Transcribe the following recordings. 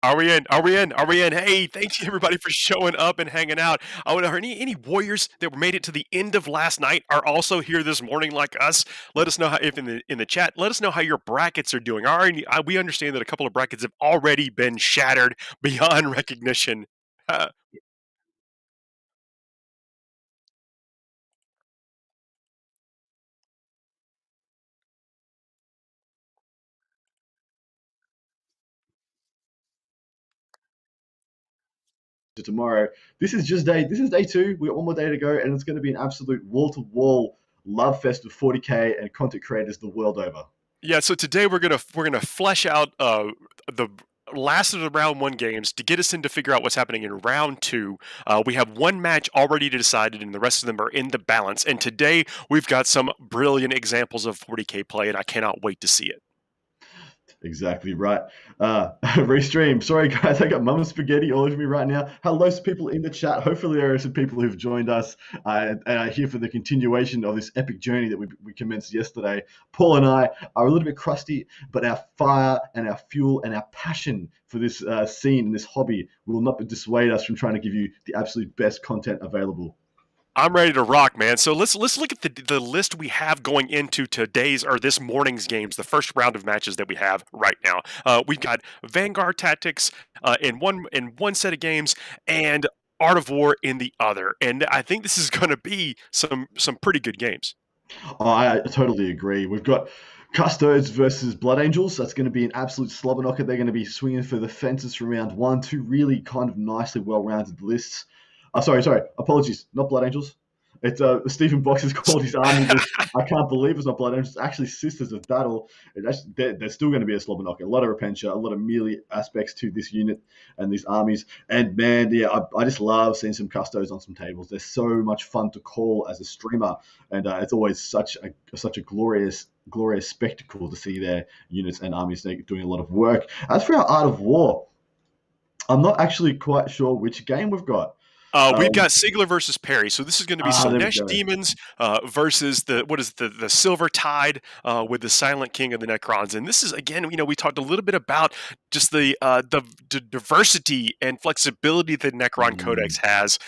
Are we in? Are we in? Are we in? Hey, thank you everybody for showing up and hanging out. I would any Warriors that made it to the end of last night are also here this morning like us. Let us know how if in the chat. Let us know how your brackets are doing. We understand that a couple of brackets have already been shattered beyond recognition. To tomorrow. This is day two. We got one more day to go, and it's going to be an absolute wall to wall love fest with 40k and content creators the world over. Yeah, so today we're gonna flesh out the last of the round one games to get us in to figure out what's happening in round two. We have one match already decided, and the rest of them are in the balance. And today we've got some brilliant examples of 40k play, and I cannot wait to see it. Exactly right. Restream. Sorry, guys, I got mum spaghetti all over me right now. Hello to people in the chat. Hopefully, there are some people who've joined us and are here for the continuation of this epic journey that we commenced yesterday. Paul and I are a little bit crusty, but our fire and our fuel and our passion for this scene and this hobby will not dissuade us from trying to give you the absolute best content available. I'm ready to rock, man. So let's look at the list we have going into today's or this morning's games. The first round of matches that we have right now. We've got Vanguard Tactics in one set of games and Art of War in the other. And I think this is going to be some pretty good games. Oh, I totally agree. We've got Custodes versus Blood Angels. That's going to be an absolute slobber knocker. They're going to be swinging for the fences from round one. Two really kind of nicely well-rounded lists. Sorry. Apologies. Not Blood Angels. It's Stephen Box has called his army list. I can't believe it's not Blood Angels. It's actually Sisters of Battle. They're still going to be a slobber knocker. A lot of repentia, a lot of melee aspects to this unit and these armies. And man, yeah, I just love seeing some Custos on some tables. They're so much fun to call as a streamer, and it's always such a glorious spectacle to see their units and armies doing a lot of work. As for our Art of War, I'm not actually quite sure which game we've got. We've got Siegler versus Perry, so this is going to be There we Slanesh go. Demons versus the Silver Tide with the Silent King of the Necrons, and this is again, we talked a little bit about just the diversity and flexibility that Necron Codex has,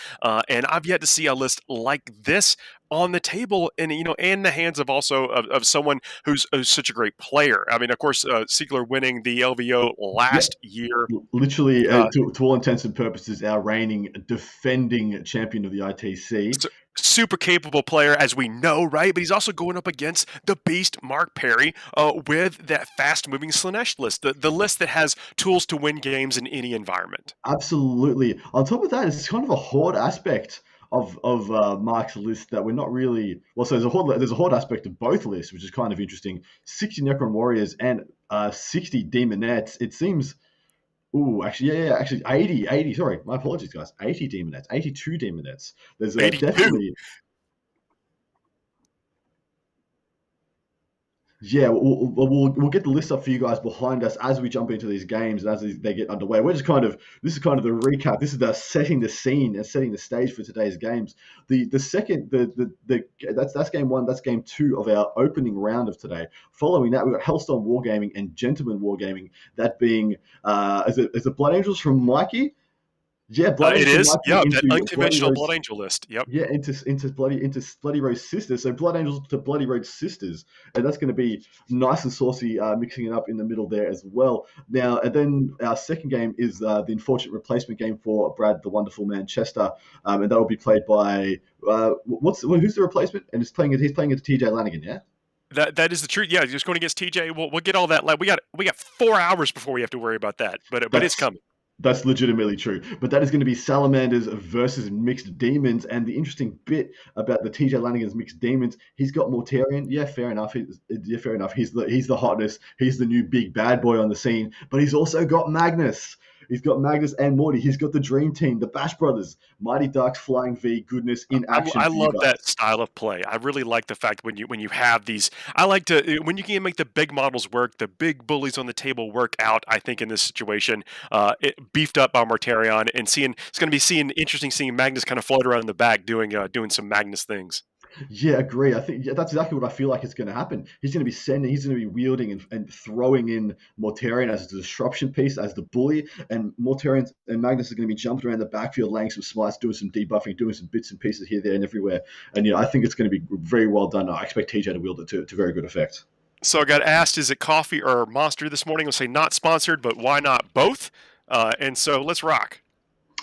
and I've yet to see a list like this on the table, and in the hands of also of someone who's such a great player. I mean, of course, Siegler winning the LVO Yeah, last year. literally, to all intents and purposes, our reigning defending champion of the ITC. Super capable player, as we know, right? But he's also going up against the beast Mark Perry with that fast-moving Slanesh list, the list that has tools to win games in any environment. Absolutely. On top of that, it's kind of a horde aspect of Mark's list that we're not really well. So there's a horde aspect of both lists, which is kind of interesting. 60 Necron Warriors and 60 Demonettes. It seems. Ooh, actually, yeah, actually, 80. Sorry, my apologies, guys. 80 Demonettes, 82 Demonettes. There's 82. definitely. Yeah, we'll get the list up for you guys behind us as we jump into these games and as they get underway. This is kind of the recap. This is the setting the scene and setting the stage for today's games. The second that's game one. That's game two of our opening round of today. Following that, we've got Hellstorm Wargaming and Gentleman Wargaming. That being is it Blood Angels from Mikey? Yeah, Blood It Angels is. from Yeah, Mikey that into Bloody unconventional Rose. Blood Angel list. Yep. Yeah, into Bloody Rose Sisters. So Blood Angels to Bloody Rose Sisters, and that's going to be nice and saucy, mixing it up in the middle there as well. Now, and then our second game is the unfortunate replacement game for Brad the Wonderful Manchester, and that will be played by who's the replacement? And he's playing it to TJ Lanigan, yeah. That is the truth. Yeah, just going against TJ. We'll get all that. We got 4 hours before we have to worry about that. But it's That's coming. That's legitimately true. But that is going to be Salamanders versus Mixed Demons. And the interesting bit about the TJ Lanigan's Mixed Demons, he's got Mortarion. Yeah, fair enough. Fair enough. He's the hotness. He's the new big bad boy on the scene. But he's also got Magnus. He's got Magnus and Morty. He's got the Dream Team, the Bash Brothers, Mighty Ducks, Flying V, goodness in action I for you love guys. that style of play. I really like the fact when you have these. I like to when you can make the big models work, the big bullies on the table work out. I think in this situation, beefed up by Mortarion and seeing it's going to be interesting seeing Magnus kind of float around in the back doing some Magnus things. Yeah, agree. I think that's exactly what I feel like is going to happen. He's going to be wielding and throwing in Mortarion as a disruption piece, as the bully, and Mortarion and Magnus are going to be jumping around the backfield, laying some smites, doing some debuffing, doing some bits and pieces here, there, and everywhere. And I think it's going to be very well done. I expect TJ to wield it to very good effect. So I got asked, is it coffee or Monster this morning? I'll say not sponsored, but why not both? And so let's rock.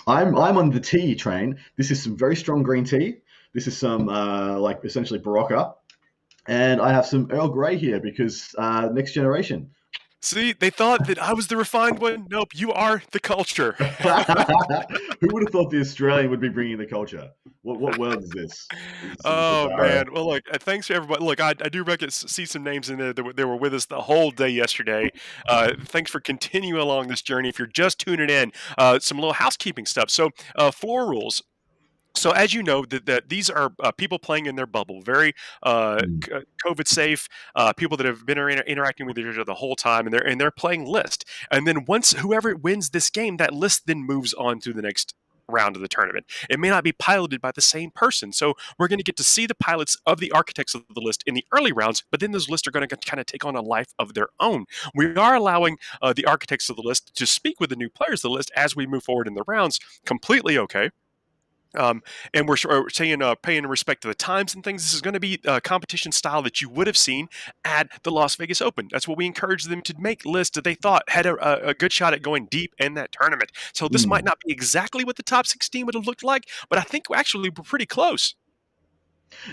I'm on the tea train. This is some very strong green tea. This is some like essentially Barocca, and I have some Earl Grey here because next generation. See, they thought that I was the refined one. Nope, you are the culture. Who would have thought the Australian would be bringing the culture? What world is this? It's Oh bizarre. man. Well, look. Thanks to everybody. Look, I do see some names in there that were with us the whole day yesterday. Thanks for continuing along this journey. If you're just tuning in, some little housekeeping stuff. So, floor rules. So as you know, that these are people playing in their bubble, very Mm. COVID safe, people that have been interacting with each other the whole time, and they're playing list. And then once whoever wins this game, that list then moves on to the next round of the tournament. It may not be piloted by the same person, so we're going to get to see the pilots of the architects of the list in the early rounds. But then those lists are going to kind of take on a life of their own. We are allowing the architects of the list to speak with the new players of the list as we move forward in the rounds. Completely okay. Um, and we're saying paying respect to the times and things. This is going to be a competition style that you would have seen at the Las Vegas Open. That's what we encouraged them to make lists that they thought had a good shot at going deep in that tournament. So this might Mm. not be exactly what the top 16 would have looked like, but I think actually we're pretty close.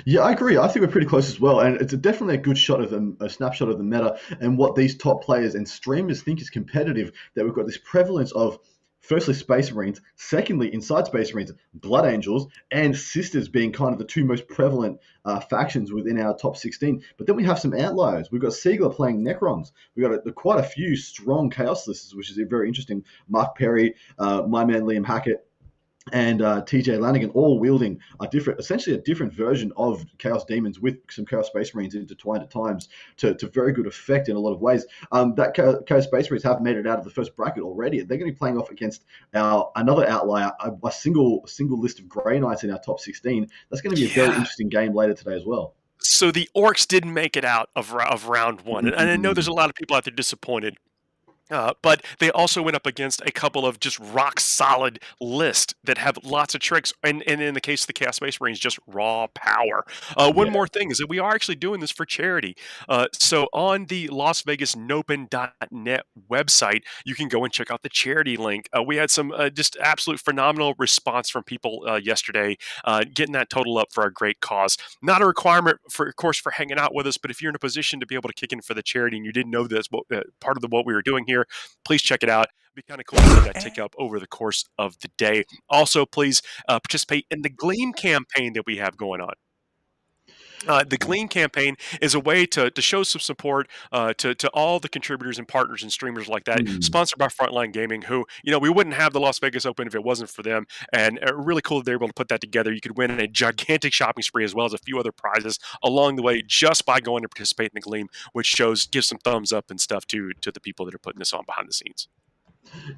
Yeah, I agree. I think we're pretty close as well, and it's definitely a good shot of them, a snapshot of the meta and what these top players and streamers think is competitive. That we've got this prevalence of, firstly, Space Marines, secondly, inside Space Marines, Blood Angels, and Sisters being kind of the two most prevalent factions within our top 16. But then we have some outliers. We've got Siegler playing Necrons. We've got quite a few strong Chaos lists, which is very interesting. Mark Perry, my man Liam Hackett, and TJ Lanigan, all wielding essentially a different version of Chaos Demons with some Chaos Space Marines intertwined at times to very good effect in a lot of ways. That Chaos Space Marines have made it out of the first bracket already. They're going to be playing off against another outlier, a single list of Grey Knights in our top 16. That's going to be a very Yeah. interesting game later today as well. So the Orcs didn't make it out of round one, and I know there's a lot of people out there disappointed. But they also went up against a couple of just rock solid lists that have lots of tricks, and in the case of the Chaos Space Marines, just raw power. One Yeah. more thing is that we are actually doing this for charity. So on the Las Vegas Nopen.net website, you can go and check out the charity link. We had some just absolute phenomenal response from people yesterday, getting that total up for a great cause. Not a requirement for, of course, for hanging out with us, but if you're in a position to be able to kick in for the charity and you didn't know this, part of what we were doing here, please check it out. It'd be kind of cool to see that tick up over the course of the day. Also, please participate in the Gleam campaign that we have going on. The Glean campaign is a way to show some support to all the contributors and partners and streamers like that, Mm. sponsored by Frontline Gaming, who, we wouldn't have the Las Vegas Open if it wasn't for them. And really cool that they're able to put that together. You could win a gigantic shopping spree as well as a few other prizes along the way just by going to participate in the Gleam, which gives some thumbs up and stuff to the people that are putting this on behind the scenes.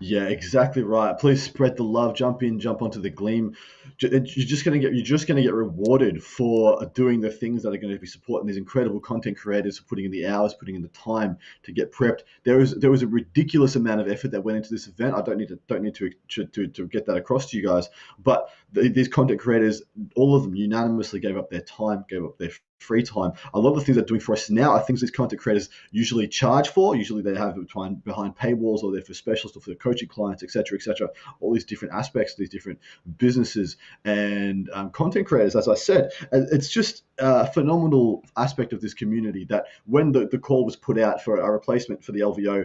Yeah, exactly right. Please spread the love. Jump in, jump onto the Gleam. You're just gonna get rewarded for doing the things that are going to be supporting these incredible content creators, for putting in the hours, putting in the time to get prepped. There was a ridiculous amount of effort that went into this event. I don't need to get that across to you guys, but these content creators, all of them unanimously gave up their time, gave up their free time. A lot of the things they're doing for us now are things these content creators usually charge for. Usually they have it behind paywalls, or they're for specialists or for the coaching clients, etc., etc. All these different aspects, these different businesses and content creators. As I said, it's just a phenomenal aspect of this community that when the call was put out for a replacement for the LVO,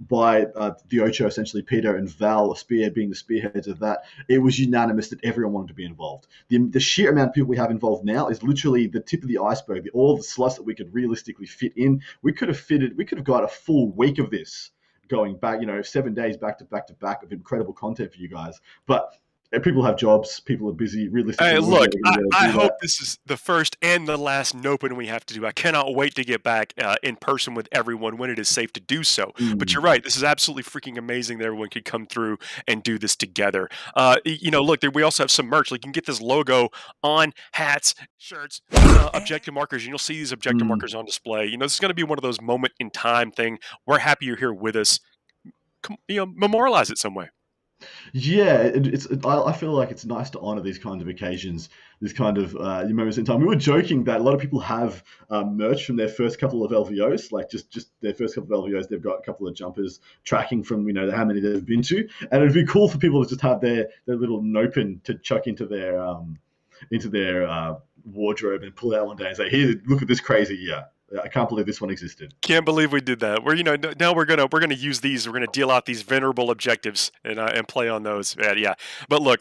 by the Ocho, essentially Peter and Val being the spearheads of that, it was unanimous that everyone wanted to be involved. The sheer amount of people we have involved now is literally the tip of the iceberg. All the slots that we could realistically fit in, we could have got a full week of this going back, 7 days back to back to back of incredible content for you guys. But People have jobs, people are busy. Realistically, Hey, when look, they're going to be able to I do hope that. this is the first and the last Nopen we have to do. I cannot wait to get back in person with everyone when it is safe to do so. But Mm, you're right, this is absolutely freaking amazing that everyone could come through and do this together. Look, we also have some merch. Like you can get this logo on hats, shirts, objective markers, and you'll see these objective mm. markers on display. This is going to be one of those moment in time thing. We're happy you're here with us. Memorialize it some way. Yeah, I feel like it's nice to honor these kinds of occasions, this kind of moments in time. We were joking that a lot of people have merch from their first couple of LVOs, like just their first couple of LVOs. They've got a couple of jumpers tracking from how many they've been to, and it'd be cool for people to just have their little Nopen to chuck into their wardrobe and pull out one day and say, "Here, look at this crazy year. I can't believe this one existed." Can't believe we did that. Now we're gonna use these. We're gonna deal out these venerable objectives and play on those. Yeah. But look,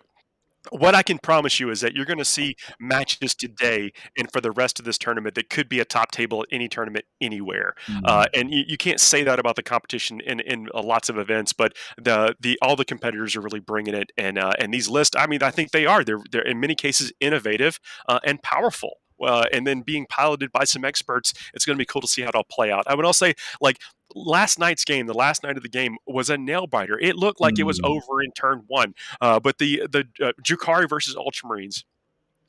what I can promise you is that you're going to see matches today and for the rest of this tournament that could be a top table at any tournament anywhere. Mm. And you can't say that about the competition in lots of events, but the all the competitors are really bringing it. And these lists, I mean, I think they are. They're in many cases innovative and powerful. And then being piloted by some experts, it's going to be cool to see how it'll play out. I would also say, like, last night's game, the last night of the game was a nail biter. It looked like it was Mm. over in turn one, but the Jukari versus Ultramarines.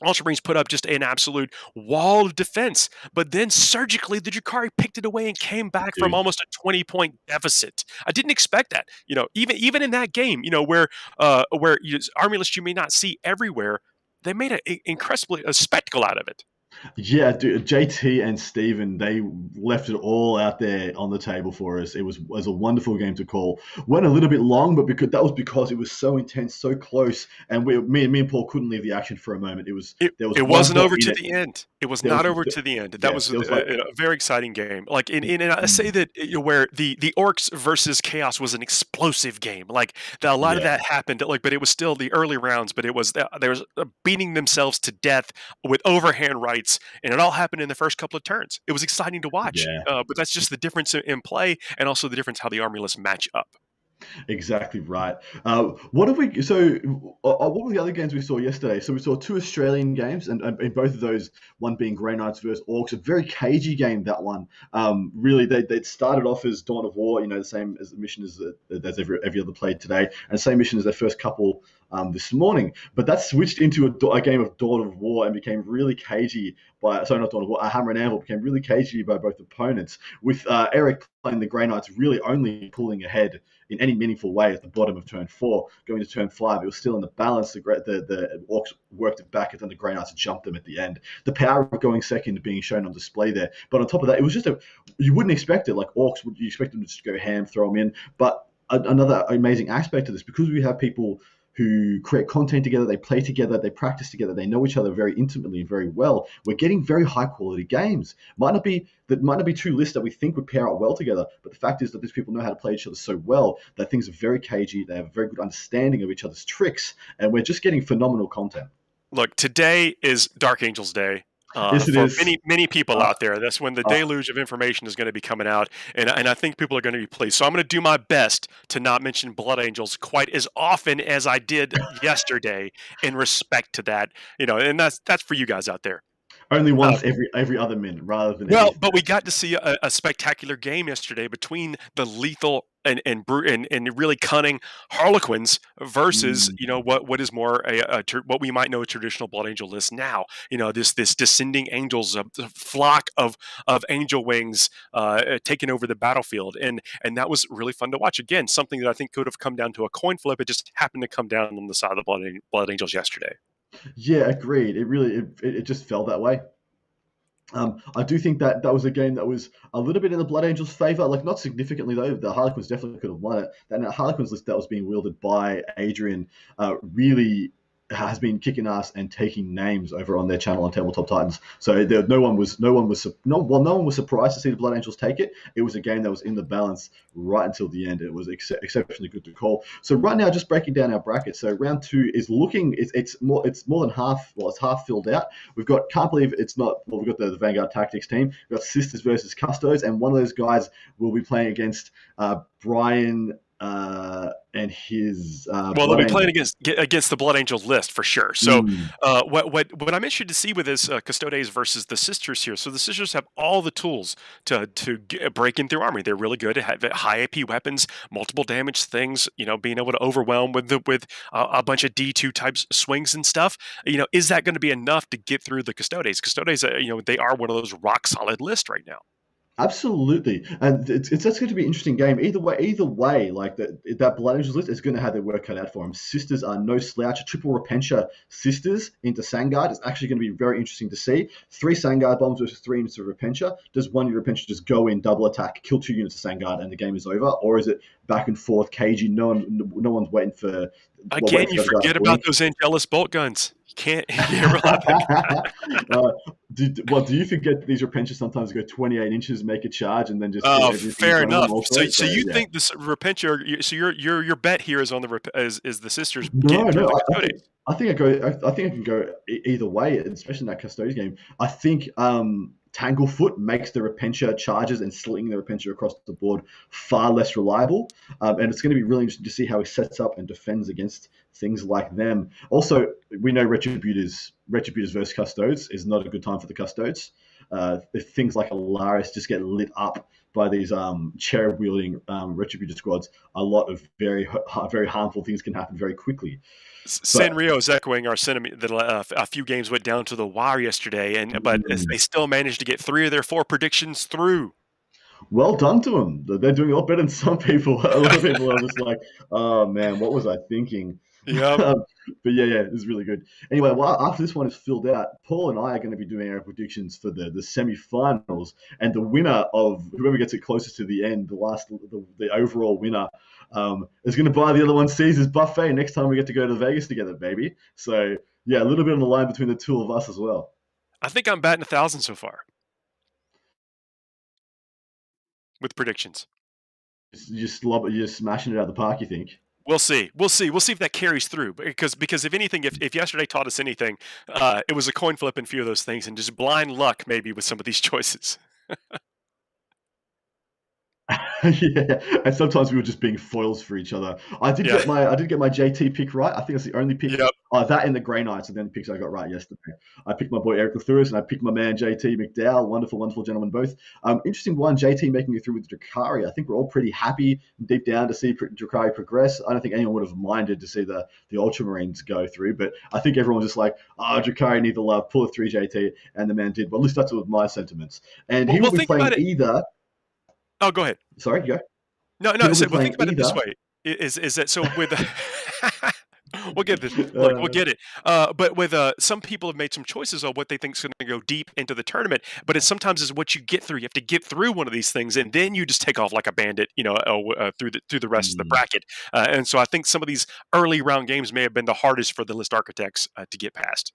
Ultramarines put up just an absolute wall of defense, but then surgically the Jukari picked it away and came back from Dude. almost a 20-point deficit. I didn't expect that. Even in that game, where army lists you may not see everywhere, they made an incredibly a spectacle out of it. Yeah, dude, JT and Steven, they left it all out there on the table for us. It was a wonderful game to call. Went a little bit long, but because it was so intense, so close, and me and Paul couldn't leave the action for a moment. There was It one wasn't dot over in to it. the end. It was There was not over to the end. That yeah, was there was like a very exciting game. Like, and I say mm, that where the Orcs versus Chaos was an explosive game. Like a lot of yeah, that happened. Like, but it was still the early rounds. But it was there was beating themselves to death with overhand rights, and it all happened in the first couple of turns. It was exciting to watch. yeah. But that's just the difference in play, and also the difference how the army lists match up. Exactly right. What have we? What were the other games we saw yesterday? So we saw two Australian games, and in both of those, one being Grey Knights versus Orcs, a very cagey game. That one, really, they started off as Dawn of War, the same as the mission as every other played today, and same mission as their first couple this morning. But that switched into a game of Dawn of War and became really cagey sorry, not Dawn of War, Hammer and Anvil became really cagey by both opponents, with Eric playing the Grey Knights really only pulling ahead in any meaningful way at the bottom of turn 4. Going to turn 5, it was still in the balance. The Orcs worked it back, and then the Grey Knights jumped them at the end. The power of going second being shown on display there. But on top of that, it was just you wouldn't expect it. Like Orcs, you expect them to just go ham, throw them in. But another amazing aspect of this, because we have people who create content together, they play together, they practice together, they know each other very intimately and very well. We're getting very high quality games. Might not be two lists that we think would pair out well together, but the fact is that these people know how to play each other so well that things are very cagey. They have a very good understanding of each other's tricks, and we're just getting phenomenal content. Look, today is Dark Angels Day. Yes, it For is. many people Uh, out there, that's when the uh, deluge of information is going to be coming out, and I think people are going to be pleased. So I'm going to do my best to not mention Blood Angels quite as often as I did yesterday, in respect to that. And that's for you guys out there. Only Uh, once every other minute, rather than every well, but we third. got to see a spectacular game yesterday between the lethal and really cunning Harlequins versus Mm. what is more what we might know a traditional Blood Angel list now. This descending angels, a flock of angel wings taking over the battlefield, and that was really fun to watch. Again, something that I think could have come down to a coin flip. It just happened to come down on the side of the Blood Angels yesterday. Yeah, agreed. It just fell that way. I do think that was a game that was a little bit in the Blood Angels' favor, like not significantly though. The Harlequins definitely could have won it. That Harlequins list that was being wielded by Adrian really has been kicking ass and taking names over on their channel on Tabletop Titans. So no one was surprised to see the Blood Angels take it. It was a game that was in the balance right until the end. It was exceptionally good to call. So right now, just breaking down our bracket. So round 2 is looking it's more than half. Well, it's half filled out. Can't believe it's not. Well, we've got the Vanguard Tactics team. We've got Sisters versus Custos, and one of those guys will be playing against Brian and his Well, they'll Blood be playing Angel. against the Blood Angel list for sure. So, Mm. what I'm interested to see with this Custodes versus the Sisters here. So the Sisters have all the tools to break in through army. They're really good at high AP weapons, multiple damage things. Being able to overwhelm with a bunch of D2 types swings and stuff. Is that going to be enough to get through the Custodes? Custodes, they are one of those rock solid lists right now. Absolutely, and it's that's going to be an interesting game. Either way, like that Blood Angels list is going to have their work cut out for them. Sisters are no slouch. Triple Repentia Sisters into Sangard is actually going to be very interesting to see. 3 Sangard bombs versus 3 units of Repentia. Does 1 unit Repentia just go in double attack, kill 2 units of Sangard, and the game is over, or is it back and forth, cagey? No one's waiting for Again, you those guys to forget about blink. those Angelus bolt guns. You can't, you can't rely uh, do you forget that these Repentias sometimes go 28 inches, make a charge, and then just kill Oh, everything in fair front of them enough. also? So So you yeah. think this Repentia? So your bet here is on is the sisters No, getting through no. the I think Custodes. I think I go. I think I can go either way, especially in that Custodes game. I think Tanglefoot makes the Repentia charges and slinging the Repentia across the board far less reliable, and it's going to be really interesting to see how he sets up and defends against things like them. Also, we know Retributors versus Custodes is not a good time for the Custodes. If things like Alaris just get lit up by these cherub wielding Retributor squads, a lot of very harmful things can happen very quickly. But Sanrio is echoing our sentiment that a few games went down to the wire yesterday, but they mm, still managed to get 3 of their 4 predictions through. well done to them. They're doing a lot better than some people. A lot of people are just like, oh man, what was I thinking? Yep. But yeah, it's really good. Anyway, well, after this one is filled out, Paul and I are going to be doing our predictions for the semi-finals, and the winner of whoever gets it closest to the end, the overall winner, is going to buy the other one Caesar's buffet next time we get to go to Vegas together, baby. So yeah, a little bit on the line between the two of us as well. I think I'm batting 1,000 so far with predictions. You're just smashing it out of the park. You think? We'll see. We'll see. We'll see if that carries through. Because if anything, if yesterday taught us anything, it was a coin flip in a few of those things and just blind luck maybe with some of these choices. Yeah, and sometimes we were just being foils for each other. Yeah. I did get my JT pick right. I think that's the only pick. Yep. Oh, that and the Grey Knights are the only picks I got right yesterday. I picked my boy Eric Lethouris and I picked my man JT McDowell. Wonderful, wonderful gentlemen both. Interesting one, JT making it through with Drakari. I think we're all pretty happy deep down to see Drakari progress. I don't think anyone would have minded to see the Ultramarines go through, but I think everyone was just like, oh, Drakari need the love, pull it through JT, and the man did. But at least that's with my sentiments. And he Well, will be think about playing it. either. Oh, go ahead. Sorry, go. No, no. He I will be said, well, playing think about it this either. way: is that so? With we'll get this. Look, we'll Uh, get it. But with some people have made some choices on what they think is going to go deep into the tournament. But it sometimes is what you get through. You have to get through one of these things, and then you just take off like a bandit, through the rest of the hmm. bracket. And so I think some of these early round games may have been the hardest for the list architects to get past.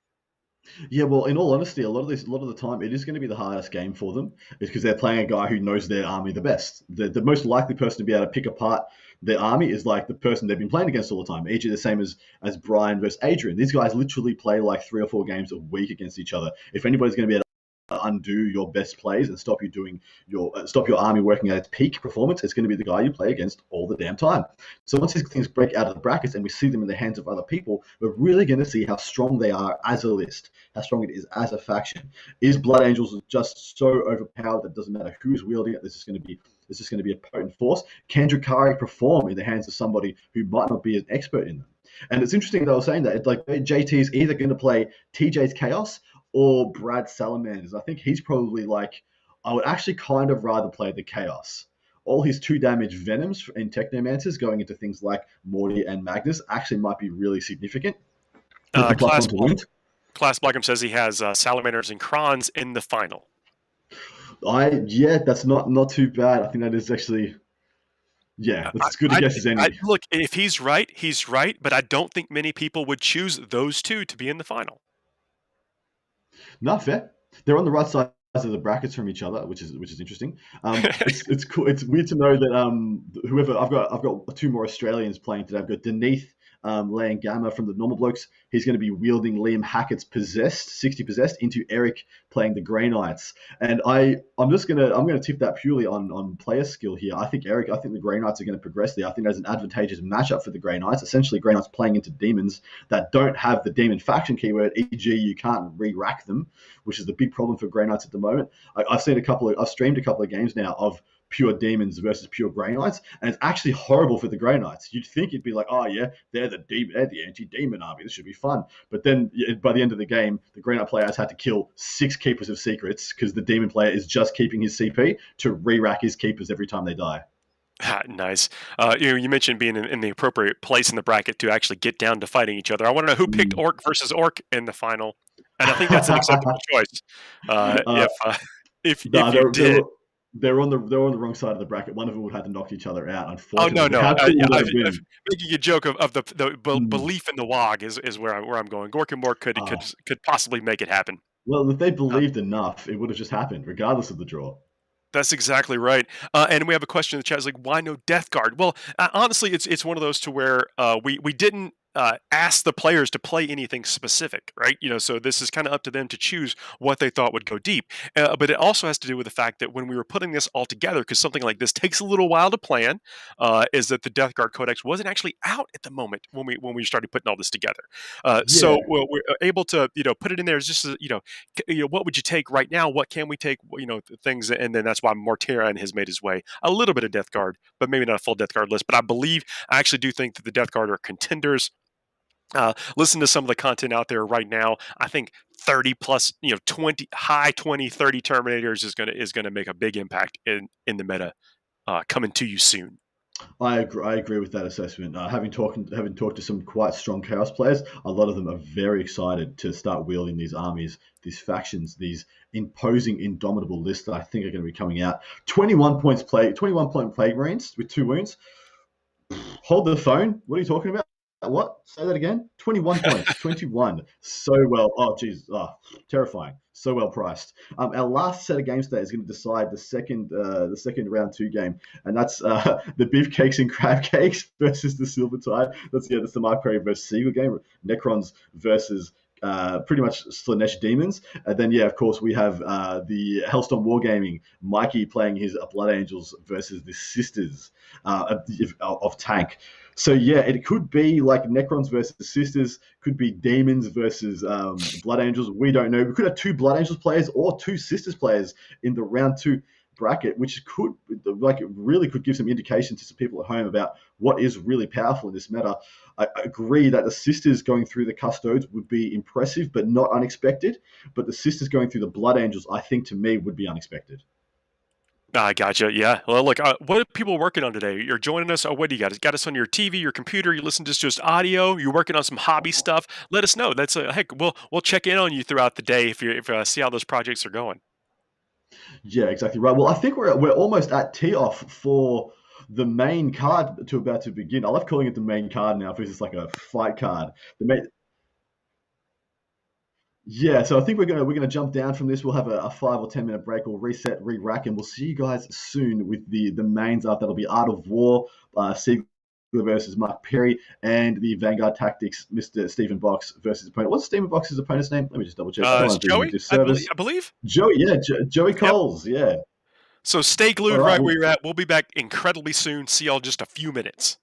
Yeah, well, in all honesty, a lot of the time, it is going to be the hardest game for them, is because they're playing a guy who knows their army the best. The most likely person to be able to pick apart their army is like the person they've been playing against all the time. E.g., the same as Brian versus Adrian. These guys literally play like 3 or 4 games a week against each other. If anybody's going to be able to undo your best plays and stop your army working at its peak performance, it's going to be the guy you play against all the damn time. So once these things break out of the brackets and we see them in the hands of other people, we're really going to see how strong they are as a list, how strong it is as a faction. Is Blood Angels just so overpowered that it doesn't matter who's wielding it? This is going to be a potent force. Can Drakari perform in the hands of somebody who might not be an expert in them? And it's interesting that I was saying that. It's like JT is either going to play TJ's Chaos or Brad Salamanders. I think he's probably like, I would actually kind of rather play the Chaos. All his 2 damage Venoms in Technomancers going into things like Morty and Magnus actually might be really significant with Uh, the plus Class one to wound. Class Blackham says he has Salamanders and Krons in the final. Yeah, that's not too bad. I think that is actually, yeah, that's as good a guess as any. Look, if he's right, he's right. But I don't think many people would choose those two to be in the final. Not fair. They're on the right sides of the brackets from each other, which is interesting. It's cool. It's weird to know that whoever I've got 2 more Australians playing today. I've got Deneath laying gamma from the normal blokes. He's going to be wielding Liam Hackett's possessed, 60 possessed, into Eric playing the Grey Knights. And I'm gonna tip that purely on player skill here. I think the Grey Knights are going to progress there. I think there's an advantageous matchup for the Grey Knights. Essentially, Grey Knights playing into demons that don't have the demon faction keyword, e.g., you can't re-rack them, which is the big problem for Grey Knights at the moment. I've streamed a couple of games now of pure demons versus pure Grey Knights, and it's actually horrible for the Grey Knights. You'd think it'd be like, oh yeah, they're the anti-demon army. This should be fun. But then by the end of the game, the Grey Knight player has had to kill 6 keepers of secrets because the demon player is just keeping his CP to re-rack his keepers every time they die. Nice. You mentioned being in the appropriate place in the bracket to actually get down to fighting each other. I want to know who picked Mm. Orc versus Orc in the final, and I think that's an acceptable choice. uh, If you did, they're on the wrong side of the bracket. One of them would have to knock each other out. oh no, Unfortunately, no, how cool yeah, would that I've, have I've been? making a joke of the Mm. belief in the WOG is where I'm going. Gork and Mork Uh, could possibly make it happen. well, if they Uh, believed enough, it would have just happened, regardless of the draw. That's exactly right. And we have a question in the chat. It's like, why no Death Guard? Well, honestly, it's one of those to where we didn't ask the players to play anything specific, right? So this is kind of up to them to choose what they thought would go deep. But it also has to do with the fact that when we were putting this all together, because something like this takes a little while to plan, is that the Death Guard Codex wasn't actually out at the moment when we started putting all this together. So Yeah, we're able to put it in there as just what would you take right now? What can we take? Things, and then that's why Mortarion has made his way a little bit of Death Guard, but maybe not a full Death Guard list. But I actually do think that the Death Guard are contenders. Listen to some of the content out there right now. I think 30 plus, 20 high 20, 30 Terminators is gonna make a big impact in the meta coming to you soon. I agree with that assessment. Having talked to some quite strong Chaos players, a lot of them are very excited to start wielding these armies, these factions, these imposing, indomitable lists that I think are going to be coming out. 21 point Plague Marines with 2 wounds. Hold the phone. What are you talking about? What? Say that again. 21 points. 21. So well. Oh, geez. Oh, terrifying. So well priced. Our last set of games today is going to decide the second round 2 game, and that's the Beefcakes and Crab Cakes versus the Silver Tide. That's the Mark Perry versus Siegler game. Necrons versus pretty much Slanesh Demons. And then, of course, we have the Hellstorm Wargaming, Mikey playing his Blood Angels versus the Sisters of Tank. So, it could be like Necrons versus Sisters, could be Demons versus Blood Angels. We don't know. We could have 2 Blood Angels players or 2 Sisters players in the round 2 bracket, which could really could give some indication to some people at home about what is really powerful in this meta. I agree that the Sisters going through the Custodes would be impressive, but not unexpected. But the Sisters going through the Blood Angels, I think, to me, would be unexpected. I gotcha. Yeah. Well, look, what are people working on today? You're joining us. Oh, what do you got? Got us on your TV, your computer? You listen to just audio? You're working on some hobby stuff? Let us know. That's heck. We'll check in on you throughout the day if see how those projects are going. Yeah, exactly right. Well, I think we're almost at tee off for the main card about to begin. I love calling it the main card now because it's like a fight card. The main, Yeah, so I think we're gonna jump down from this. We'll have a 5 or 10 minute break. We'll reset, re-rack, and we'll see you guys soon with the mains up. That'll be Art of War, Siegler versus Mark Perry, and the Vanguard Tactics, Mr. Stephen Box versus opponent. What's Stephen Box's opponent's name? Let me just double check. I don't It's want to do him a Joey, disservice. I believe. Joey, Joey Yep. Coles, yeah. So stay All glued right. right where you're at. We'll be back incredibly soon. See y'all in just a few minutes.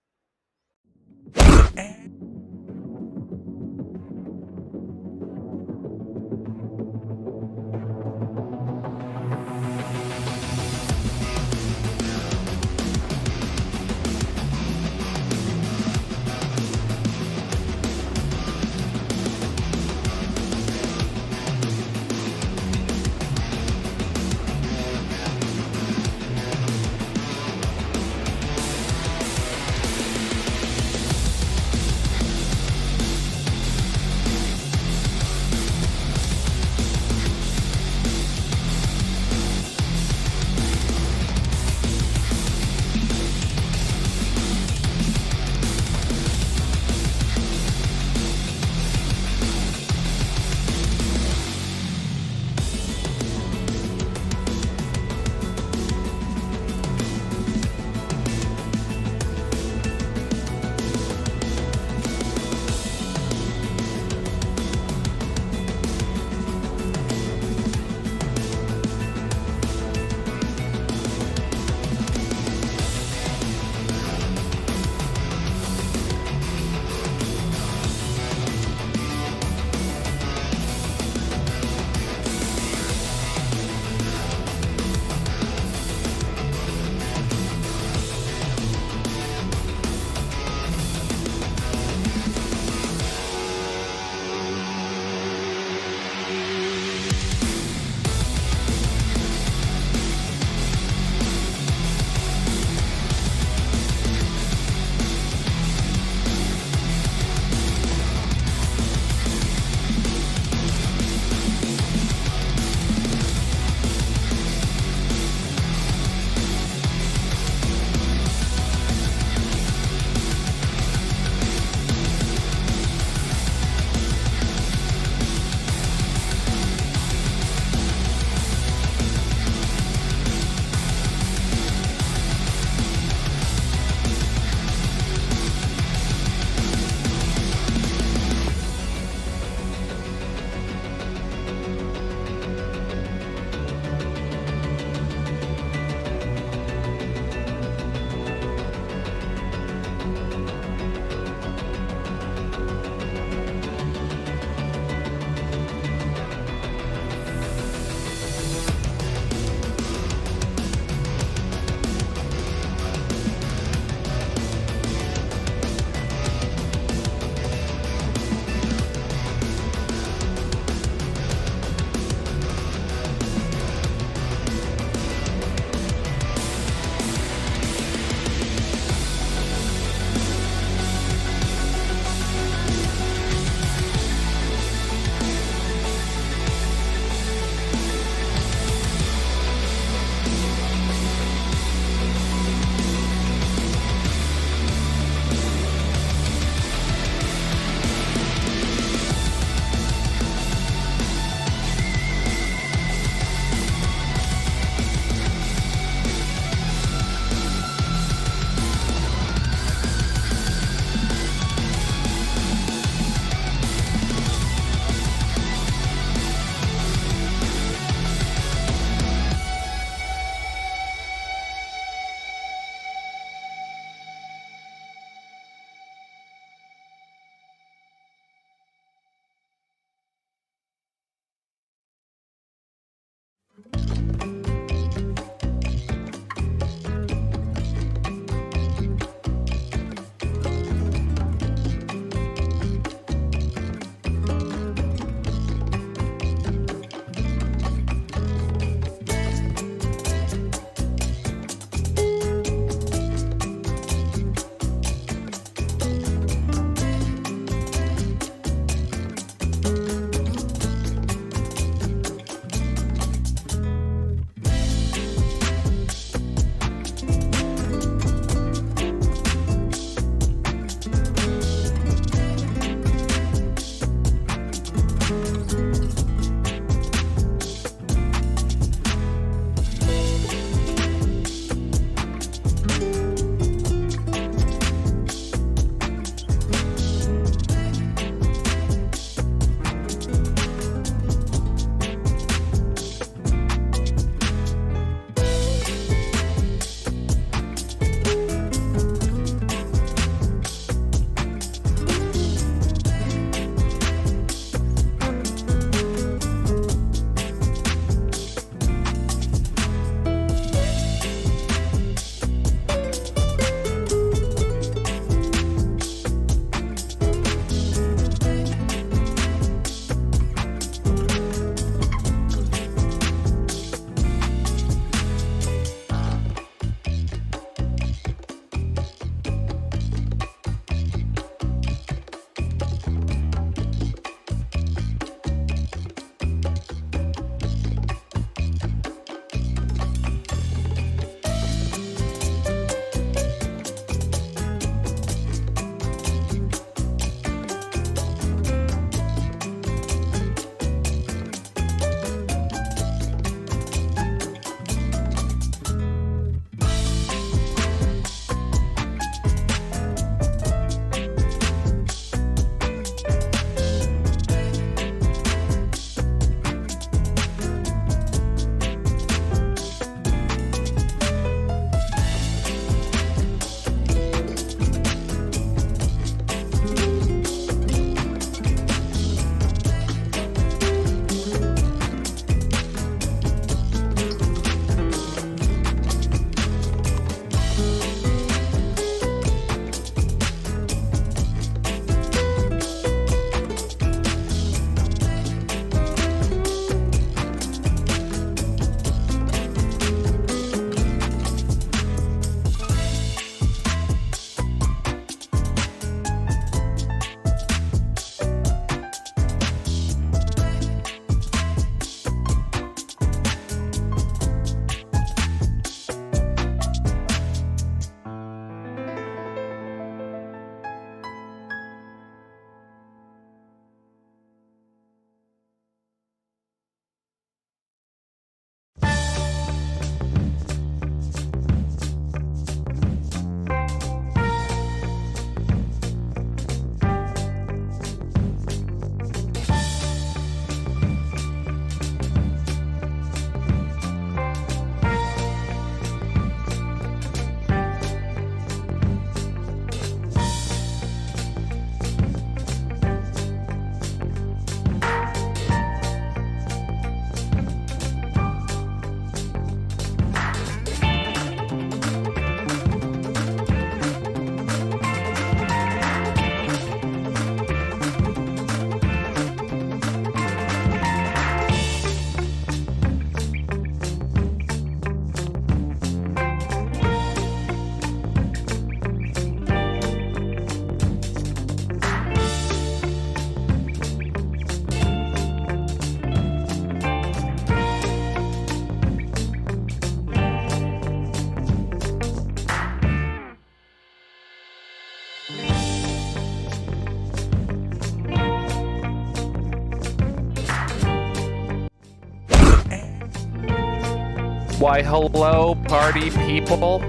Why, hello, party people.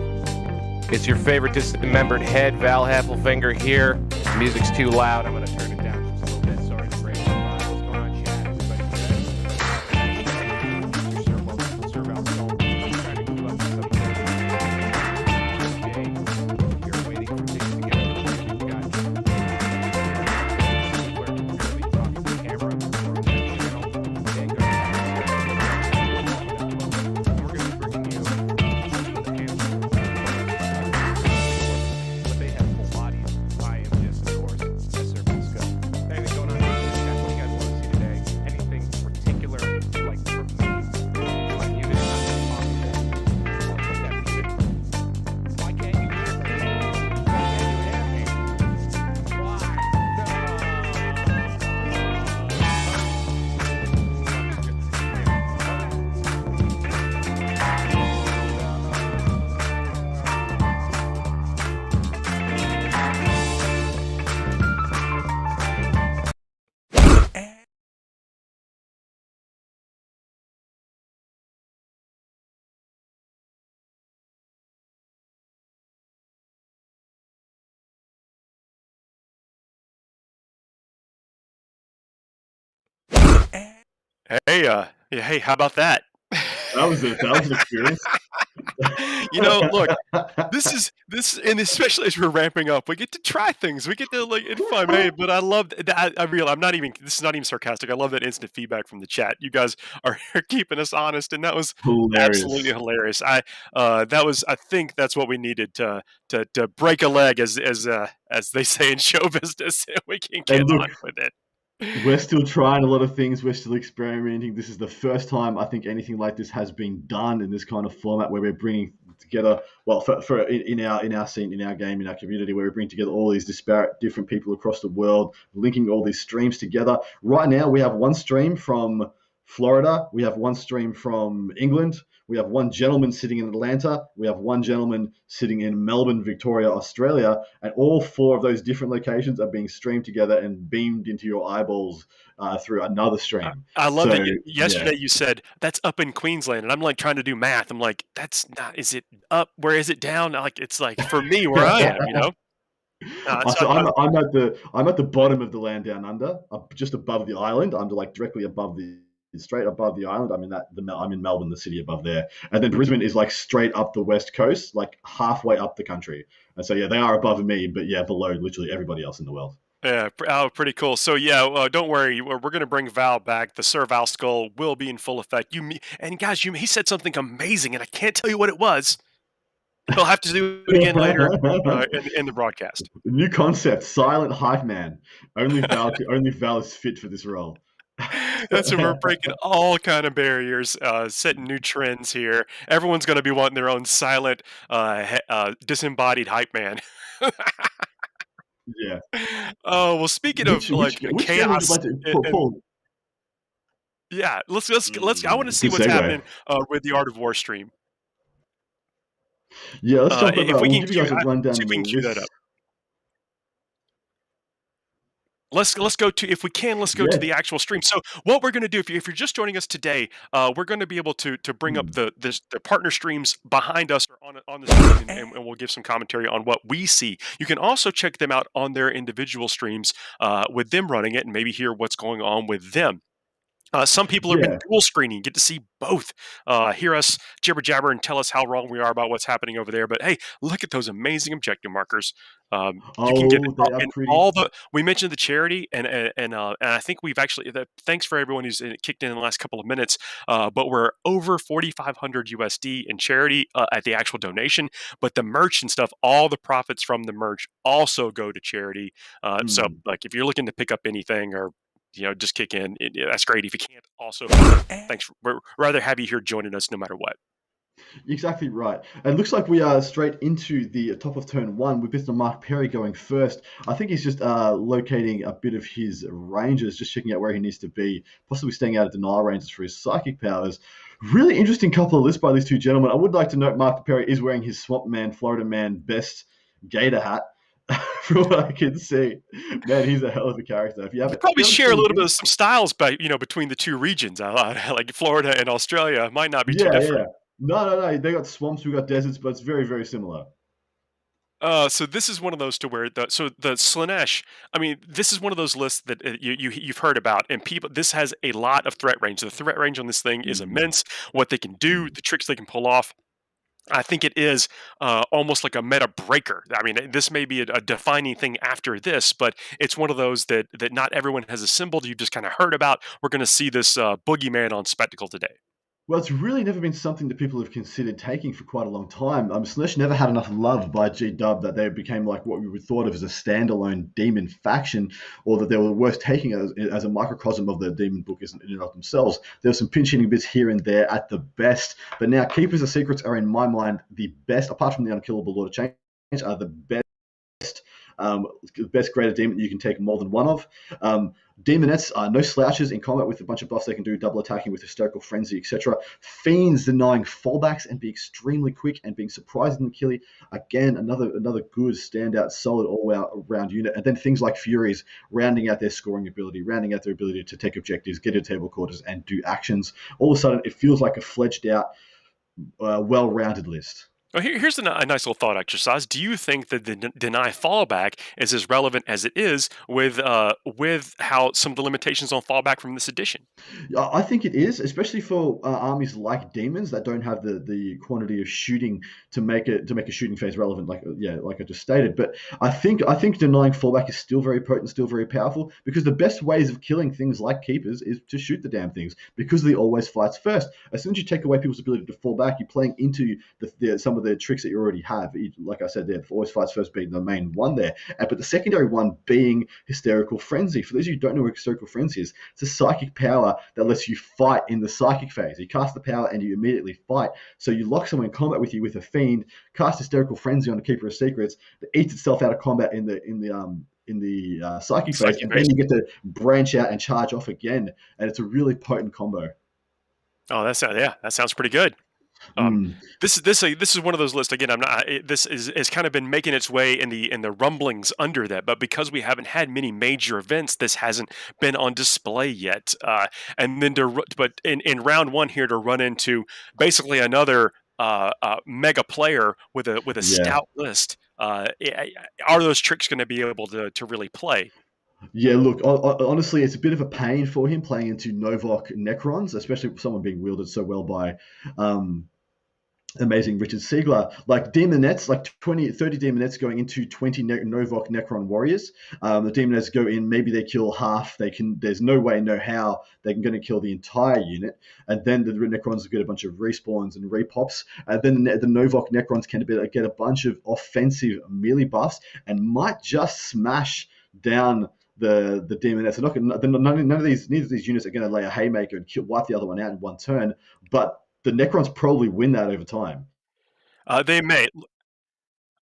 It's your favorite dismembered head, Val Heffelfinger here. The music's too loud. I'm going to turn it down just a little bit. Sorry to break the vibe. What's going on, chat? Everybody good? Sir Val Stone. Trying to keep up with some You're waiting for things to get a little bit. You've got Siegler really talking to the camera or the channel. And go we're going to be bringing you but they have full bodies. I am just, of course, Mr. Busco. Anything going on in the chat? What do you guys want to see today? Anything particular, like from me? Like you did not have possible. Or put that music. Why can't you hear me? Why can't you hear me? Why? Hey, how about that? That was an experience. Look, and especially as we're ramping up, we get to try things. We get to it's fun, hey, but I love that. I'm not even. This is not even sarcastic. I love that instant feedback from the chat. You guys are keeping us honest, and that was absolutely Hilarious. hilarious. I think that's what we needed to break a leg, as they say in show business, and we can get And look, on with it. we're still trying a lot of things. We're still experimenting. This is the first time I think anything like this has been done in this kind of format where we're bringing together, well, for in our scene, in our game, in our community, where we bring together all these disparate, different people across the world, linking all these streams together. Right now, we have one stream from Florida. We have one stream from England. We have one gentleman sitting in Atlanta. We have one gentleman sitting in Melbourne, Victoria, Australia. And all four of those different locations are being streamed together and beamed into your eyeballs through another stream. I love that Yeah. yesterday you said that's up in Queensland, and I'm like trying to do math. I'm like, that's not. Is it up? Where is it down? Like it's like for me where I am, So I'm at the bottom of the land down under, just above the island. I'm like directly above straight above the island. I'm in Melbourne, the city above there, and then Brisbane is like straight up the west coast, like halfway up the country. And so yeah, they are above me, but yeah, below literally everybody else in the world. Yeah, pretty cool. So yeah, don't worry, we're going to bring Val back. The Sir Val skull will be in full effect. And guys, he said something amazing, and I can't tell you what it was. He'll have to do it again later in the broadcast. New concept: silent hype man. Only Val is fit for this role. That's we're breaking all kind of barriers, setting new trends here. Everyone's going to be wanting their own silent, disembodied hype man. Yeah. Oh well, speaking of Which chaos, like to pull? Yeah, let's. I want to see Good what's segue. happening with the Art of War stream. Yeah, let's jump If over. we We'll can give you guys a rundown see of if we the can cue that list. up. Let's go to, if we can, let's go to the actual stream. So what we're going to do, if you're just joining us today, we're going to be able to bring up the partner streams behind us or on the screen, and we'll give some commentary on what we see. You can also check them out on their individual streams with them running it, and maybe hear what's going on with them. Some people have been dual screening, get to see both, hear us jibber jabber and tell us how wrong we are about what's happening over there. But hey, look at those amazing objective markers. You can get they are pretty. all the. We mentioned the charity, and I think we've actually. Thanks for everyone who's kicked in the last couple of minutes. But we're over 4,500 USD in charity at the actual donation. But the merch and stuff, all the profits from the merch also go to charity. So, like, if you're looking to pick up anything or just kick in. That's great. If you can't, also, thanks. We'd rather have you here joining us no matter what. Exactly right. And it looks like we are straight into the top of turn one with Mr. Mark Perry going first. I think he's just locating a bit of his ranges, just checking out where he needs to be, possibly staying out of denial ranges for his psychic powers. Really interesting couple of lists by these two gentlemen. I would like to note Mark Perry is wearing his Swamp Man, Florida Man best gator hat. From what I can see, man, he's a hell of a character. If you have, probably share a little bit of some styles, between the two regions. Like Florida and Australia might not be too different. No. They got swamps, we got deserts, but it's very, very similar. So this is one of those to where the Slanesh. I mean, this is one of those lists that you've heard about, and people. This has a lot of threat range. The threat range on this thing is Mm, immense. What they can do, mm. the tricks they can pull off. I think it is almost like a meta breaker. I mean, this may be a defining thing after this, but it's one of those that not everyone has assembled. You've just kind of heard about. We're going to see this boogeyman on Spectacle today. Well, it's really never been something that people have considered taking for quite a long time. Slanesh never had enough love by G-Dub that they became like what we would thought of as a standalone demon faction, or that they were worth taking as a microcosm of the demon book in and of themselves. There were some pinch hitting bits here and there at the best, but now Keepers of Secrets are, in my mind, the best, apart from the Unkillable Lord of Change, are the best best greater demon you can take more than one of. Demonettes are no slouches in combat with a bunch of buffs they can do, double attacking with hysterical frenzy, etc. Fiends denying fallbacks and be extremely quick and being surprisingly killy. Again, another good standout, solid all-round unit. And then things like Furies rounding out their scoring ability, rounding out their ability to take objectives, get into table quarters, and do actions. All of a sudden, it feels like a fledged out, well-rounded list. Well, here's a nice little thought exercise. Do you think that the deny fallback is as relevant as it is with how some of the limitations on fallback from this edition? I think it is, especially for armies like demons that don't have the quantity of shooting to make a shooting phase relevant. Like I just stated. But I think denying fallback is still very potent, still very powerful, because the best ways of killing things like keepers is to shoot the damn things, because they always fights first. As soon as you take away people's ability to fall back, you're playing into some of the tricks that you already have. Like I said, there always fights first being the main one there, but the secondary one being hysterical frenzy. For those of you who don't know what hysterical frenzy is, it's a psychic power that lets you fight in the psychic phase. You cast the power and you immediately fight. So you lock someone in combat with you with a fiend, cast hysterical frenzy on the Keeper of Secrets that eats itself out of combat in the psychic phase, Psychic and then base. you get to branch out and charge off again, and it's a really potent combo. Oh, that sounds pretty good. Um, Mm, this is one of those lists again. I'm not. This is has kind of been making its way in the rumblings under that, but because we haven't had many major events, this hasn't been on display yet. And then but in round one here to run into basically another mega player with a yeah. stout list. Are those tricks going to be able to really play? Yeah, look, honestly, it's a bit of a pain for him playing into Novok Necrons, especially with someone being wielded so well by um, amazing Richard Siegler. Like Demonettes, like 20, 30 Demonettes going into 20 Novok Necron warriors. The Demonettes go in, maybe they kill half. There's no way, no how they're going to kill the entire unit. And then the Necrons get a bunch of respawns and repops. And then the Novok Necrons can get a bunch of offensive melee buffs and might just smash down the demonettes. None of these neither of these units are going to lay a haymaker and wipe the other one out in one turn, but the Necrons probably win that over time, They may.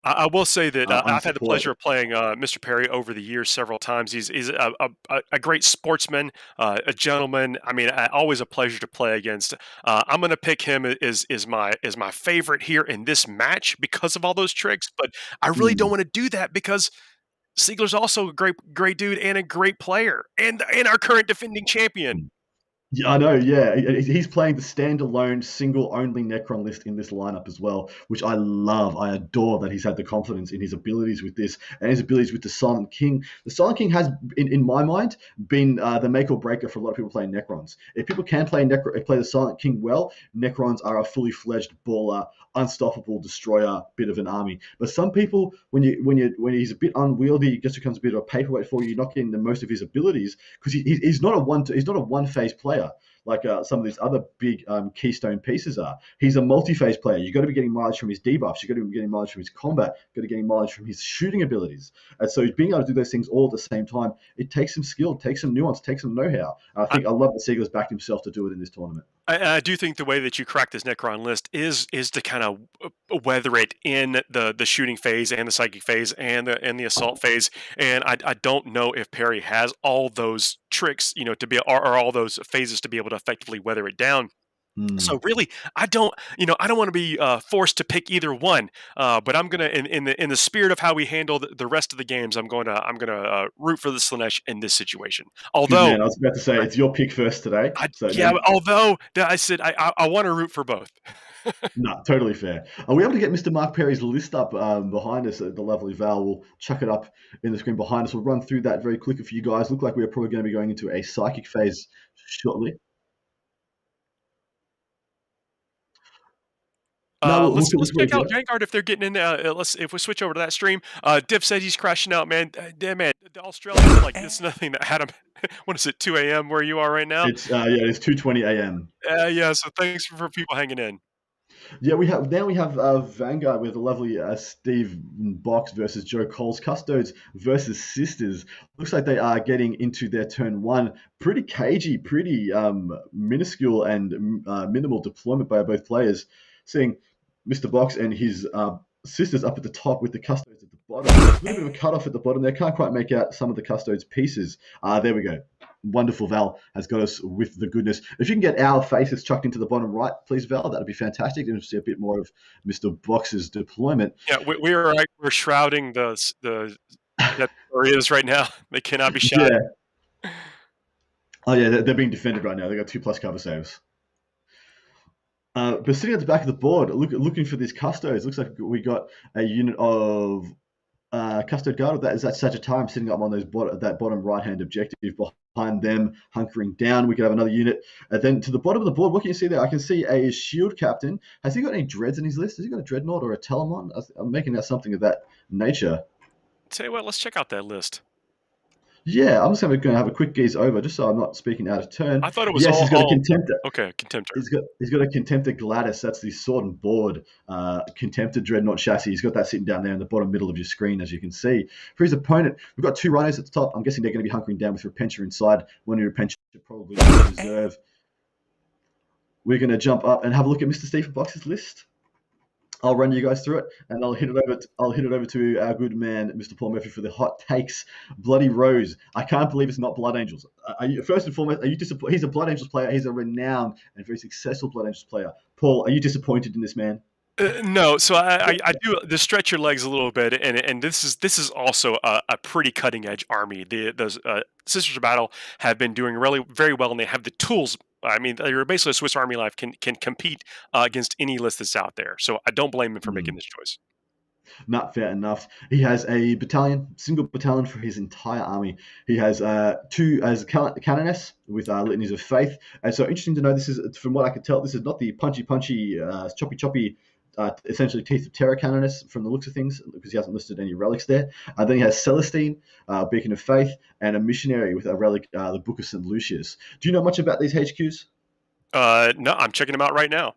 I will say that I've had the pleasure unsupported. of playing Mr. Perry over the years several times. He's a great sportsman, a gentleman. I mean, always a pleasure to play against. I'm going to pick him as my favorite here in this match because of all those tricks. But I really don't Mm. want to do that because Siegler's also a great dude and a great player and our current defending champion. Yeah, I know. Yeah, he's playing the standalone, single-only Necron list in this lineup as well, which I love. I adore that he's had the confidence in his abilities with this and his abilities with the Silent King. The Silent King has, in my mind, been the make or breaker for a lot of people playing Necrons. If people can play play the Silent King well, Necrons are a fully fledged baller, unstoppable destroyer, bit of an army. But some people, when he's a bit unwieldy, it just becomes a bit of a paperweight for you. You're not getting the most of his abilities because he's not a one phase player like some of these other big keystone pieces are. He's a multi-phase player. You've got to be getting mileage from his debuffs. You've got to be getting mileage from his combat. You've got to be getting mileage from his shooting abilities. And so being able to do those things all at the same time, it takes some skill, takes some nuance, takes some know-how. I love that Siegler's backed himself to do it in this tournament. I do think the way that you crack this Necron list is to kind of weather it in the shooting phase and the psychic phase and the assault phase. And I don't know if Perry has all those tricks, to be or all those phases to be able to effectively weather it down. Mm. So really, I don't want to be forced to pick either one. But I'm gonna, in the spirit of how we handle the rest of the games, I'm gonna root for the Slanesh in this situation. Good Although man. I was about to say it's your pick first today. So now, yeah, although I said I want to root for both. No, totally fair. Are we able to get Mr. Mark Perry's list up behind us? The lovely Val will chuck it up in the screen behind us. We'll run through that very quickly for you guys. Look like we're probably going to be going into a psychic phase shortly. No, we'll Let's wait check for out you. Vanguard if they're getting in. Let's if we switch over to that stream. Div said he's crashing out, man. Damn man, the Australians like this. Nothing that had him. What is it? 2 a.m. where you are right now? It's 2:20 a.m. Yeah. So thanks for people hanging in. Yeah, we have Vanguard with the lovely Steve Box versus Joe Cole's Custodes versus Sisters. Looks like they are getting into their turn one. Pretty cagey, pretty minuscule and minimal deployment by both players. Seeing Mr. Box and his Sisters up at the top with the Custodes at the bottom. A little bit of a cutoff at the bottom there. Can't quite make out some of the Custodes pieces. There we go. Wonderful. Val has got us with the goodness. If you can get our faces chucked into the bottom right, please, Val, that'd be fantastic. And see a bit more of Mr. Box's deployment. Yeah, we're shrouding the that areas right now. They cannot be shot. Yeah. Oh, yeah, they're being defended right now. They got 2+ cover saves. But sitting at the back of the board, looking for these Custodes, looks like we got a unit of Custode Guard. That is that Sagittarium sitting up on that bottom right-hand objective. Behind them, hunkering down, we could have another unit. And then to the bottom of the board, what can you see there? I can see a Shield Captain. Has he got any Dreads in his list? Has he got a Dreadnought or a Telemon? I'm making that something of that nature. Tell you what, let's check out that list. Yeah, I'm just going to have a quick gaze over, just so I'm not speaking out of turn. I thought it was Yes, all. he's got a Contemptor. Okay, Contemptor. He's got a Contemptor Gladys. That's the sword and board Contemptor Dreadnought chassis. He's got that sitting down there in the bottom middle of your screen, as you can see. For his opponent, we've got 2 Rhinos at the top. I'm guessing they're going to be hunkering down with Repentia inside. One Repentia probably reserve. We're going to jump up and have a look at Mr. Stephen Box's list. I'll run you guys through it, and I'll hit it over to our good man, Mr. Paul Murphy, for the hot takes. Bloody Rose. I can't believe it's not Blood Angels. First and foremost, are you disappointed? He's a Blood Angels player. He's a renowned and very successful Blood Angels player. Paul, are you disappointed in this man? No, so I do to stretch your legs a little bit, and this is also a pretty cutting edge army. Those Sisters of Battle have been doing really very well, and they have the tools. I mean, they're basically a Swiss Army life can compete against any list that's out there. So I don't blame him for making this choice. Not fair enough. He has a single battalion for his entire army. He has 2 as canoness with litanies of faith. And so interesting to know, this is, from what I can tell, this is not the punchy, choppy, essentially Teeth of Terror canoness from the looks of things, because he hasn't listed any relics there. Then he has Celestine, Beacon of Faith, and a missionary with a relic, the Book of St. Lucius. Do you know much about these HQs? No, I'm checking them out right now.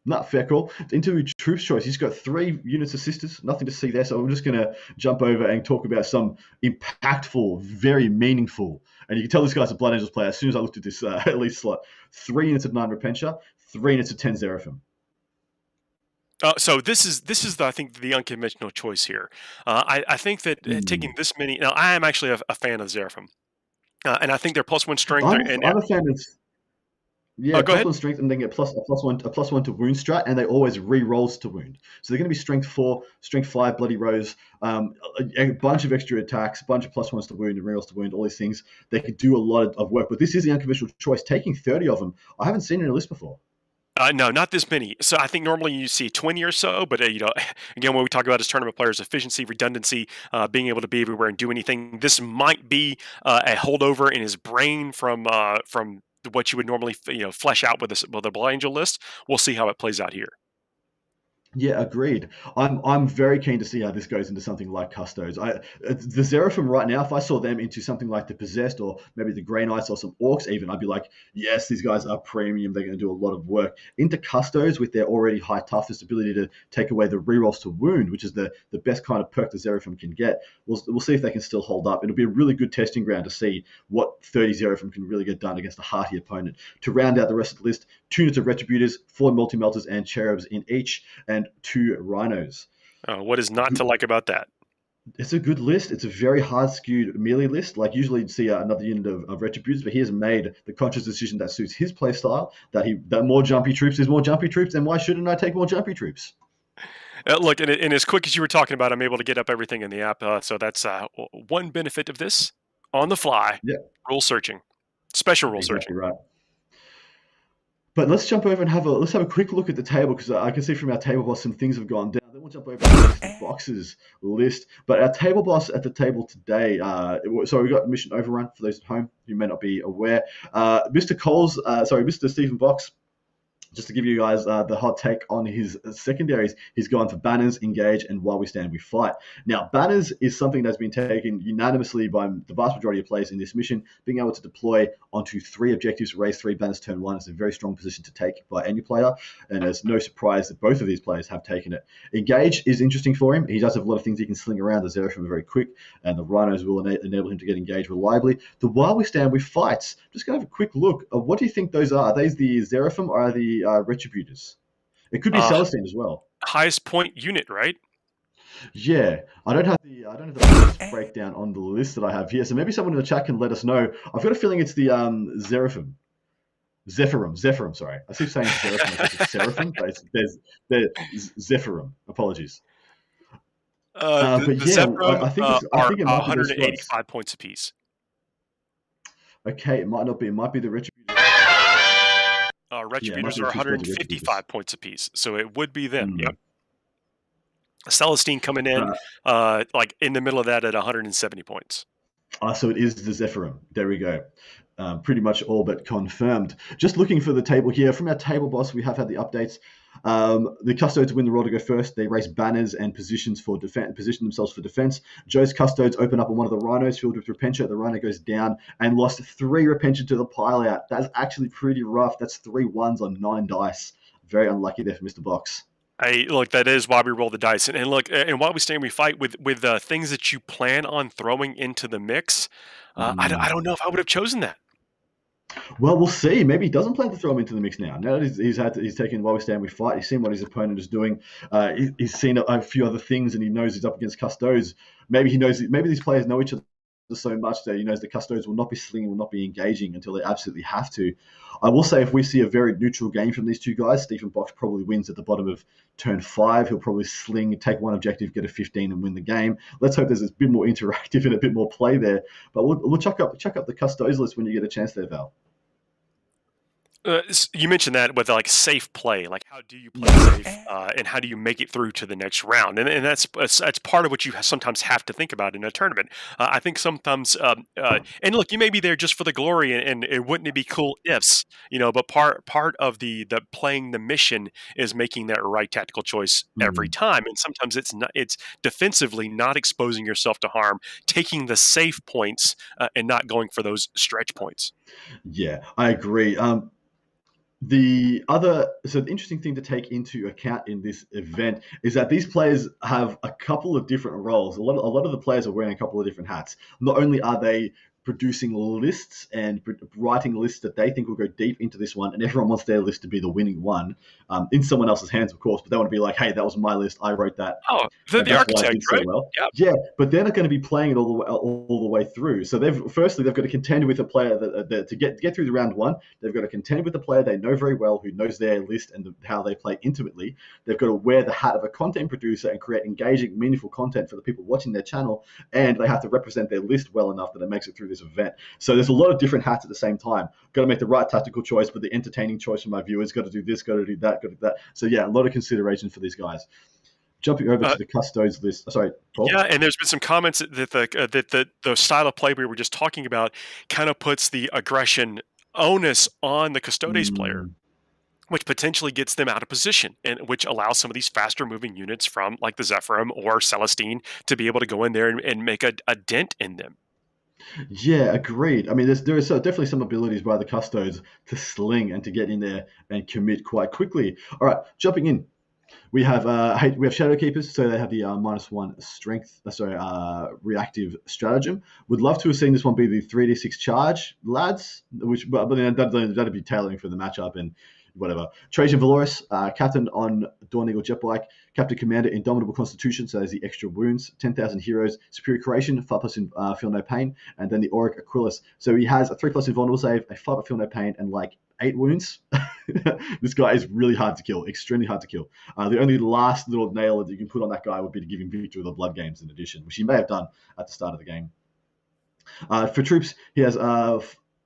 Not fair call. Into troops choice, he's got 3 units of Sisters. Nothing to see there. So I'm just going to jump over and talk about some impactful, very meaningful. And you can tell this guy's a Blood Angels player as soon as I looked at this elite slot. 3 units of 9 Repentia, 3 units of 10 Seraphim. So this is I think the unconventional choice here. I think that taking this many. Now I am actually a fan of Seraphim, and I think they're +1 strength. I'm a fan of. Yeah, go ahead. +1 strength, and then get a +1 to wound strat, and they always re-rolls to wound. So they're going to be strength 4, strength 5, Bloody Rose, a bunch of extra attacks, a bunch of +1s to wound and re-rolls to wound, all these things. They could do a lot of work, but this is the unconventional choice. Taking 30 of them, I haven't seen it in a list before. No, not this many. So I think normally you see 20 or so, but again, what we talk about is tournament players' efficiency, redundancy, being able to be everywhere and do anything. This might be a holdover in his brain from what you would normally flesh out with a Blood Angel list. We'll see how it plays out here. Yeah, agreed. I'm very keen to see how this goes into something like Custodes. The Seraphim right now, if I saw them into something like the Possessed or maybe the Grey Knights or some Orcs even, I'd be like, yes, these guys are premium. They're going to do a lot of work. Into Custodes with their already high toughness, ability to take away the rerolls to wound, which is the best kind of perk the Seraphim can get. We'll see if they can still hold up. It'll be a really good testing ground to see what 30 Seraphim can really get done against a hearty opponent. To round out the rest of the list, 2 units of Retributors, 4 Multi-Melters and Cherubs in each, and 2 Rhinos. What is not to like about that? It's a good list. It's a very hard skewed melee list. Like usually you'd see another unit of Retributors, but he has made the conscious decision that suits his playstyle, that more jumpy troops is more jumpy troops, and why shouldn't I take more jumpy troops? Look, and as quick as you were talking about, I'm able to get up everything in the app. So that's one benefit of this on the fly. Yeah. Rule searching, special rule Exactly searching. right. But let's jump over and let's have a quick look at the table, because I can see from our table boss some things have gone down. Then we'll jump over to the boxes list. But our table boss at the table today, so we've got Mission Overrun for those at home who may not be aware. Mr. Stephen Box, just to give you guys the hot take on his secondaries, he's gone for Banners, Engage, and While We Stand, We Fight. Now, Banners is something that's been taken unanimously by the vast majority of players in this mission. Being able to deploy onto 3 objectives, raise 3 banners turn 1 is a very strong position to take by any player, and there's no surprise that both of these players have taken it. Engage is interesting for him. He does have a lot of things he can sling around. The Zeraphim are very quick, and the Rhinos will enable him to get engaged reliably. The While We Stand, We Fight. Just going to have a quick look. What do you think those are? Are these the Zeraphim or are the Retributors? It could be Celestine as well. Highest point unit, right? Yeah, I don't have the breakdown on the list that I have here, so maybe someone in the chat can let us know. I've got a feeling it's the Zephyrim. Sorry, I keep saying Seraphim. I think it's Seraphim, but there's Zephyrim. Apologies. The Zephyrim I think it might 185 points apiece. Okay, it might not be. It might be the Retributors. Retributors are 155 points apiece, so it would be them. Yep. Celestine coming in like in the middle of that at 170 points. So it is the Zephyrim. There we go. Pretty much all but confirmed. Just looking for the table here. From our table boss, we have had the updates. The Custodes win the roll to go first. They raise banners and position themselves for defense. Joe's Custodes open up on one of the Rhinos filled with Repentia. The Rhino goes down and lost 3 Repentia to the pile out. That's actually pretty rough. That's 3 1s on 9 dice. Very unlucky there for Mr. Box. Look, that is why we roll the dice, and look, and while we stand, we fight with things that you plan on throwing into the mix. I don't know if I would have chosen that. Well, we'll see. Maybe he doesn't plan to throw him into the mix now. Now that he's taken While We Stand, We Fight. He's seen what his opponent is doing. He's seen a few other things, and he knows he's up against Custodes. Maybe he knows. Maybe these players know each other so much that he knows the Custodes will not be slinging, will not be engaging until they absolutely have to. I will say, if we see a very neutral game from these two guys, Stephen Box probably wins at the bottom of turn 5. He'll probably sling, take one objective, get a 15, and win the game. Let's hope there's a bit more interactive and a bit more play there. But we'll chuck up the Custodes list when you get a chance there, Val. You mentioned that with like safe play, like how do you play safe, and how do you make it through to the next round, and that's part of what you sometimes have to think about in a tournament. I think sometimes, and look, you may be there just for the glory, and it wouldn't be cool ifs, but part of the playing the mission is making that right tactical choice every time, and sometimes it's defensively not exposing yourself to harm, taking the safe points, and not going for those stretch points. Yeah, I agree. The interesting thing to take into account in this event is that these players have a couple of different roles. A lot of the players are wearing a couple of different hats. Not only are they producing lists and writing lists that they think will go deep into this one, and everyone wants their list to be the winning one, in someone else's hands, of course, but they want to be like, hey, that was my list, I wrote that. Oh, the architect, right? Well. Yep. Yeah, but they're not going to be playing it all the way through. So they've got to contend with a player to get through the round 1. They've got to contend with a player they know very well, who knows their list and how they play intimately. They've got to wear the hat of a content producer and create engaging, meaningful content for the people watching their channel, and they have to represent their list well enough that it makes it through this event. So there's a lot of different hats at the same time. Got to make the right tactical choice, but the entertaining choice for my viewers. Got to do this, got to do that, got to do that. So yeah, a lot of consideration for these guys. Jumping over to the Custodes list. Sorry, Paul? Yeah, and there's been some comments that the style of play we were just talking about kind of puts the aggression onus on the Custodes player, which potentially gets them out of position, and which allows some of these faster moving units from like the Zephyrim or Celestine to be able to go in there and make a dent in them. Yeah, agreed. I mean, there is definitely some abilities by the Custodes to sling and to get in there and commit quite quickly. All right, jumping in. We have Shadow Keepers, so they have the -1 strength, reactive stratagem. Would love to have seen this one be the 3d6 charge, lads, but then that'd be tailoring for the matchup and whatever. Trajan Valoris, captain on Dawn Eagle Jetbike, captain commander, Indomitable Constitution, so there's the extra wounds, 10,000 heroes, superior creation, 5+ in Feel No Pain, and then the Auric Aquilus. So he has a 3+ invulnerable save, a 5 Feel No Pain, and like 8 wounds. This guy is really hard to kill, extremely hard to kill. The only last little nail that you can put on that guy would be to give him Victory of the Blood Games in addition, which he may have done at the start of the game. For troops, he has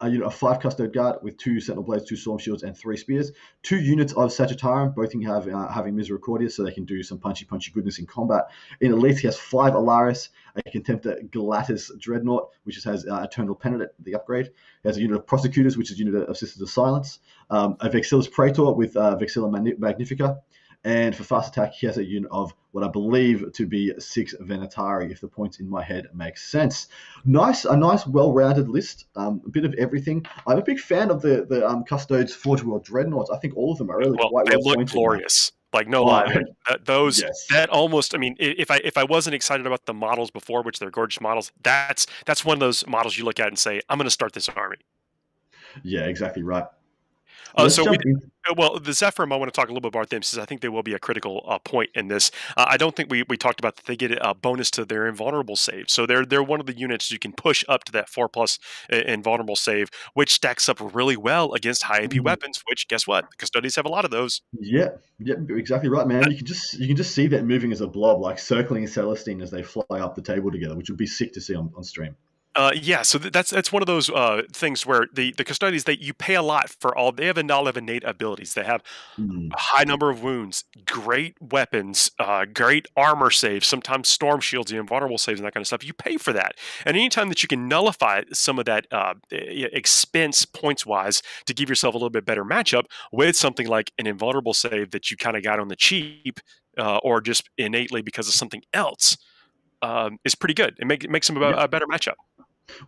a unit of 5 Custode Guard with 2 Sentinel Blades, 2 Storm Shields, and 3 Spears. 2 units of Sagittarium, both can have having Misericordia, so they can do some punchy goodness in combat. In Elite, he has 5 Alaris, a Contemptor Galatis Dreadnought, which has Eternal Penitent, the upgrade. He has a unit of Prosecutors, which is a unit of Sisters of Silence. A Vexilla's Praetor with Vexilla Magnifica. And for fast attack, he has a unit of what I believe to be 6 Venatari, if the points in my head make sense. A nice, well-rounded list. A bit of everything. I'm a big fan of the Custodes Forge World Dreadnoughts. I think all of them are really quite they well look pointed. glorious. Like no lie, man. Yes. That almost. I mean, if I wasn't excited about the models before, which they're gorgeous models, that's one of those models you look at and say, I'm going to start this army. Yeah, exactly right. Let's So jump in. well, the Zephyrim, I want to talk a little bit about them since I think they will be a critical point in this. I don't think we talked about that they get a bonus to their invulnerable save. So they're one of the units you can push up to that 4+ invulnerable save, which stacks up really well against high AP weapons. Which guess what? The Custodians have a lot of those. Yeah, exactly right, man. You can just see that moving as a blob, like circling Celestine as they fly up the table together, which would be sick to see on stream. Yeah, so that's one of those things where the Custodians, you pay a lot for all. They have a lot of innate abilities. They have Mm. a high number of wounds, great weapons, great armor saves, sometimes storm shields, the invulnerable saves, and that kind of stuff. You pay for that, and anytime that you can nullify some of that expense points wise to give yourself a little bit better matchup with something like an invulnerable save that you kind of got on the cheap, or just innately because of something else, is pretty good. It makes them a better matchup.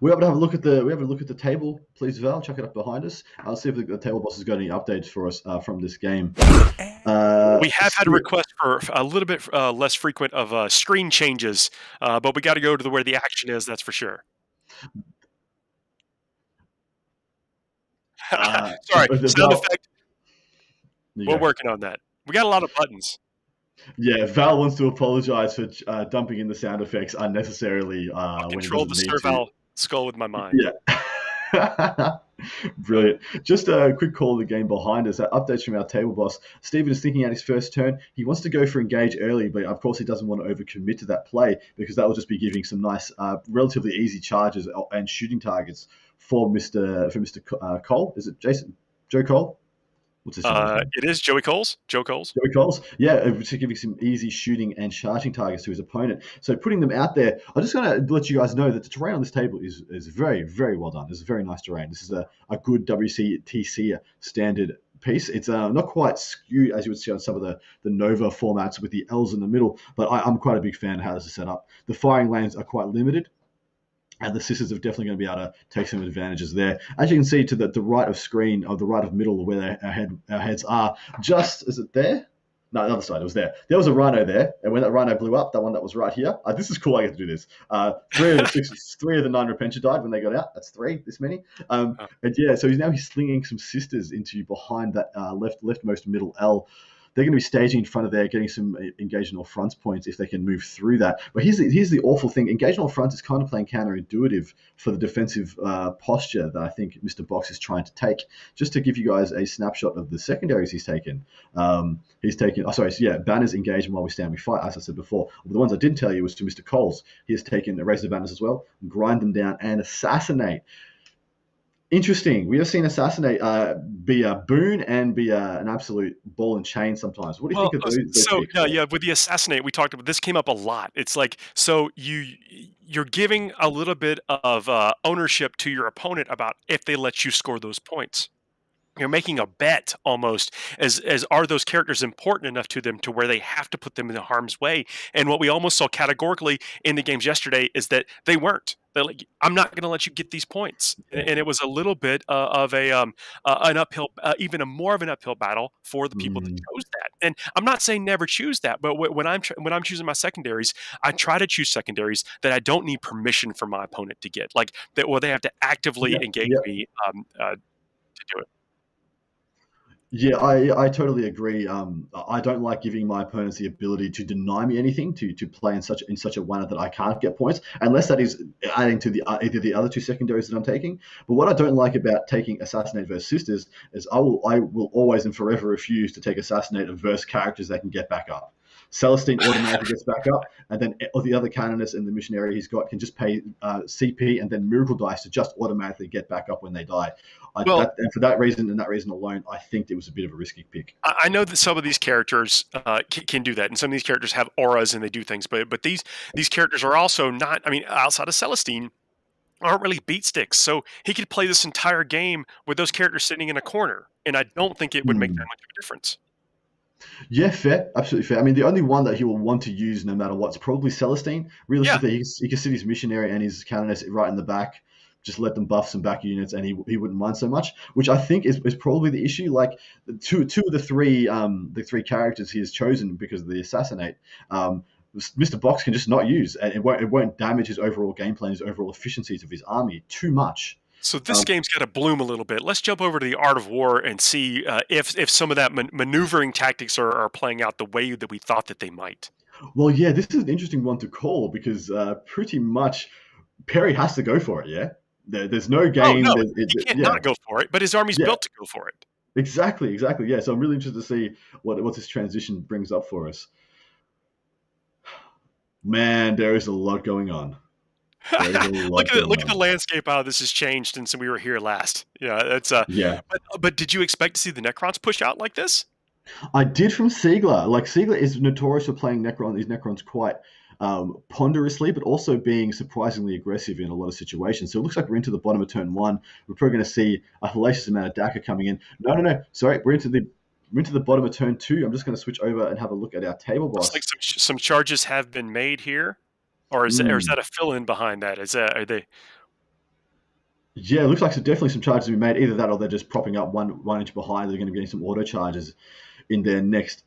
We have a look at the table, please, Val. Chuck it up behind us. I'll see if the table boss has got any updates for us from this game. We have had a request for a little bit less frequent of screen changes, but we got to go to where the action is. That's for sure. Sorry, sound effect. We're working on that. We got a lot of buttons. Yeah, Val wants to apologize for dumping in the sound effects unnecessarily. I'll control the Serval skull with my mind. Yeah. Brilliant. Just a quick call of the game behind us. Updates from our table boss. Steven is thinking out his first turn. He wants to go for engage early, but of course he doesn't want to overcommit to that play because that will just be giving some nice, relatively easy charges and shooting targets for Mr. Cole. Is it Joe Cole? What's his name? It is Joey Coles. Joe Coles. Joey Coles. Yeah, to giving some easy shooting and charging targets to his opponent. So putting them out there, I'm just going to let you guys know that the terrain on this table is very, very well done. This is very nice terrain. This is a good WCTC standard piece. It's not quite skewed as you would see on some of the Nova formats with the L's in the middle, but I'm quite a big fan of how this is set up. The firing lanes are quite limited. And the Sisters are definitely going to be able to take some advantages there. As you can see to the right of screen, or the right of middle, where our heads are, is it there? No, the other side, it was there. There was a rhino there, and when that rhino blew up, that one that was right here, this is cool, I get to do this. 3 of the 9 Repentia died when they got out. That's 3, this many. And yeah, so he's slinging some Sisters into behind that leftmost middle L. They're going to be staging in front of there, getting some engagement or fronts points if they can move through that. But here's the awful thing. Engagement or fronts is kind of playing counterintuitive for the defensive posture that I think Mr. Box is trying to take. Just to give you guys a snapshot of the secondaries he's taken. Banners engagement while we stand, we fight, as I said before. But the ones I didn't tell you was to Mr. Coles. He has taken Erase the Banners as well, grind them down, and Assassinate. Interesting. We have seen Assassinate be a boon and be an absolute ball and chain sometimes. What do you think of those? With the Assassinate, we talked about this. Came up a lot. It's like, so you're giving a little bit of ownership to your opponent about if they let you score those points. You're making a bet almost as are those characters important enough to them to where they have to put them in harm's way. And what we almost saw categorically in the games yesterday is that they weren't. They're like, I'm not going to let you get these points. And it was a little bit of an uphill, even more of an uphill battle for the people that chose that. And I'm not saying never choose that, but when I'm choosing my secondaries, I try to choose secondaries that I don't need permission from my opponent to get, like that, where they have to actively engage me to do it. Yeah, I totally agree. I don't like giving my opponents the ability to deny me anything, to play in such a manner that I can't get points, unless that is adding to either the other 2 secondaries that I'm taking. But what I don't like about taking Assassinate versus Sisters is I will always and forever refuse to take Assassinate versus characters that can get back up. Celestine automatically gets back up, and then all the other canonists and the missionary he's got can just pay CP and then miracle dice to just automatically get back up when they die. Well, And for that reason and that reason alone, I think it was a bit of a risky pick. I know that some of these characters can do that, and some of these characters have auras and they do things, but these characters are also not. I mean, outside of Celestine, aren't really beat sticks. So he could play this entire game with those characters sitting in a corner, and I don't think it would make that Hmm. much of a difference. Yeah, fair, absolutely fair. I mean, the only one that he will want to use no matter what is probably Celestine. Yeah. Realistically, he can sit his missionary and his canonist right in the back, just let them buff some back units, and he wouldn't mind so much. Which I think is probably the issue. Like two of the three characters he has chosen because of the assassinate. Mr. Box can just not use, and it won't damage his overall game plan, his overall efficiencies of his army too much. So this Um, game's got to bloom a little bit. Let's jump over to the Art of War and see if some of that maneuvering tactics are playing out the way that we thought that they might. well, yeah, this is an interesting one to call because pretty much Perry has to go for it. Yeah, there's no Oh game. no, he can't Yeah, not go for it. But his army's yeah, built to go for it. exactly. Yeah, so I'm really interested to see what this transition brings up for us. Man, there is a lot going on. There is a lot going Look at the on. landscape how this has changed since we were here last. Yeah, it's Yeah, but did you expect to see the Necrons push out like this? I did from Siegler. Like Siegler is notorious for playing these Necrons quite ponderously, but also being surprisingly aggressive in a lot of situations. So it looks like we're into the bottom of turn one. We're probably going to see a hellacious amount of DACA coming in. No. Sorry, we're into the bottom of turn two. I'm just going to switch over and have a look at our table Looks boss. like some charges have been made here, or is Mm. that a fill in behind that? Is that are they? Yeah, it looks like definitely some charges have been made. Either that or they're just propping up one inch behind. They're going to be getting some auto charges in their next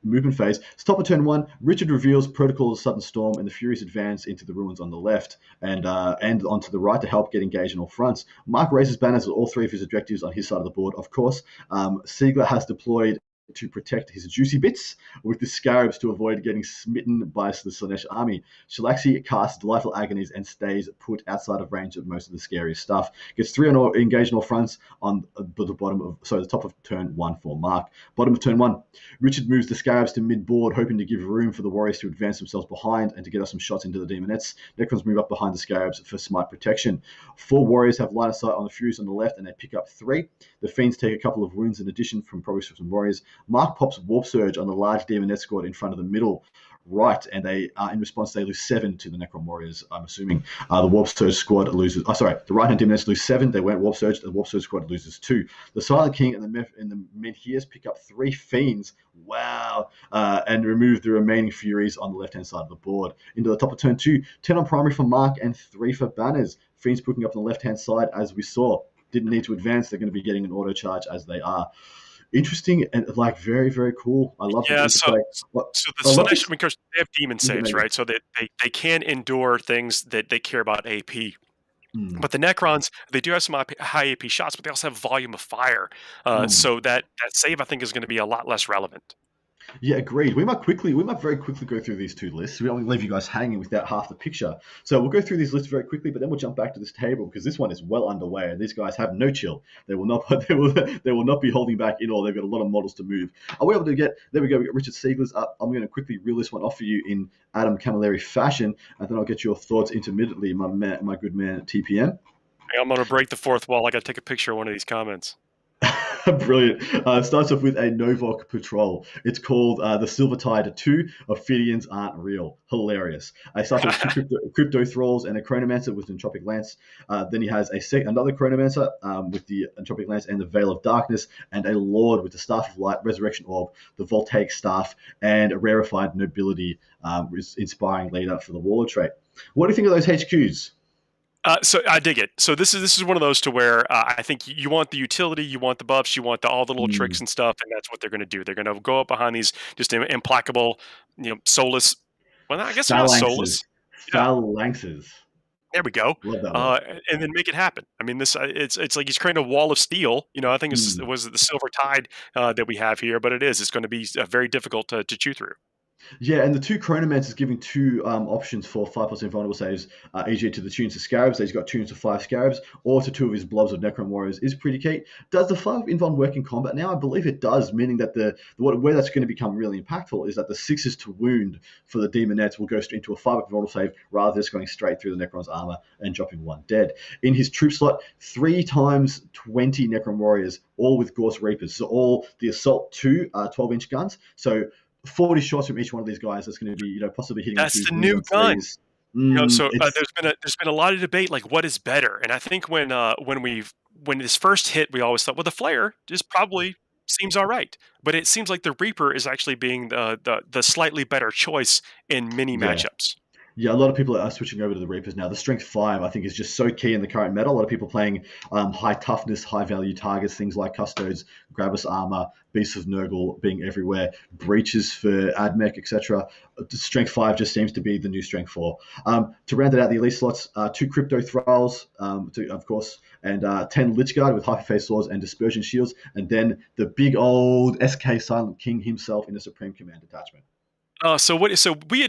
movement phase. Top of turn one, Richard reveals Protocol of Sudden Storm and the Furies advance into the ruins on the left and onto the right to help get engaged on all fronts. Mark raises banners with all three of his objectives on his side of the board, of course. Siegler has deployed to protect his juicy bits with the scarabs to avoid getting smitten by the Slanesh army. Shalaxi casts Delightful Agonies and stays put outside of range of most of the scariest stuff. Gets three engaged on all fronts on the top of turn one for Mark. Bottom of turn one, Richard moves the scarabs to mid-board, hoping to give room for the warriors to advance themselves behind and to get us some shots into the demonettes. Necrons move up behind the scarabs for smite protection. Four warriors have line of sight on the Furies on the left and they pick up three. The Fiends take a couple of wounds in addition from probably some warriors. Mark pops Warp Surge on the large Demonette squad in front of the middle right, and they in response they lose 7 to the Necron Warriors. I'm assuming the Warp Surge squad loses. Oh, sorry, the right hand Demonettes lose 7. They went Warp Surge. The Warp Surge squad loses 2. The Silent King and the Menhirs pick up 3 Fiends. Wow, and remove the remaining Furies on the left hand side of the board. Into the top of turn 2, 10 on primary for Mark and 3 for Banners. Fiends picking up on the left hand side as we saw. Didn't need to advance. They're going to be getting an auto charge as they are. Interesting and like very very cool. I love the Yeah, interplay. so the I love Slanesh, this. I mean, of course, they have demon saves, right? So they can endure things that they care about AP. Mm, But the Necrons, they do have some high AP shots, but they also have volume of fire. mm. So that save, I think, is going to be a lot less relevant. Yeah, agreed. We might very quickly go through these two lists. We don't want to leave you guys hanging without half the picture. So we'll go through these lists very quickly, but then we'll jump back to this table because this one is well underway, and these guys have no chill. They will not. They will not be holding back in all. They've got a lot of models to move. Are we able to get? There we go. We got Richard Siegler's up. I'm going to quickly reel this one off for you in Adam Camilleri fashion, and then I'll get your thoughts intermittently, my good man TPM. I'm going to break the fourth wall. I got to take a picture of one of these comments. Brilliant. It starts off with a Novok patrol. It's called the Silver Tide 2. Ophidians aren't real. Hilarious. It starts with two crypto thralls and a chronomancer with entropic lance. Then he has another chronomancer with the entropic lance and the veil of darkness, and a lord with the staff of light, resurrection orb, the voltaic staff, and a rarefied nobility inspiring leader for the warlord trait. What do you think of those HQs? So I dig it. So this is one of those to where I think you want the utility, you want the buffs, you want all the little tricks Mm. and stuff, and that's what they're going to do. They're going to go up behind these just implacable, soulless. Well, I guess they're not Phalanxes. soulless. Yeah, Phalanxes. there we go. Love that word. And then make it happen. I mean, this it's like he's creating a wall of steel. I think Mm. it was the silver tide that we have here, but it is. It's going to be very difficult to chew through. Yeah, and the two Chronomancers giving two options for 5% vulnerable saves, e.g. to the tunes of Scarabs, so he's got tunes to 5 Scarabs, or to 2 of his blobs of Necron Warriors is pretty key. Does the 5 invuln work in combat now? I believe it does, meaning that where that's going to become really impactful is that the 6s to wound for the Demonettes will go straight into a 5 vulnerable save rather than just going straight through the Necron's armor and dropping 1 dead. In his troop slot, 3 times 20 Necron Warriors, all with Gorse Reapers, so all the Assault 2 12-inch guns. So 40 shots from each one of these guys that's going to be, possibly hitting That's into the wounds new on gun. threes. So It's there's been a lot of debate like what is better, and I think when this first hit, we always thought, well, the flare just probably seems all right, but it seems like the Reaper is actually being the slightly better choice in many yeah. matchups. Yeah, a lot of people are switching over to the Reapers now. The Strength 5, I think, is just so key in the current meta. A lot of people playing high toughness, high value targets, things like Custodes, Gravis Armor, Beasts of Nurgle being everywhere, Breaches for AdMech, etc. Strength 5 just seems to be the new Strength 4. To round it out, the Elite slots, 2 Crypto Thralls, of course, and 10 Lichguard with Hyperphase Swords and Dispersion Shields, and then the big old SK Silent King himself in a Supreme Command detachment.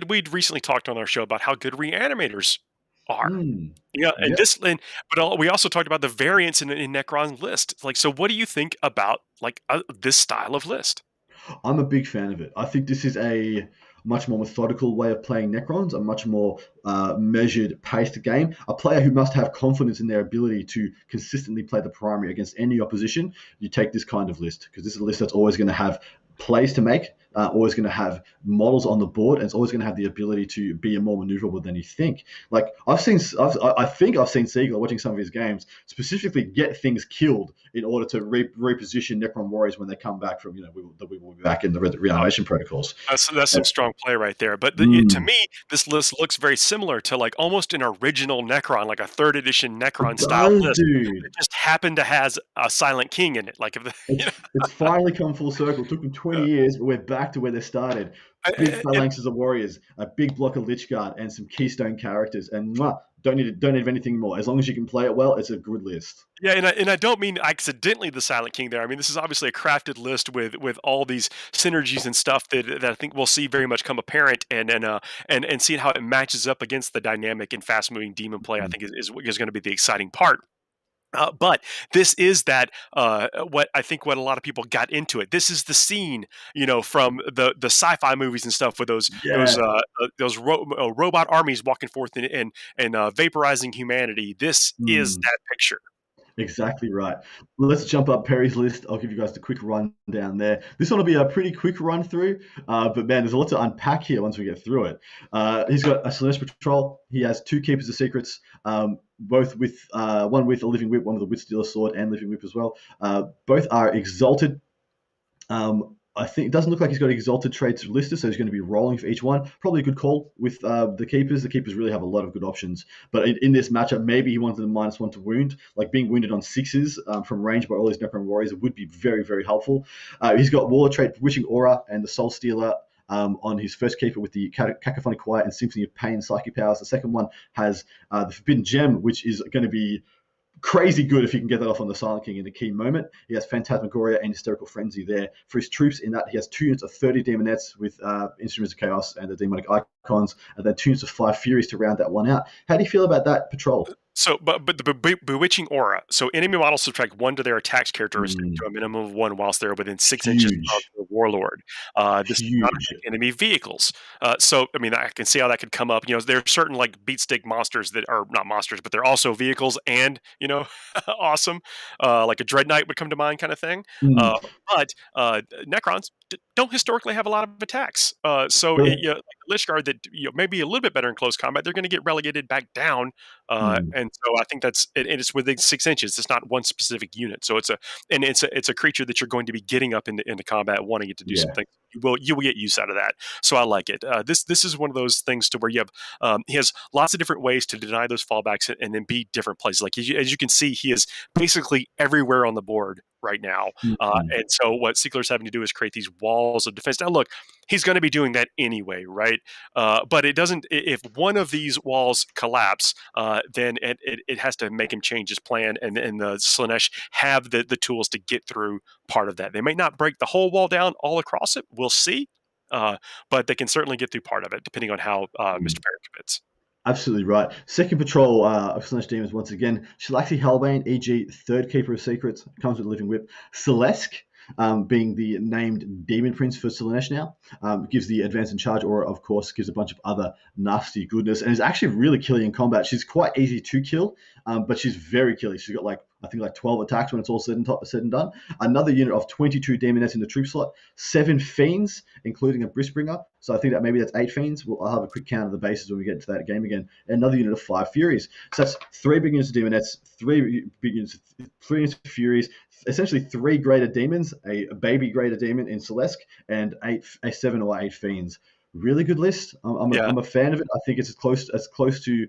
We'd recently talked on our show about how good reanimators are. Mm, Yeah, and yep. we also talked about the variance in Necron's list. Like, so what do you think about like this style of list? I'm a big fan of it. I think this is a much more methodical way of playing Necrons, a much more measured, paced game. A player who must have confidence in their ability to consistently play the primary against any opposition. You take this kind of list because this is a list that's always going to have plays to make, always going to have models on the board, and it's always going to have the ability to be more maneuverable than you think. Like I think I've seen Siegler watching some of his games specifically get things killed in order to reposition Necron Warriors when they come back from we will be back in the reanimation protocols. That's some strong play right there. But to Mm, me, this list looks very similar to like almost an original Necron, like a third edition Necron it style does, list. dude. It just happened to has a Silent King in it. Like if the, It's finally come full circle. It took them 20 years, but we're back to where they started. Big and phalanxes of warriors, a big block of Lichguard, and some keystone characters. And don't need anything more. As long as you can play it well, it's a good list. yeah, and I don't mean accidentally the Silent King there. I mean this is obviously a crafted list with all these synergies and stuff that I think we'll see very much come apparent and seeing how it matches up against the dynamic and fast moving demon play. I Mm. think is going to be the exciting part. But this is what a lot of people got into it. This is the scene, from the sci-fi movies and stuff with Yeah. robot armies walking forth and vaporizing humanity. This is Mm. that picture. Exactly right. Let's jump up Perry's list. I'll give you guys the quick run down there. This one will be a pretty quick run through, but man, there's a lot to unpack here once we get through it. He's got a Slanesh Patrol. He has 2 Keepers of Secrets, both with one with a Living Whip, one with a Wit Stealer Sword and Living Whip as well. Both are Exalted. I think it doesn't look like he's got exalted traits listed, so he's going to be rolling for each one. Probably a good call with the keepers. The keepers really have a lot of good options. But in this matchup, maybe he wanted a -1 to wound. Like being wounded on 6s from range by all his Necron Warriors would be very, very helpful. He's got Warlord trait, Witching Aura, and the Soul Stealer on his first keeper with the Cacophonic Quiet and Symphony of Pain Psychic Powers. The second one has the Forbidden Gem, which is going to be crazy good if he can get that off on the Silent King in a key moment. He has Phantasmagoria and Hysterical Frenzy there. For his troops, in that he has 2 units of 30 Demonettes with Instruments of Chaos and the Demonic Icons, and then 2 units of 5 Furies to round that one out. How do you feel about that patrol? So, but the bewitching aura. So, enemy models subtract 1 to their attacks characteristic Mm, to a minimum of 1 whilst they're within 6 inches of huge, the warlord. This does not huge. affect enemy vehicles. So, I mean, I can see how that could come up. There are certain like beat stick monsters that are not monsters, but they're also vehicles, and awesome. Like a Dread Knight would come to mind, kind of thing. Mm, Uh, but Necrons don't historically have a lot of attacks. really? Like Lich Guard that maybe a little bit better in close combat, they're going to get relegated back down Mm, and so I think and it's within 6 inches. It's not one specific unit. So it's a creature that you're going to be getting up into combat, wanting it to do yeah. something. You will get use out of that. So I like it. This is one of those things to where you have he has lots of different ways to deny those fallbacks and then beat different places. Like as you can see, he is basically everywhere on the board right now. Mm, And so what Siegler's having to do is create these walls of defense. Now look, he's going to be doing that anyway, right? But it doesn't. If one of these walls collapse, then it has to make him change his plan, and the Slanesh have the tools to get through part of that. They may not break the whole wall down all across it. We'll see. but they can certainly get through part of it, depending on how Mr. Perry commits. Absolutely right. Second patrol of Slanesh Demons once again. Shalaxi Halbane, e.g. third Keeper of Secrets, comes with a Living Whip. Celesk, being the named Demon Prince for Slanesh now, gives the Advance and Charge aura, of course, gives a bunch of other nasty goodness, and is actually really killy in combat. She's quite easy to kill, but she's very killy. She's got I think 12 attacks when it's all said and done. Another unit of 22 Demonettes in the troop slot, 7 Fiends, including a Brisbringer. So I think that maybe that's 8 Fiends. I'll have a quick count of the bases when we get into that game again. Another unit of 5 Furies. So that's 3 big units of Demonettes, 3 big units, 3 units of Furies, essentially 3 greater demons, a baby greater demon in Celesk, and 7 or 8 Fiends. Really good list. I'm a fan of it. I think it's as close to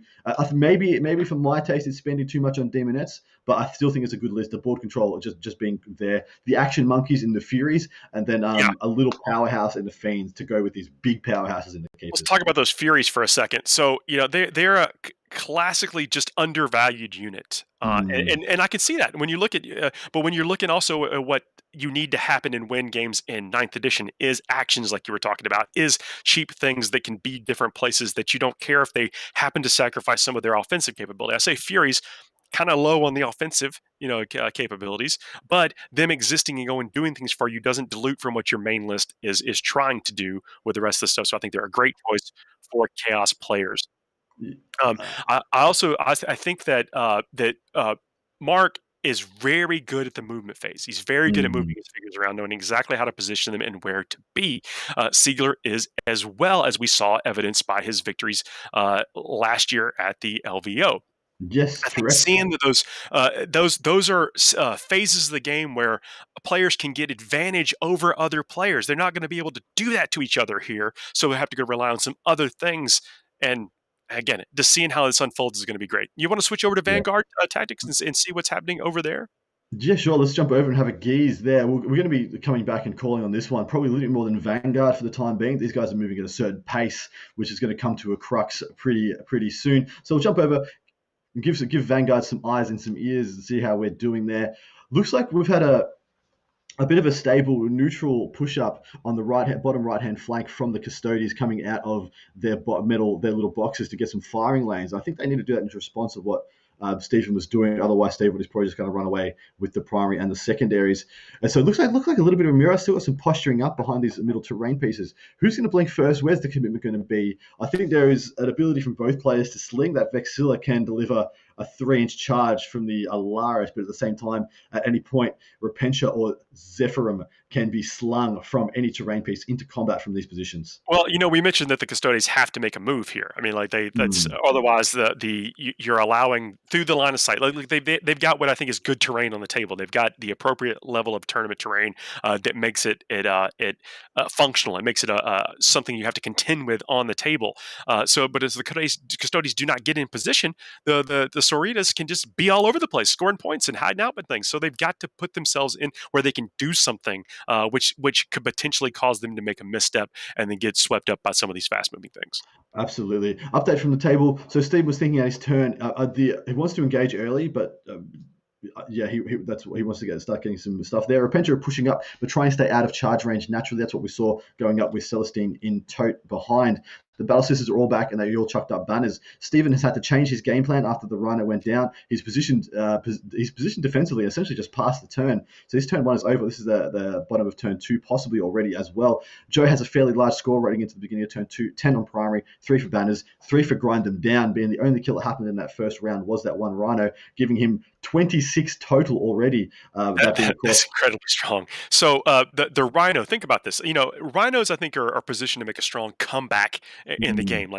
maybe for my taste it's spending too much on Demonettes, but I still think it's a good list. The board control just being there, the action monkeys in the Furies, and then a little powerhouse in the Fiends to go with these big powerhouses in the Keepers. Let's talk about those Furies for a second. So they're a classically just undervalued unit, and I can see that when you look at, but when you're looking also at what you need to happen and win games in 9th edition is actions like you were talking about, is cheap things that can be different places that you don't care if they happen to sacrifice some of their offensive capability. I say Furies kind of low on the offensive, capabilities, but them existing and going doing things for you doesn't dilute from what your main list is trying to do with the rest of the stuff. So I think they're a great choice for Chaos players. I think that Mark is very good at the movement phase. He's very good at moving his figures around, knowing exactly how to position them and where to be. Siegler is as well, as we saw evidenced by his victories last year at the LVO. Yes, I think correct. seeing that those are phases of the game where players can get advantage over other players. They're not going to be able to do that to each other here, so we have to go rely on some other things. And again, just seeing how this unfolds is going to be great. You want to switch over to Vanguard tactics and see what's happening over there? Yeah, sure. Let's jump over and have a geese there. We're going to be coming back and calling on this one, probably a little bit more than Vanguard for the time being. These guys are moving at a certain pace, which is going to come to a crux pretty soon. So we'll jump over and give Vanguard some eyes and some ears and see how we're doing there. Looks like we've had a bit of a stable neutral push-up on the bottom right-hand flank from the Custodies coming out of their little boxes to get some firing lanes. I think they need to do that in response to what Stephen was doing. Otherwise, Stephen is probably just going to run away with the primary and the secondaries. And so it looks like a little bit of a mirror. Still got some posturing up behind these middle terrain pieces. Who's going to blink first? Where's the commitment going to be? I think there is an ability from both players to sling. That Vexilla can deliver a 3-inch charge from the Alaris, but at the same time, at any point, Repentia or Zephyrum can be slung from any terrain piece into combat from these positions. Well, we mentioned that the Custodians have to make a move here. I mean, that's otherwise you're allowing through the line of sight. Like they've got what I think is good terrain on the table. They've got the appropriate level of tournament terrain that makes it functional. It makes it something you have to contend with on the table. But as the Custodians do not get in position, the Sauritas can just be all over the place, scoring points and hiding out with things. So they've got to put themselves in where they can do something, which could potentially cause them to make a misstep and then get swept up by some of these fast-moving things. Absolutely. Update from the table. So Steve was thinking at his turn, he wants to engage early, but that's what he wants to start getting some stuff there. Repentia are pushing up, but trying to stay out of charge range naturally. That's what we saw going up with Celestine in tote behind. The Battle Sisters are all back, and they all chucked up banners. Stephen has had to change his game plan after the Rhino went down. He's positioned defensively, essentially just past the turn. So this turn 1 is over. This is the bottom of turn 2, possibly already as well. Joe has a fairly large score rating into the beginning of turn 2, 10 on primary, 3 for banners, 3 for grind them down, being the only kill that happened in that first round was that one Rhino, giving him 26 total already. That's incredibly strong. So the Rhino, think about this. Rhinos, I think, are positioned to make a strong comeback in the game,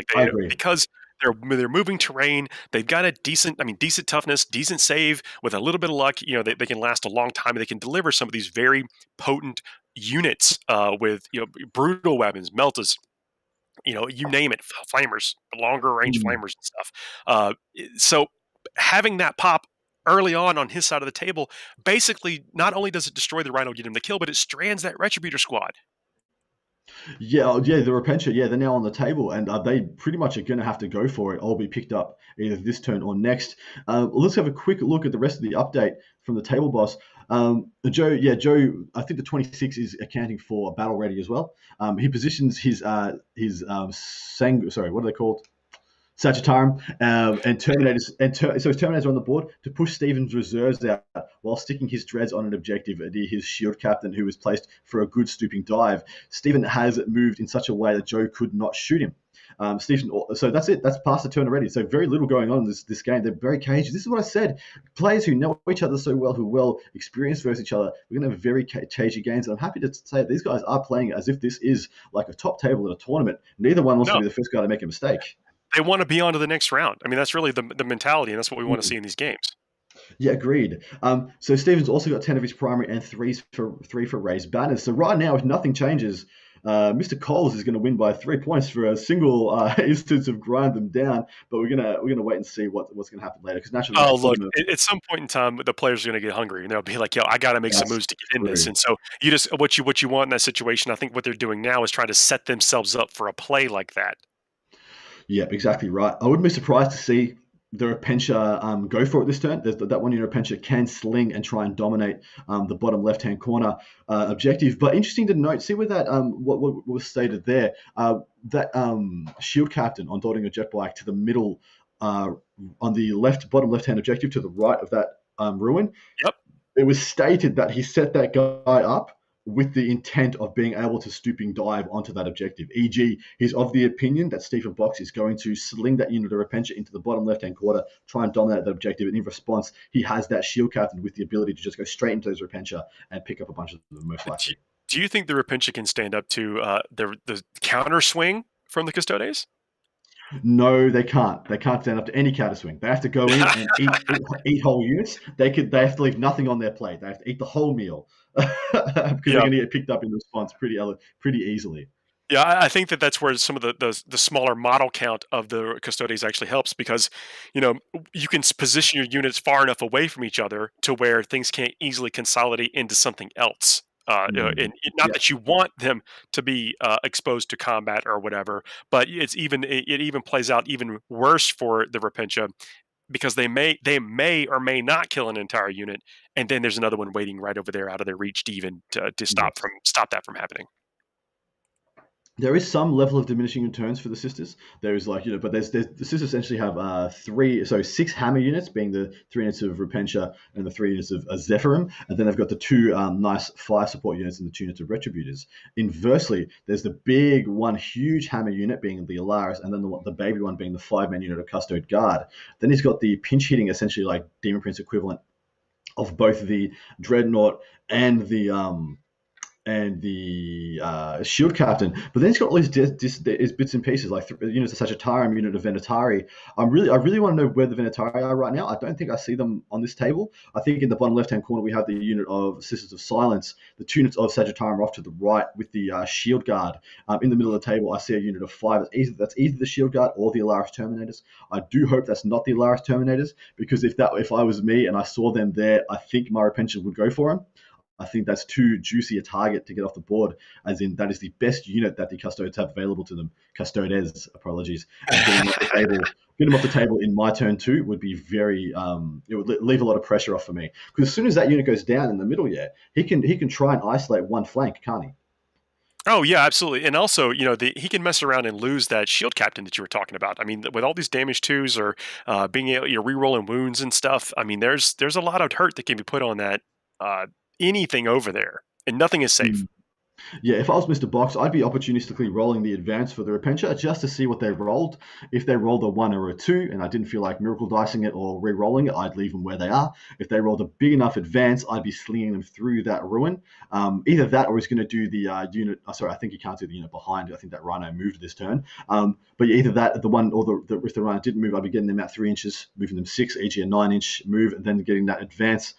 because they're moving terrain. They've got a decent toughness, decent save with a little bit of luck. They can last a long time. They can deliver some of these very potent units with brutal weapons, meltas. You name it, flamers, longer range flamers and stuff. So having that pop early on his side of the table, basically not only does it destroy the Rhino, get him the kill, but it strands that Retributor squad. Yeah, the Repentia, they're now on the table, and they pretty much are going to have to go for it. I'll be picked up either this turn or next. Let's have a quick look at the rest of the update from the table boss. Joe. I think the 26 is accounting for battle ready as well. He positions sorry, what are they called? Sagittarium and Terminators, so his Terminators are on the board to push Stephen's reserves out while sticking his dreads on an objective near his shield captain, who was placed for a good stooping dive. Stephen has moved in such a way that Joe could not shoot him. Stephen, so that's it. That's past the turn already. So very little going on in this game. They're very cagey. This is what I said. Players who know each other so well, who well experienced versus each other, we're going to have very cagey games. And I'm happy to say that these guys are playing as if this is like a top table at a tournament. Neither one wants to be the first guy to make a mistake. They want to be on to the next round. I mean, that's really the mentality, and that's what we want to see in these games. Yeah, agreed. So Stephen's also got 10 of his primary and three for raised banners. So right now, if nothing changes, Mr. Coles is going to win by 3 points for a single instance of grind them down. But we're gonna wait and see what's going to happen later, because naturally. Oh, look! At some point in time, the players are going to get hungry, and they'll be like, "Yo, I got to make some moves to get in this." And so you just what you want in that situation. I think what they're doing now is trying to set themselves up for a play like that. Yeah, exactly right. I wouldn't be surprised to see the Repentia go for it this turn. That one unit Repentia can sling and try and dominate the bottom left-hand corner objective. But interesting to note, see with that what was stated there, that shield captain on dotting a jet bike to the middle on the bottom left-hand objective to the right of that ruin. Yep. It was stated that he set that guy up with the intent of being able to stooping dive onto that objective. E.g., he's of the opinion that Stephen Box is going to sling that unit of Repentia into the bottom left-hand corner, try and dominate that objective, and in response, he has that shield captain with the ability to just go straight into those Repentia and pick up a bunch of them, most likely. Do you think the Repentia can stand up to the counter swing from the Custodes? No, they can't. They can't stand up to any counter swing. They have to go in and eat whole units. They have to leave nothing on their plate. They have to eat the whole meal because they're going to get picked up in response pretty easily. Yeah, I think that's where some of the smaller model count of the Custodes actually helps, because you can position your units far enough away from each other to where things can't easily consolidate into something else. And not that you want them to be exposed to combat or whatever, but it even plays out even worse for the Repentia, because they may or may not kill an entire unit, and then there's another one waiting right over there out of their reach to stop that from happening. There is some level of diminishing returns for the sisters. There is but the sisters essentially have 6 hammer units, being the 3 units of Repentia and the 3 units of Zephyrim, and then they've got the 2 nice fire support units and the 2 units of Retributors. Inversely, there's the big one huge hammer unit being the Alaris, and then the baby one being the 5-man unit of Custode Guard. Then he's got the pinch hitting, essentially like Demon Prince equivalent of both the Dreadnought and the shield captain, but then he's got all these bits and pieces, like units of Sagittarium, unit of Venatari. I really want to know where the Venatari are right now. I don't think I see them on this table. I think in the bottom left-hand corner we have the unit of Sisters of Silence. The 2 units of Sagittarium are off to the right with the shield guard. In the middle of the table, I see a unit of 5. That's either the shield guard or the Alaris Terminators. I do hope that's not the Alaris Terminators, because if I was me and I saw them there, I think my Repentia would go for them. I think that's too juicy a target to get off the board, as in that is the best unit that the Custodes have available to them. Custodes, apologies. Getting them off the table in my turn 2 would be very, it would leave a lot of pressure off for me. Because as soon as that unit goes down in the middle, he can try and isolate one flank, can't he? Oh yeah, absolutely. And also, he can mess around and lose that shield captain that you were talking about. I mean, with all these damage 2s or being able, re-rolling wounds and stuff. I mean, there's a lot of hurt that can be put on that. Anything over there, and nothing is safe. Yeah, if I was Mr. Box, I'd be opportunistically rolling the advance for the Repentia just to see what they rolled. If they rolled a 1 or a 2 and I didn't feel like miracle dicing it or re-rolling it, I'd leave them where they are. If they rolled a big enough advance, I'd be slinging them through that ruin. Either that, or he's going to do the unit. I think he can't do the unit behind. I think that Rhino moved this turn. But either that, the one, or if the Rhino didn't move, I'd be getting them out 3 inches, moving them 6, e.g. a 9-inch move, and then getting that advance.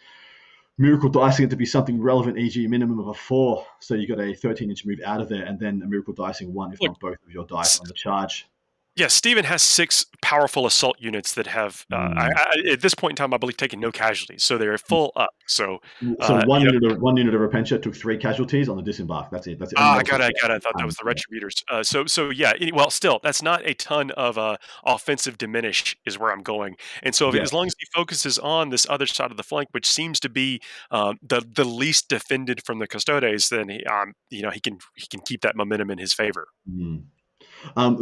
Miracle dicing it to be something relevant, e.g. minimum of a 4. So you got a 13-inch move out of there, and then a miracle dicing 1, if not both of your dice on the charge. Yeah, Steven has 6 powerful assault units that have, Mm. at this point in time, I believe, taken no casualties, so they're full up. So, So you know, one unit of Repentia took 3 casualties on the disembark. That's it. That's the only I model got switch it, I we got it. I actually thought that have. was the Yeah. Retributors. So yeah, well, still, that's not a ton of, offensive diminish is where I'm going, and so Yeah. as long as he focuses on this other side of the flank, which seems to be, the least defended from the Custodes, then he can keep that momentum in his favor. Mm.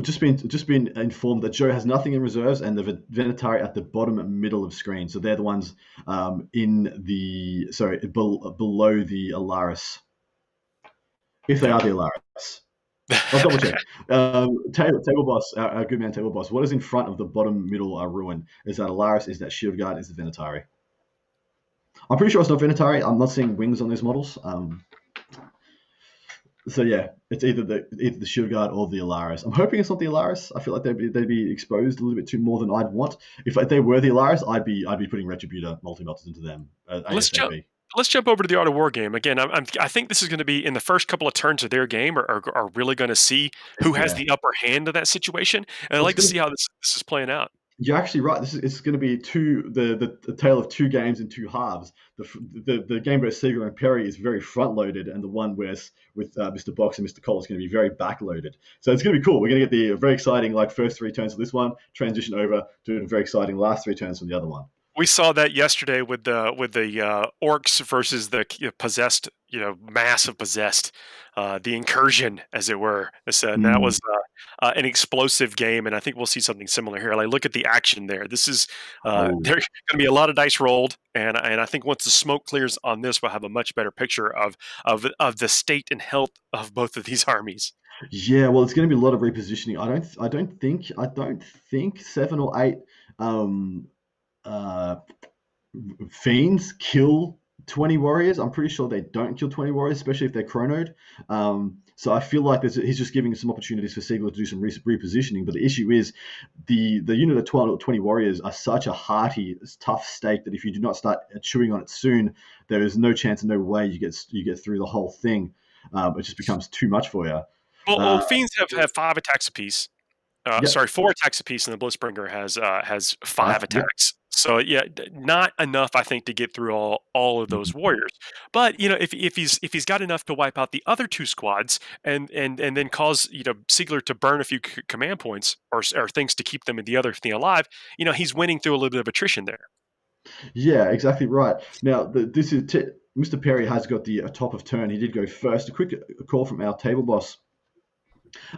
Just been informed that Joe has nothing in reserves, and the Venetari at the bottom middle of screen. So they're the ones below the Alaris, if they Yeah. are the Alaris. I'll double check. Table boss, our good man table boss. What is in front of the bottom middle ruin? Is that Alaris? Is that Shield Guard? Is the Venetari? I'm pretty sure it's not Venetari. I'm not seeing wings on these models. So yeah, it's either the Shield Guard or the Alaris. I'm hoping it's not the Alaris. I feel like they'd be exposed a little bit too more than I'd want. If they were the Alaris, I'd be putting Retributor multi-melters into them Let's jump. ASAP. Let's jump over to the Art of War game again. I think this is going to be in the first couple of turns of their game are really going to see who has Yeah, the upper hand of that situation, and I'd well, like to see how this is playing out. you're actually right. This is it's going to be the tale of two games in two halves. The game where Siegler and Perry is very front loaded, and the one where with Mr. Box and Mr. Cole is going to be very back loaded. So it's going to be cool. We're going to get the very exciting first 3 turns of this one, transition over to the very exciting last 3 turns from the other one. We saw that yesterday with the orcs versus the possessed, mass of possessed, the incursion, as it were. And that Mm. was an explosive game, and I think we'll see something similar here. Like, look at the action there. This is Oh. there's going to be a lot of dice rolled, and I think once the smoke clears on this, we'll have a much better picture of the state and health of both of these armies. Yeah, well, it's going to be a lot of repositioning. I don't think 7 or 8 um, uh, fiends kill 20 warriors. I'm pretty sure they don't kill 20 warriors, especially if they're chronoed. So I feel like he's just giving some opportunities for Siegler to do some repositioning. But the issue is the unit of 12 or 20 warriors are such a hearty, tough stake that if you do not start chewing on it soon, there is no chance, no way you get through the whole thing. It just becomes too much for you. Well, Uh, fiends have 5 attacks apiece. yep. Sorry, 4 attacks apiece, and the Blitzbringer has 5 Yep. attacks. So yeah, not enough, I think, to get through all of those Mhm. warriors. But if he's got enough to wipe out the other 2 squads and then cause Siegler to burn a few command points or things to keep them in the other thing alive, he's winning through a little bit of attrition there. Yeah, exactly right. Now, Mr. Perry has got the top of turn. He did go first. A quick call from our table boss.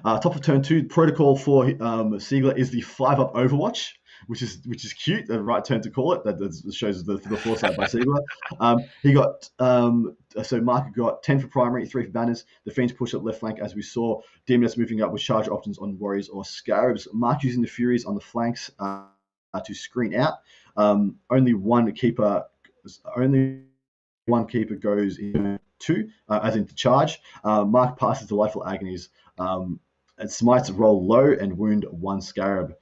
Top of turn 2, protocol for Siegler is the 5-up Overwatch, which is cute. The right turn to call it. That shows the foresight by Siegler. He got so Mark got 10 for primary, 3 for banners. The Fiends push up left flank, as we saw. Demoness moving up with charge options on Warriors or Scarabs. Mark using the Furies on the flanks to screen out. Only one keeper goes in 2, as in to charge. Mark passes Delightful Agonies. And smites roll low and wound 1 Scarab.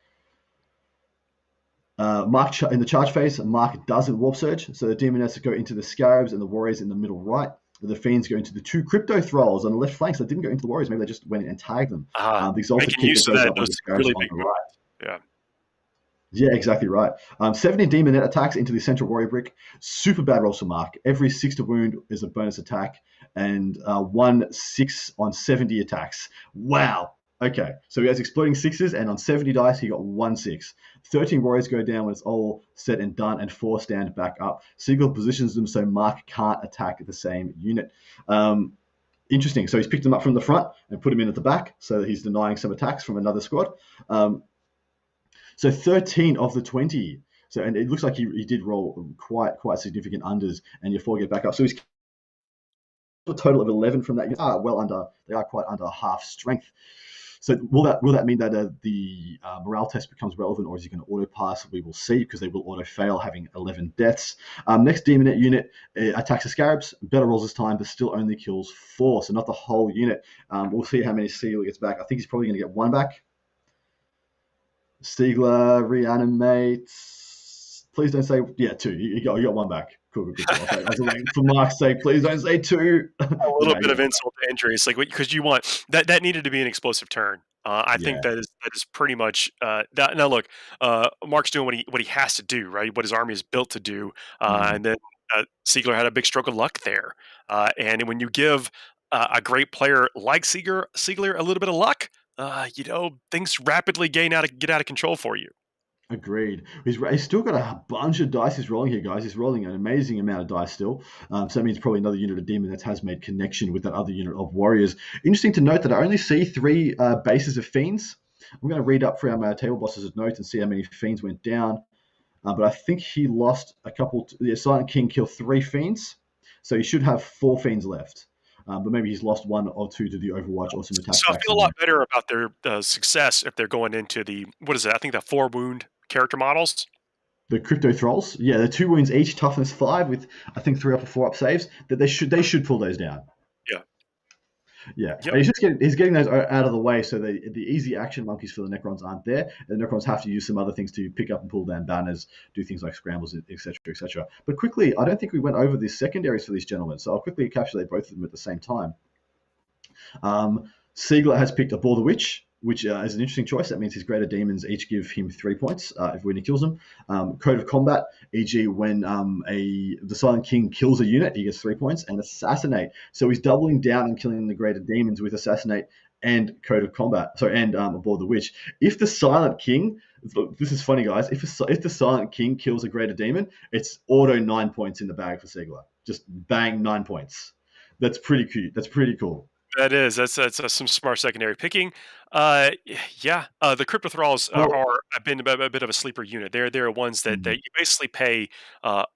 Mark in the charge phase, Mark doesn't warp surge, so the Demonettes go into the Scarabs and the Warriors in the middle right. The Fiends go into the 2 Crypto Thralls on the left flank, so they didn't go into the Warriors. Maybe they just went in and tagged them. The Exalted Making Keeper use of goes that up with those the Scarabs really on big the movements. right. Yeah. Yeah, exactly right. 70 Demonette attacks into the central warrior brick. Super bad rolls for Mark. Every 6 to wound is a bonus attack, and 1 6 on 70 attacks. Wow. Okay, so he has exploding 6s, and on 70 dice, he got 1 6. 13 warriors go down when it's all said and done, and 4 stand back up. Siegel positions them so Mark can't attack the same unit. Interesting. So he's picked them up from the front and put them in at the back, so that he's denying some attacks from another squad. So 13 of the 20. So, and it looks like he did roll quite significant unders, and your 4 get back up. So he's a total of 11 from that. They are quite under half strength. So will that mean that the morale test becomes relevant, or is he going to auto pass? We will see, because they will auto fail, having 11 deaths. Next Demonette unit attacks the Scarabs. Better rolls this time, but still only kills 4, so not the whole unit. We'll see how many Siegler gets back. I think he's probably going to get 1 back. Siegler reanimates. Please don't say 2. You got 1 back. Cool. Okay. I was like, for Mark's sake, please don't say 2. A little bit of insult to injury. It's like, because you want that needed to be an explosive turn. I think Yeah. that is pretty much that. Now, look, Mark's doing what he has to do, right? What his army is built to do, Mm. and then Siegler had a big stroke of luck there. And when you give a great player like Siegler a little bit of luck, things rapidly get out of control for you. Agreed. He's still got a bunch of dice he's rolling here, guys. He's rolling an amazing amount of dice still. So that means probably another unit of demon that has made connection with that other unit of warriors. Interesting to note that I only see 3 bases of fiends. I'm going to read up from our table bosses' notes and see how many fiends went down. But I think he lost a couple. The Silent King killed 3 fiends, so he should have 4 fiends left. But maybe he's lost 1 or 2 to the Overwatch Awesome Attack So I packs feel a in lot there. better about their success if they're going into the what is it? I think the 4 wound character models. The Crypto Thralls, yeah, they're 2 wounds each, toughness 5 with I think 3 up or 4 up saves. That they should pull those down. Yeah. Yeah, Yep. and he's getting those out of the way so the easy action monkeys for the Necrons aren't there. And the Necrons have to use some other things to pick up and pull down banners, do things like scrambles, etc., etc. But quickly, I don't think we went over the secondaries for these gentlemen, so I'll quickly encapsulate both of them at the same time. Siegler has picked a Bore the Witch, which is an interesting choice. That means his greater demons each give him 3 points when he kills them. Code of Combat, e.g., when the Silent King kills a unit, he gets 3 points. And Assassinate, so he's doubling down and killing the greater demons with Assassinate and Code of Combat. So and Aboard the Witch. If the Silent King, this is funny, guys. If the Silent King kills a greater demon, it's auto 9 points in the bag for Siegler. Just bang 9 points. That's pretty cute. That's pretty cool. That's some smart secondary picking. Uh, yeah, the Crypto Thralls Well, have been a bit of a sleeper unit. They're ones that mm, you basically pay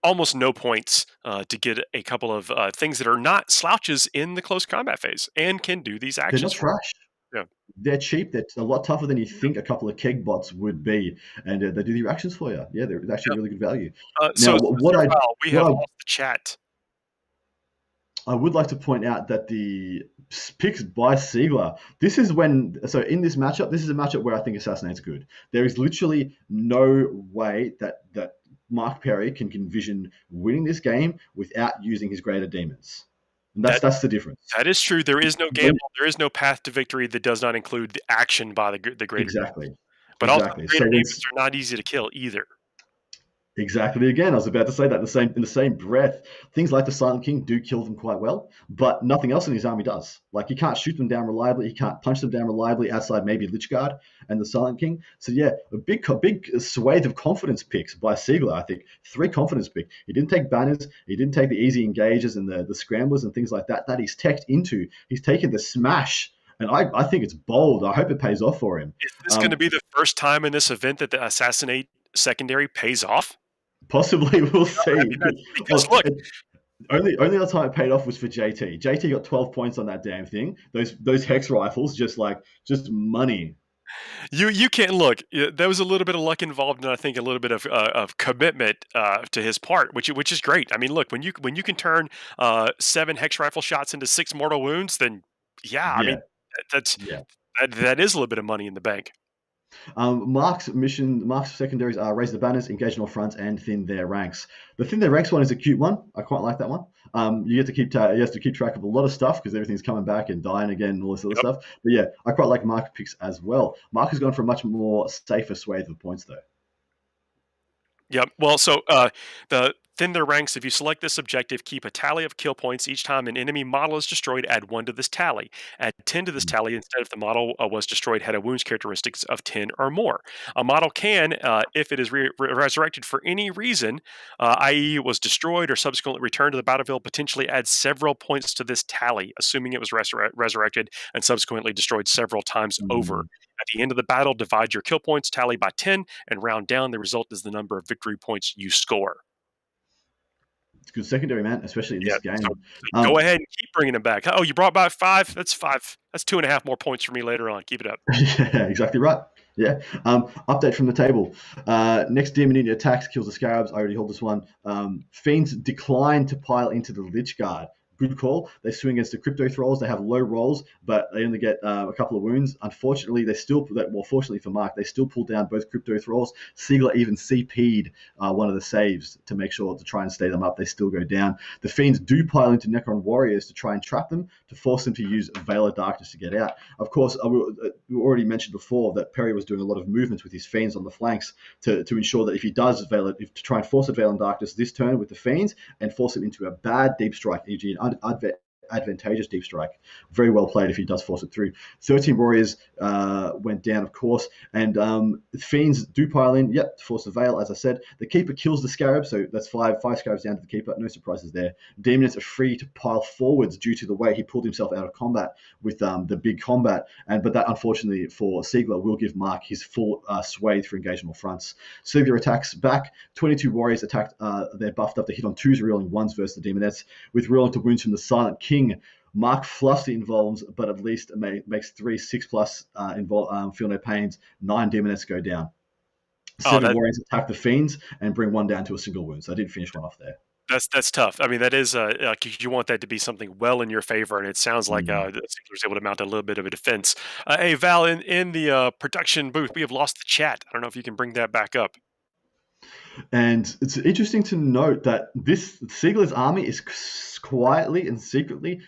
almost no points to get a couple of things that are not slouches in the close combat phase and can do these they're not actions for trash. you. Yeah. They're cheap. They're a lot tougher than you think a couple of keg bots would be, and they do the reactions for you. Yeah, they're actually Yep. really good value. So, Now, Sir Val, we what have I lost the chat. I would like to point out that the picks by Siegler, this is in this matchup, this is a matchup where I think Assassinate's good. There is literally no way that Mark Perry can envision winning this game without using his greater demons. And That that's the difference. that is true. There is no gamble. There is no path to victory that does not include the action by the greater demon. Exactly. But also, Exactly. greater So when demons are not easy to kill either. Exactly. Again, I was about to say that in the same breath. Things like the Silent King do kill them quite well, but nothing else in his army does. Like he can't shoot them down reliably, he can't punch them down reliably outside maybe Lichguard and the Silent King. So yeah, a big swathe of confidence picks by Siegler. I think 3 confidence pick. He didn't take banners, he didn't take the easy engages and the scramblers and things like that. That he's teched into. He's taken the smash. And I think it's bold. I hope it pays off for him. Is this going to be the first time in this event that the assassinate secondary pays off? Possibly, we'll see. I mean, because look, Only the time it paid off was for JT. JT got 12 points on that damn thing. Those hex rifles, just money. you can't look. There was a little bit of luck involved, and I think a little bit of commitment to his part, which is great. I mean, look, when you can turn 7 hex rifle shots into 6 mortal wounds, then yeah, I Yeah, mean that's yeah. that is a little bit of money in the bank. Mark's secondaries are raise the banners, engage in all fronts, and thin their ranks. The thin their ranks one is a cute one. I quite like that one. You have to keep track of a lot of stuff because everything's coming back and dying again and all this other Yep. stuff. But yeah, I quite like Mark picks as well. Mark has gone for a much more safer swathe of points though. Yep. Well, so the thin their ranks. If you select this objective, keep a tally of kill points each time an enemy model is destroyed. Add 1 to this tally. Add 10 to this tally instead if the model was destroyed had a wounds characteristics of 10 or more. A model can, if it is resurrected for any reason, i.e., was destroyed or subsequently returned to the battlefield, potentially add several points to this tally, assuming it was resurrected and subsequently destroyed several times over. Mm. At the end of the battle, divide your kill points tally by 10 and round down. The result is the number of victory points you score. It's good secondary, man, especially in Yeah, this game. so go ahead and keep bringing them back. Oh, you brought back 5? That's 5. That's 2.5 more points for me later on. Keep it up. Yeah, exactly right. Yeah. Update from the table. Next demon unit attacks, kills the scarabs. I already hold this one. Fiends decline to pile into the Lich Guard. good call. They swing against the crypto thralls. They have low rolls, but they only get a couple of wounds. Unfortunately, fortunately for Mark, they still pull down both crypto thralls. Siegler even CP'd one of the saves to make sure to try and stay them up. They still go down. The Fiends do pile into Necron Warriors to try and trap them, to force them to use Veil of Darkness to get out. Of course, we already mentioned before that Perry was doing a lot of movements with his Fiends on the flanks to ensure that if he does to try and force a Veil of Darkness this turn with the Fiends and force him into a bad deep strike, e.g. an advantageous deep strike. Very well played if he does force it through. 13 Warriors went down, of course, and Fiends do pile in. Yep, force the Veil, as I said. The Keeper kills the Scarab, so that's five Scarabs down to the Keeper. No surprises there. Demons are free to pile forwards due to the way he pulled himself out of combat with the big combat, but that unfortunately for Siegler will give Mark his full sway through engagement fronts. Siegler attacks back. 22 Warriors attacked. They're buffed up to hit on 2s, reeling 1s versus the Demonettes. With reeling to wounds from the Silent King, Mark fluffs the involves, but at least makes 3 6+ feel no pains. 9 Demonettes go down. 7 Warriors attack the Fiends and bring 1 down to a single wound. So I did finish one off there. That's tough. I mean, that is you want that to be something well in your favor, and it sounds like the Siegler's able to mount a little bit of a defense. Hey, Val, in the production booth, we have lost the chat. I don't know if you can bring that back up. And it's interesting to note that this Siegler's army is quietly and secretly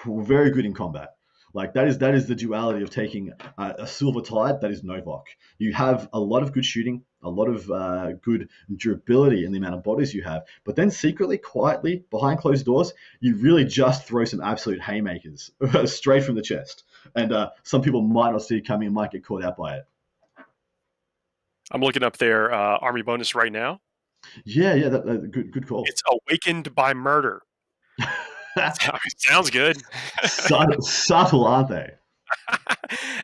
very good in combat. Like that is the duality of taking a Silver Tide that is Novok. You have a lot of good shooting, a lot of good durability in the amount of bodies you have, but then secretly, quietly, behind closed doors, you really just throw some absolute haymakers straight from the chest. And some people might not see it coming and might get caught out by it. I'm looking up their army bonus right now. Yeah, good call. It's Awakened by Murder. Sounds good. Subtle, aren't they?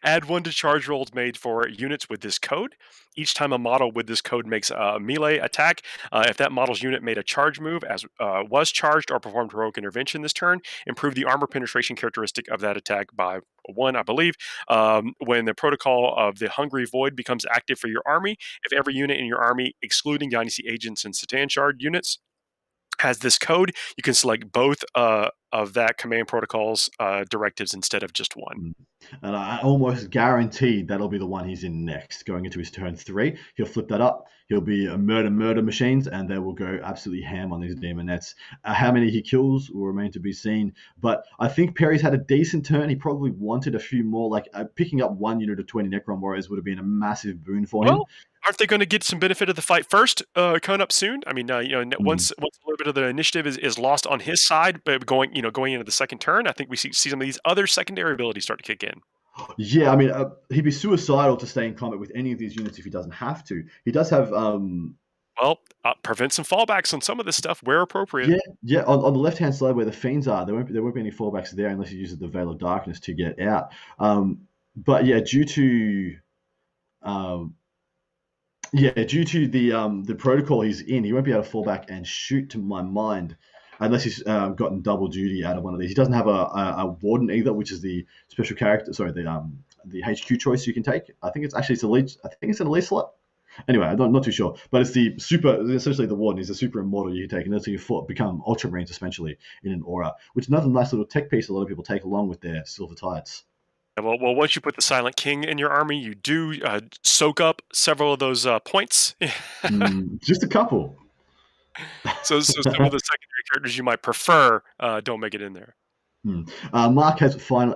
Add 1 to charge rolls made for units with this code. Each time a model with this code makes a melee attack, if that model's unit made a charge move as was charged or performed heroic intervention this turn, improve the armor penetration characteristic of that attack by 1, I believe. When the protocol of the Hungry Void becomes active for your army, if every unit in your army, excluding Dynasty agents and Satan Shard units, has this code, you can select both of that command protocol's directives instead of just one. And I almost guarantee that'll be the one he's in next. Going into his turn 3, he'll flip that up. He'll be a murder machines, and they will go absolutely ham on these Demonettes. How many he kills will remain to be seen. But I think Perry's had a decent turn. He probably wanted a few more. Like picking up 1 unit of 20 Necron Warriors would have been a massive boon for him. Aren't they going to get some benefit of the fight first coming up soon? I mean, once a little bit of the initiative is lost on his side, but going into the second turn, I think we see some of these other secondary abilities start to kick in. Yeah, I mean, he'd be suicidal to stay in combat with any of these units if he doesn't have to. He does have... prevent some fallbacks on some of this stuff where appropriate. Yeah. On the left-hand side where the Fiends are, there won't be any fallbacks there unless he uses the Veil of Darkness to get out. But yeah, due to the protocol he's in, he won't be able to fall back and shoot, to my mind, unless he's gotten double duty out of one of these. He doesn't have a Warden either, which is the special character. Sorry, the HQ choice you can take. I think it's elite. I think it's an elite slot. Anyway, I'm not too sure, but it's the super. Essentially, the Warden is a super immortal you can take, and that's how you become Ultramarines, especially in an aura, which is another nice little tech piece a lot of people take along with their Silver Tides. Well, once you put the Silent King in your army, you do soak up several of those points. Just a couple. So some of the secondary characters you might prefer don't make it in there. Mark has the final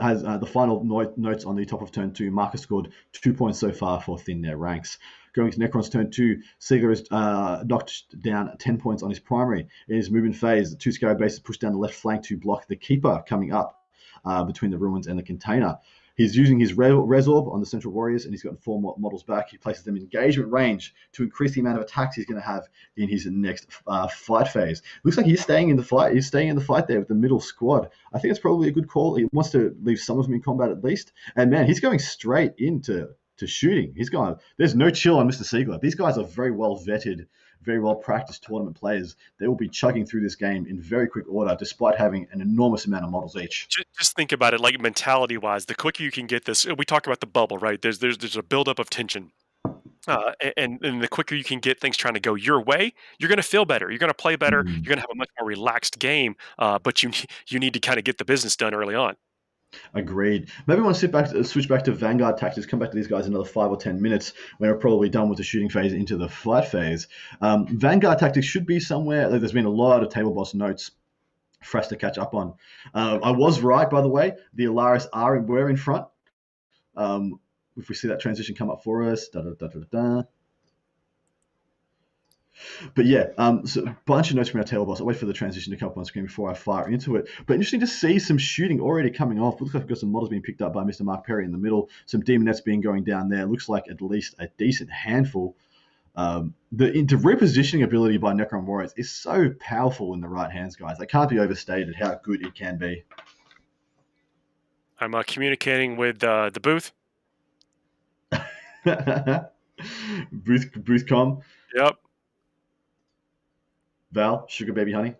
notes on the top of turn 2. Mark has scored 2 points so far for thin their ranks. Going to Necron's turn 2, Siegler has knocked down 10 points on his primary. In his movement phase, the 2 Scarab bases push down the left flank to block the Keeper coming up between the ruins and the container. He's using his Resorb on the Central Warriors, and he's gotten 4 models back. He places them in engagement range to increase the amount of attacks he's going to have in his next fight phase. Looks like he's staying in the fight. He's staying in the fight there with the middle squad. I think it's probably a good call. He wants to leave some of them in combat at least. And man, he's going straight into shooting. He's going. There's no chill on Mr. Siegler. These guys are very well vetted, very well practiced tournament players. They will be chugging through this game in very quick order, despite having an enormous amount of models each. Just think about it, like mentality-wise. The quicker you can get this, we talk about the bubble, right? There's a buildup of tension. And the quicker you can get things trying to go your way, you're going to feel better. You're going to play better. Mm. You're going to have a much more relaxed game. But you need to kind of get the business done early on. Agreed. Maybe we want to switch back to Vanguard tactics, come back to these guys in another 5 or 10 minutes when we're probably done with the shooting phase into the flight phase. Vanguard tactics should be somewhere. There's been a lot of table boss notes for us to catch up on. I was right, by the way. The Alaris were in front. If we see that transition come up for us. But yeah, so a bunch of notes from our table boss. I'll wait for the transition to come up on screen before I fire into it. But interesting to see some shooting already coming off. Looks like we've got some models being picked up by Mr. Mark Perry in the middle. Some demonettes being going down there. Looks like at least a decent handful. The repositioning ability by Necron Warriors is so powerful in the right hands, guys. It can't be overstated how good it can be. I'm communicating with the booth. Booth com. Yep. Val, sugar baby honey.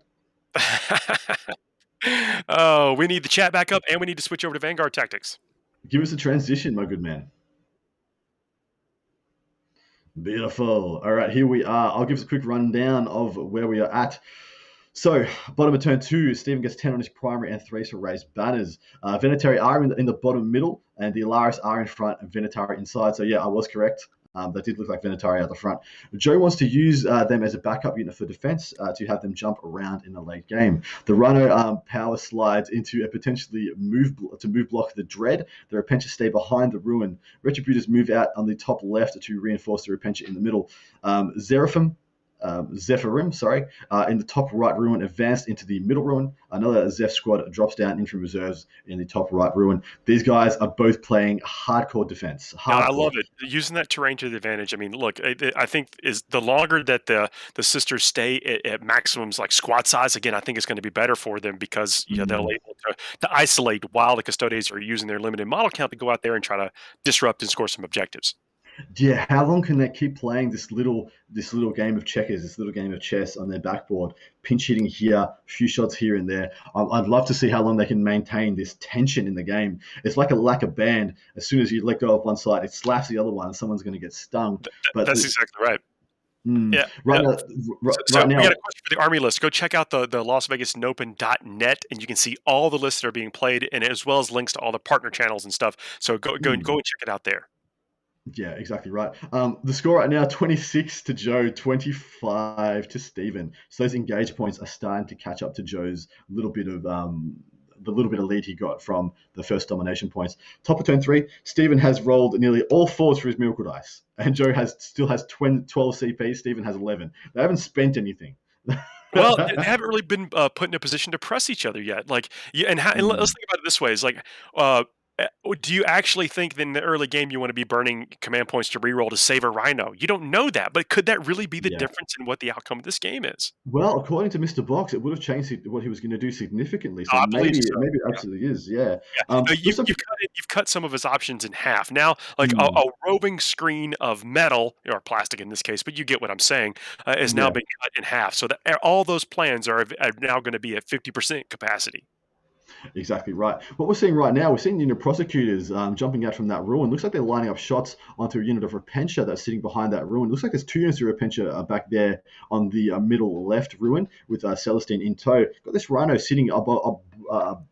Oh, we need the chat back up, and we need to switch over to Vanguard tactics. Give us a transition, my good man. Beautiful. All right, here we are. I'll give us a quick rundown of where we are at. So, bottom of turn 2, Stephen gets 10 on his primary and 3 for raised banners. Venetari are in the bottom middle, and the Alaris are in front and Venetari inside. So, yeah, I was correct. That did look like Venetari out the front. Joe wants to use them as a backup unit for defense to have them jump around in the late game. The Rhino power slides into a potentially move block the Dread. The Repentia stay behind the Ruin. Retributors move out on the top left to reinforce the Repentia in the middle. Zephyrim, in the top right ruin, advanced into the middle ruin. Another Zeph squad drops down in from reserves in the top right ruin. These guys are both playing hardcore defense. I love it. Using that terrain to the advantage. I mean, look, I think is the longer that the sisters stay at maximums like squad size, again, I think it's going to be better for them because they'll able to isolate while the Custodians are using their limited model count to go out there and try to disrupt and score some objectives. Yeah, how long can they keep playing this little game of checkers, this little game of chess on their backboard, pinch hitting here, a few shots here and there? I'd love to see how long they can maintain this tension in the game. It's like a lacquer band. As soon as you let go of one side, it slaps the other one, and someone's going to get stung. But that's exactly right. Yeah. Right now, we got a question for the Army list. Go check out the Las Vegas Nopen.net, and you can see all the lists that are being played, and as well as links to all the partner channels and stuff. So go and check it out there. Yeah, exactly right. The score right now, 26 to Joe, 25 to Stephen. So those engage points are starting to catch up to Joe's little bit of the little bit of lead he got from the first domination points. Top of turn 3, Stephen has rolled nearly all 4s for his miracle dice, and Joe still has 12 CP. Stephen has 11. They haven't spent anything. Well, they haven't really been put in a position to press each other yet. Like, and let's think about it this way: is like. Do you actually think that in the early game you want to be burning command points to reroll to save a Rhino? You don't know that, but could that really be the difference in what the outcome of this game is? Well, according to Mr. Box, it would have changed what he was going to do significantly. So maybe it absolutely is. Yeah. You've cut some of his options in half. Now, like a roving screen of metal or plastic in this case, but you get what I'm saying, is now being cut in half. So that all those plans are now going to be at 50% capacity. Exactly right. What we're seeing right now, we're seeing unit prosecutors jumping out from that ruin. Looks like they're lining up shots onto a unit of Repentia that's sitting behind that ruin. Looks like there's 2 units of Repentia back there on the middle left ruin with Celestine in tow. Got this Rhino sitting below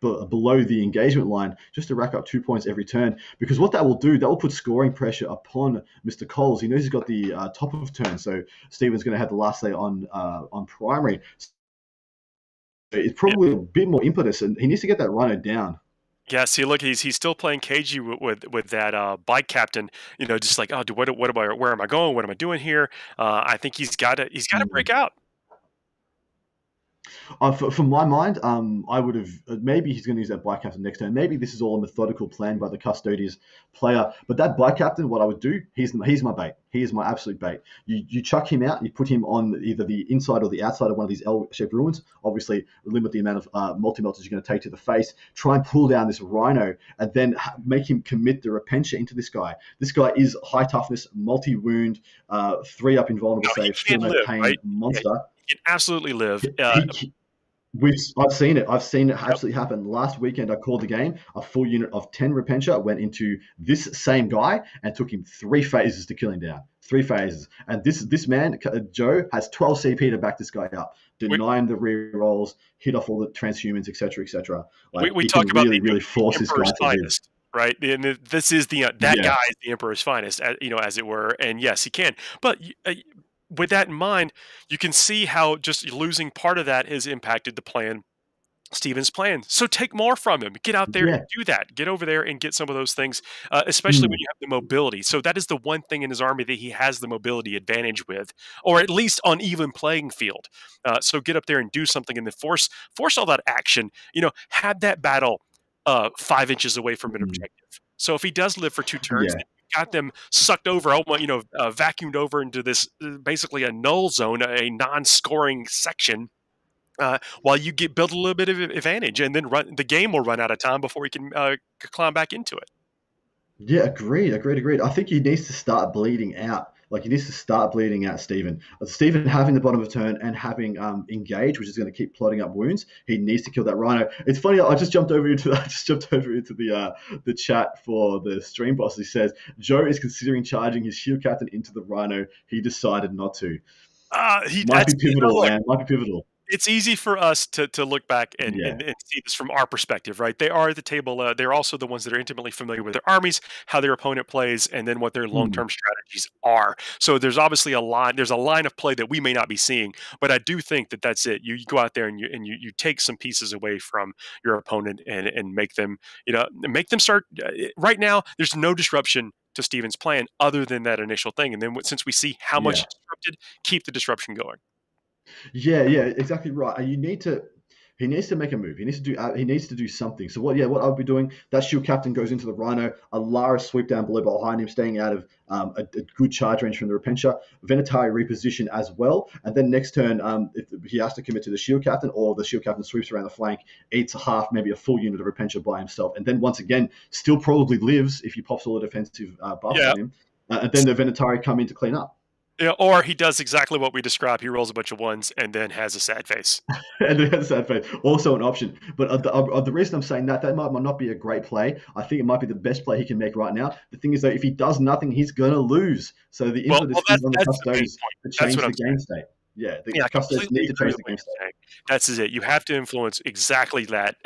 the engagement line just to rack up 2 points every turn. Because what that will do, that will put scoring pressure upon Mr. Coles. He knows he's got the top of turn, so Stephen's going to have the last say on primary. It's probably a bit more impetus, and he needs to get that Rhino down. Yeah, see, look, he's still playing cagey with that bike captain. Just like, where am I going? What am I doing here? I think he's got to break out. From my mind, I would have maybe he's going to use that bike captain next turn. Maybe this is all a methodical plan by the Custodians player. But that bike captain, what I would do, he's my bait. He is my absolute bait. You chuck him out, you put him on either the inside or the outside of one of these L-shaped ruins. Obviously, limit the amount of multi-melters you're going to take to the face. Try and pull down this Rhino, and then make him commit the Repentia into this guy. This guy is high toughness, multi-wound, 3-up invulnerable save, feel no pain monster. He can absolutely live. I've seen it. I've seen it Yep. absolutely happen. Last weekend, I called the game. A full unit of 10 Repentia went into this same guy and took him 3 phases to kill him down. 3 phases. And this man, Joe, has 12 CP to back this guy up, We, deny him the rerolls, hit off all the transhumans, etc., etc. we, Like, we he can talk about really, really the force this guy emperor's to live. finest, right? And this is that Yeah. guy is the emperor's finest, as it were. And yes, he can. But with that in mind, you can see how just losing part of that has impacted the plan. Steven's plan. So take more from him. Get out there and Yeah. do that. Get over there and get some of those things, especially when Mm. you have the mobility. So that is the one thing in his army that he has the mobility advantage with, or at least on even playing field. So get up there and do something, and then force all that action. Have that battle 5 inches away from an Mm. objective. So if he does live for 2 turns, Yeah. then you've got them sucked over, vacuumed over into this basically a null zone, a non-scoring section, while you build a little bit of advantage, and then the game will run out of time before he can climb back into it. Yeah, agreed. I think he needs to start bleeding out. Like, he needs to start bleeding out Stephen. Stephen having the bottom of the turn and having engage, which is going to keep plotting up wounds. He needs to kill that rhino. It's funny. I just jumped over into the chat for the stream boss. He says Joe is considering charging his shield captain into the rhino. He decided not to. He Might that's be pivotal, look, man. Might be pivotal. it's easy for us to look back and, Yeah. and see this from our perspective, right? They are at the table. They're also the ones that are intimately familiar with their armies, how their opponent plays, and then what their Hmm. long-term strategies are. So there's obviously a line. There's a line of play that we may not be seeing, but I do think that that's it. You go out there and you take some pieces away from your opponent and make them start. Right now, there's no disruption to Steven's plan other than that initial thing, and then since we see how much Yeah. it's disrupted, keep the disruption going. Yeah, exactly right. And he needs to make a move. He needs to do something. So what I'll be doing, that shield captain goes into the rhino, a Lara sweep down below behind him, staying out of a good charge range from the Repentia, Venatari reposition as well, and then next turn, if he has to commit to the shield captain, or the shield captain sweeps around the flank, eats a half, maybe a full unit of Repentia by himself, and then once again, still probably lives if he pops all the defensive buffs Yeah. on him, and then the Venatari come in to clean up. Yeah, or he does exactly what we described. He rolls a bunch of ones and then has a sad face. And the other side face, also an option. But the reason I'm saying that might not be a great play. I think it might be the best play he can make right now. The thing is that if he does nothing, he's gonna lose. So the impetus That's is on the that's the main Custodes point. to That's change what the I'm saying. game state. Yeah, the Yeah, I Custodes completely need to agree change with the what game you're state. saying. That's it. You have to influence exactly that.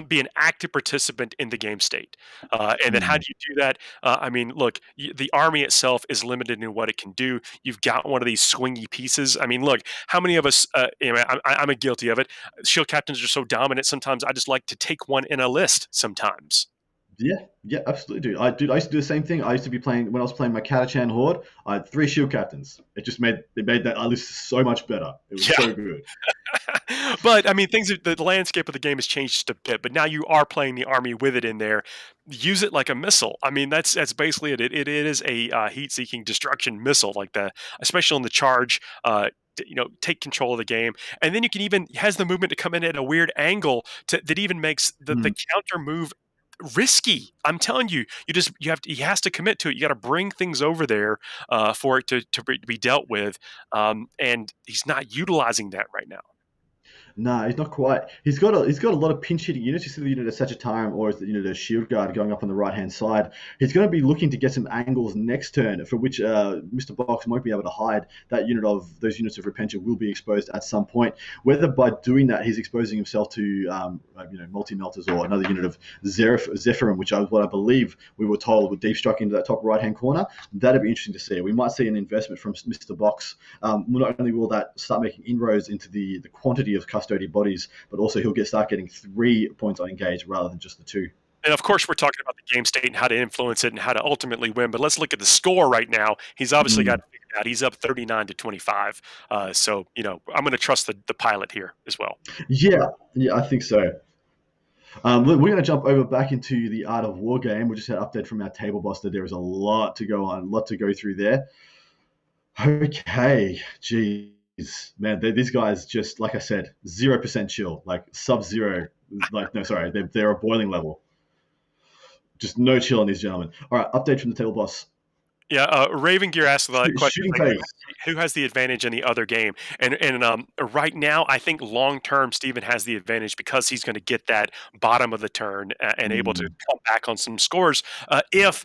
Be an active participant in the game state, and then how Hmm. do you do that? Look, the army itself is limited in what it can do. You've got one of these swingy pieces. I mean, look, how many of us? I'm a guilty of it. Shield captains are so dominant. Sometimes I just like to take one in a list. Sometimes. Yeah, absolutely, dude. I used to do the same thing. I used to be playing when I was playing my Catachan Horde. I had 3 shield captains. It made that list so much better. It was Yeah. so good. But I mean, the landscape of the game has changed just a bit. But now you are playing the army with it in there. Use it like a missile. I mean, that's basically it. It is a heat-seeking destruction missile, like especially on the charge. Take control of the game, and then you can even has the movement to come in at a weird angle that even makes the Mm. counter move risky. I'm telling you, he has to commit to it. You got to bring things over there for it to be dealt with, and he's not utilizing that right now. No, he's not quite. He's got a lot of pinch hitting units. You see the unit of Sagittarium or the shield guard going up on the right hand side. He's going to be looking to get some angles next turn, for which Mr. Box won't be able to hide. Those units of Repentia will be exposed at some point. Whether by doing that he's exposing himself to multi melters or another unit of Zephyrim, which is what I believe we were told would deep strike into that top right hand corner. That'd be interesting to see. We might see an investment from Mr. Box. Not only will that start making inroads into the quantity of custody bodies, but also he'll start getting 3 points on engage rather than just the 2. And of course, we're talking about the game state and how to influence it and how to ultimately win. But let's look at the score right now. He's obviously got Mm. it figured out. He's up 39-25. So I'm going to trust the pilot here as well. Yeah, I think so. We're going to jump over back into the Art of War game. We just had an update from our table boss that there is a lot to go on, a lot to go through there. Okay, geez, man, these guys just, like I said, 0% chill, like sub-zero. Like, no, sorry, they're a boiling level. Just no chill on these gentlemen. All right, update from the table boss. Yeah, Raven Gear asked a lot of questions Shooting like phase. who has the advantage in the other game, and right now I think long term Steven has the advantage because he's going to get that bottom of the turn and able to Mm, come back on some scores if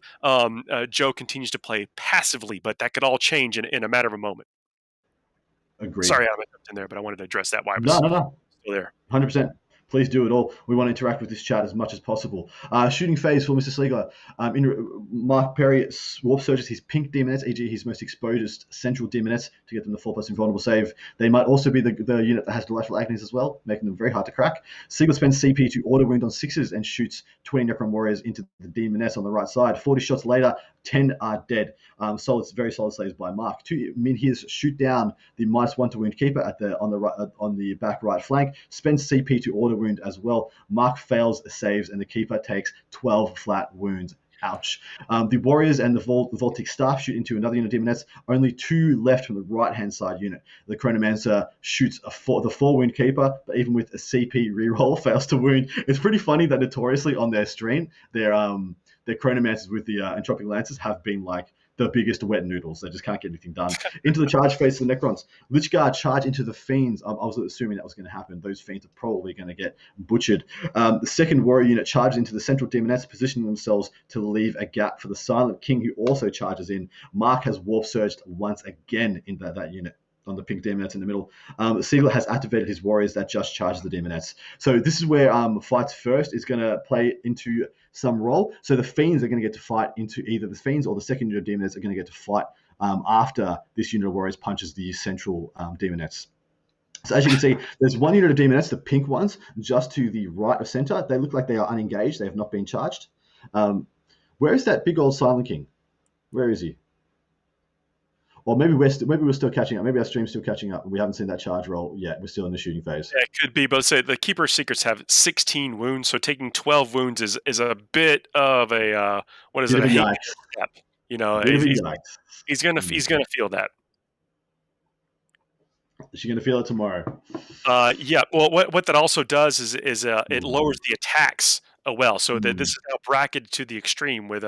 Joe continues to play passively, but that could all change in a matter of a moment. agreed. Sorry, I jumped in there, but I wanted to address that while I No, was no, no. still there. 100%. Please do it all. We want to interact with this chat as much as possible. Shooting phase for Mr. Siegler. Mark Perry warp surges his pink demonettes, e.g. his most exposed central demonettes, to get them the 4+ invulnerable save. They might also be the unit that has delightful agonies as well, making them very hard to crack. Siegler spends CP to auto wound on 6s and shoots 20 Necron warriors into the demonettes on the right side. 40 shots later, 10 are dead. Very solid saves by Mark. 2 Min-Hears shoot down the -1 to wound keeper on the back right flank. Spends CP to auto wound as well. Mark fails saves and the keeper takes 12 flat wounds. Ouch. The warriors and the Voltic staff shoot into another unit of demonettes. Only 2 left from the right-hand side unit. The Chronomancer shoots the 4 wound keeper, but even with a CP reroll, fails to wound. It's pretty funny that notoriously on their stream, their Chronomancers with the Entropic Lancers have been like the biggest wet noodles. They just can't get anything done. Into the charge phase for the Necrons. Lichguard charge into the Fiends. I was assuming that was going to happen. Those Fiends are probably going to get butchered. The second warrior unit charges into the central demonettes, positioning themselves to leave a gap for the Silent King, who also charges in. Mark has warp surged once again in that unit on the pink demonettes in the middle. Siegler has activated his warriors that just charges the demonettes. So this is where fights first is going to play into some role. So the Fiends are going to get to fight into either the Fiends or the second unit of demonettes are going to get to fight after this unit of warriors punches the central demonettes. So as you can see, there's one unit of demonettes, the pink ones, just to the right of center. They look like they are unengaged. They have not been charged. Where is that big old Silent King? Where is he? Or maybe we're still catching up. Maybe our stream's still catching up. We haven't seen that charge roll yet. We're still in the shooting phase. Yeah, it could be, but say the Keeper Secrets have 16 wounds, so taking 12 wounds is a bit of a what is Bit it? of a A hate yikes. step. You know, Bit of a yikes. he's gonna feel that. She's gonna feel it tomorrow. Yeah. Well, what that also does is it lowers the attacks well, so that this is now bracketed to the extreme with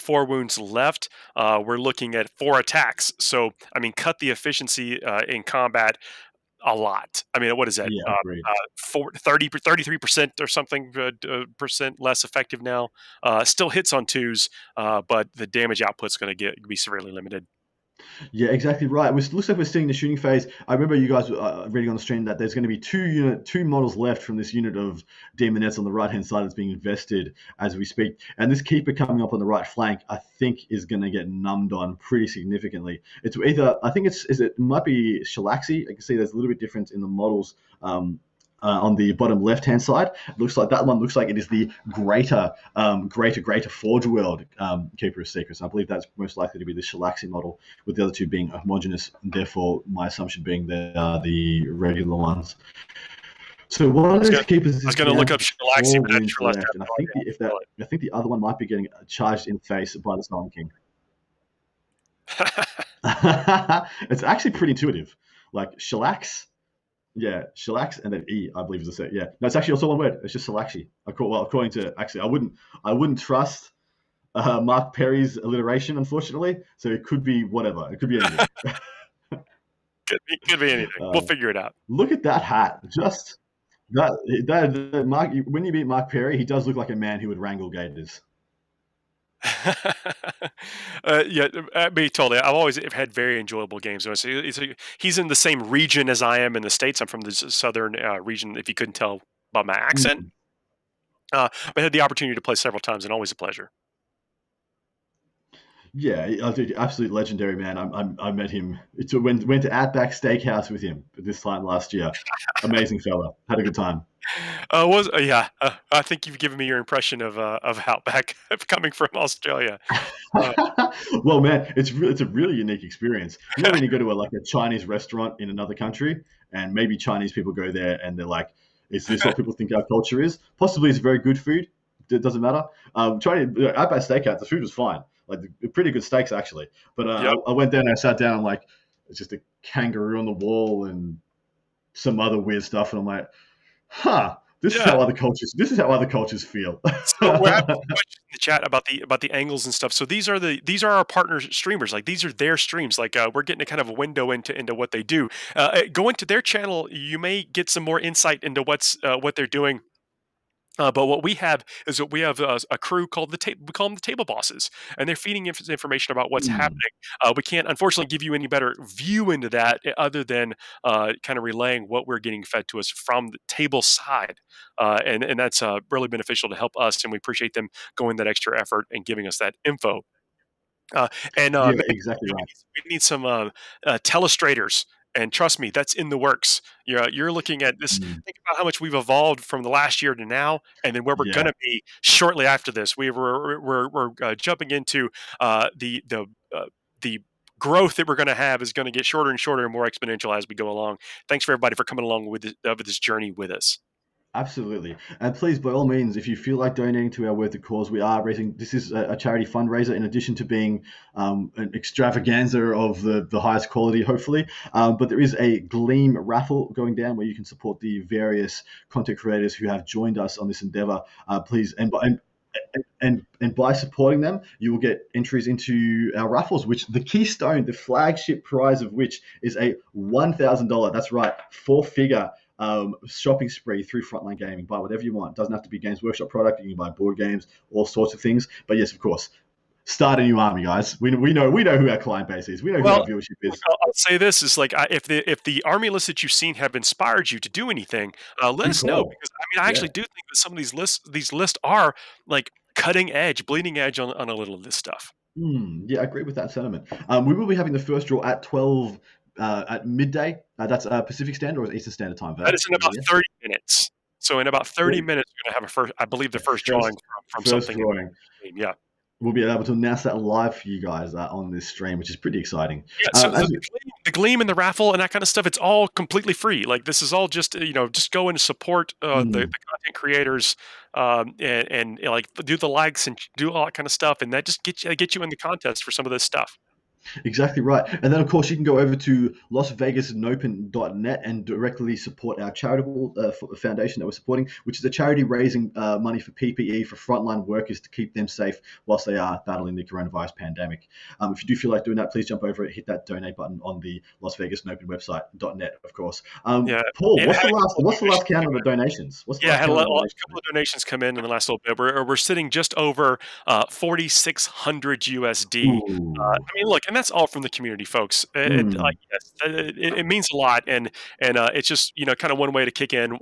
4 wounds left. We're looking at 4 attacks. So I mean, cut the efficiency in combat a lot. I mean, what is that? Yeah, agreed. 33% or something percent less effective now. Still hits on 2s, but the damage output's going to be severely limited. Yeah, exactly right. It looks like we're seeing the shooting phase. I remember you guys reading on the stream that there's going to be 2 models left from this unit of demonettes on the right-hand side that's being invested as we speak. And this keeper coming up on the right flank, I think, is going to get numbed on pretty significantly. It's either, I think it might be Shalaxi. I can see there's a little bit difference in the models on the bottom left-hand side. It looks like that one looks like it is the greater Forge World Keeper of Secrets. I believe that's most likely to be the Shalaxi model, with the other 2 being homogeneous, and therefore my assumption being they are the regular ones. So one of those keepers is I was going to look up Shalaxi, but and I think the other one might be getting charged in the face by the Silent King. It's actually pretty intuitive. Like Shalax. Yeah, Shalax and then E, I believe is the set. Yeah, no, it's actually also one word. It's just Shalaxi. Well, according to actually, I wouldn't trust Mark Perry's alliteration, unfortunately. So it could be whatever. It could be anything. could be anything. We'll figure it out. Look at that hat. Just that Mark. When you meet Mark Perry, he does look like a man who would wrangle gators. Yeah, me totally. I've always had very enjoyable games. He's in the same region as I am in the States. I'm from the southern region, if you couldn't tell by my accent. But I had the opportunity to play several times, and always a pleasure. Yeah, absolute legendary man. I met him. Went to Outback Steakhouse with him this time last year. Amazing fella. Had a good time. I think you've given me your impression of Outback coming from Australia. Well, man, it's a really unique experience. You know when you go to a Chinese restaurant in another country, and maybe Chinese people go there and they're like, "Is this what people think our culture is?" Possibly, it's very good food. It doesn't matter. Outback Steakhouse, the food was fine. Like pretty good steaks actually. But I went there and I sat down. I'm like, it's just a kangaroo on the wall and some other weird stuff, and I'm like, huh, This is Yeah. how other cultures. This is how other cultures feel. So we're having some questions in the chat about the angles and stuff. So these are our partner streamers. Like these are their streams. Like we're getting a kind of a window into what they do. Go into their channel. You may get some more insight into what they're doing. But what we have is that we have a crew called we call them the table bosses, and they're feeding information about what's Mm, happening. We can't unfortunately give you any better view into that other than kind of relaying what we're getting fed to us from the table side, and that's really beneficial to help us, and we appreciate them going that extra effort and giving us that info. And yeah, man, exactly right. we need some telestrators, and trust me, that's in the works. You're looking at this. Mm, Think about how much we've evolved from the last year to now, and then where we're going yeah. to be shortly after this. We're jumping into uh, the growth that we're going to have is going to get shorter and shorter and more exponential as we go along. Thanks for everybody for coming along with this journey with us. Absolutely. And please, by all means, if you feel like donating to our Worth the Cause, we are raising. This is a charity fundraiser in addition to being an extravaganza of the highest quality, hopefully. But there is a Gleam raffle going down where you can support the various content creators who have joined us on this endeavor. Please, and by supporting them, you will get entries into our raffles, which the keystone, the flagship prize of which is a $1,000. That's right, four-figure shopping spree through Frontline Gaming. Buy whatever you want. It doesn't have to be Games Workshop product. You can buy board games, all sorts of things. But yes, of course, start a new army, guys. We know who our client base is. We know who Well, our viewership look, is. I'll say this is like if the army lists that you've seen have inspired you to do anything, let Good us know call. because I mean I Yeah. actually do think that some of these lists are like cutting edge, bleeding edge on a little of this stuff. Yeah, I agree with that sentiment. We will be having the first draw at 12 at midday. That's Pacific Standard or Eastern Standard Time, That Val? is in about Yeah. 30 minutes. So in about 30 minutes, we're gonna have a first, I believe, the first drawing First, from first something in drawing. the game. Yeah. We'll be able to announce that live for you guys on this stream, which is pretty exciting. Yeah, so As the gleam and the raffle and that kind of stuff, it's all completely free. Like this is all just just go and support the mm, content creators, and like do the likes and do all that kind of stuff, and that just get you in the contest for some of this stuff. Exactly right. And then, of course, you can go over to LasVegasNopen.net and directly support our charitable foundation that we're supporting, which is a charity raising money for PPE for frontline workers to keep them safe whilst they are battling the coronavirus pandemic. If you do feel like doing that, please jump over and hit that donate button on the LasVegasNopen website.net, of course. Yeah, Paul, it had a couple of what's the last donations count come on the in. donations? What's the Yeah, I last had count on the a donations? couple of donations come in the last little bit. We're sitting just over 4,600 USD. Ooh. I mean, look, and that's all from the community, folks. Mm. Yes, it means a lot, and it's just kind of one way to kick in.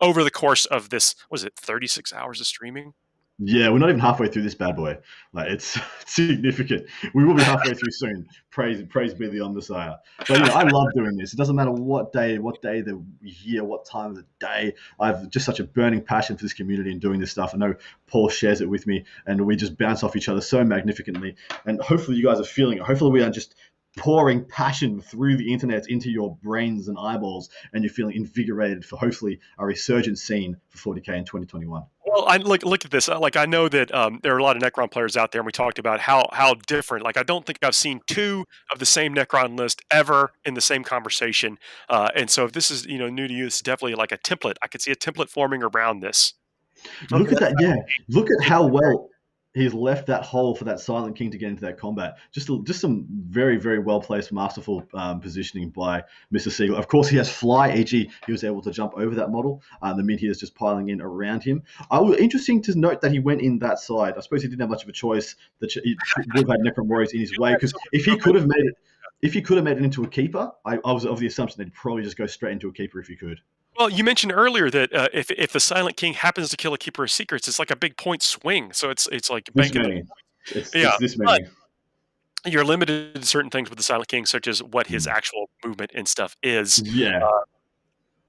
Over the course of this, was it 36 hours of streaming? Yeah, we're not even halfway through this bad boy. Like it's significant. We will be halfway through soon. Praise be the Omnissiah. But I love doing this. It doesn't matter what day of the year, what time of the day. I have just such a burning passion for this community and doing this stuff. I know Paul shares it with me, and we just bounce off each other so magnificently. And hopefully, you guys are feeling it. Hopefully, we are just pouring passion through the internet into your brains and eyeballs, and you're feeling invigorated for hopefully a resurgent scene for 40K in 2021. Well, I look at this. Like I know that there are a lot of Necron players out there, and we talked about how different. Like I don't think I've seen two of the same Necron list ever in the same conversation. And so if this is new to you, this is definitely like a template. I could see a template forming around this. Okay, Look at that, yeah. Look at that's how well he's left that hole for that Silent King to get into that combat. Just some very, very well placed, masterful positioning by Mr. Siegler. Of course, he has fly, e.g., he was able to jump over that model. The mid here is just piling in around him. Interesting to note that he went in that side. I suppose he didn't have much of a choice. That he would have had Necron Warriors in his way because if he could have made it. If he could have made it into a keeper, I was of the assumption that he'd probably just go straight into a keeper if he could. Well, you mentioned earlier that if the Silent King happens to kill a Keeper of Secrets, it's like a big point swing. So it's like This banking on the many. points. It's Yeah, this but many. you're limited to certain things with the Silent King, such as what his Mm. actual movement and stuff is. Yeah.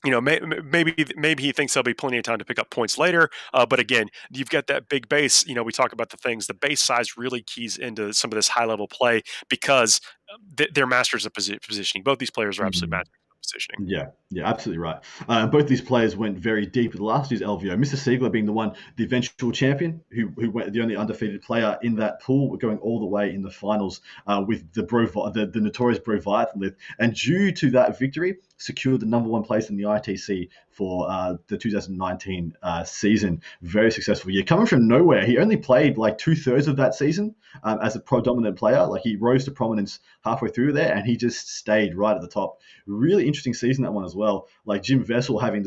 Maybe he thinks there'll be plenty of time to pick up points later. But again, you've got that big base. We talk about the things. The base size really keys into some of this high level play because they're masters of positioning. Both these players are absolute Mm. masters of positioning. Yeah, Yeah, absolutely right. Both these players went very deep in last year's LVO. Mr. Siegler being the one, the eventual champion, who went the only undefeated player in that pool, going all the way in the finals with the notorious Broviathan. And due to that victory, secured the number one place in the ITC for the 2019 season. Very successful year. Coming from nowhere, he only played like 2/3 of that season as a predominant player. Like he rose to prominence halfway through there, and he just stayed right at the top. Really interesting season, that one as well. Like Jim Vessel having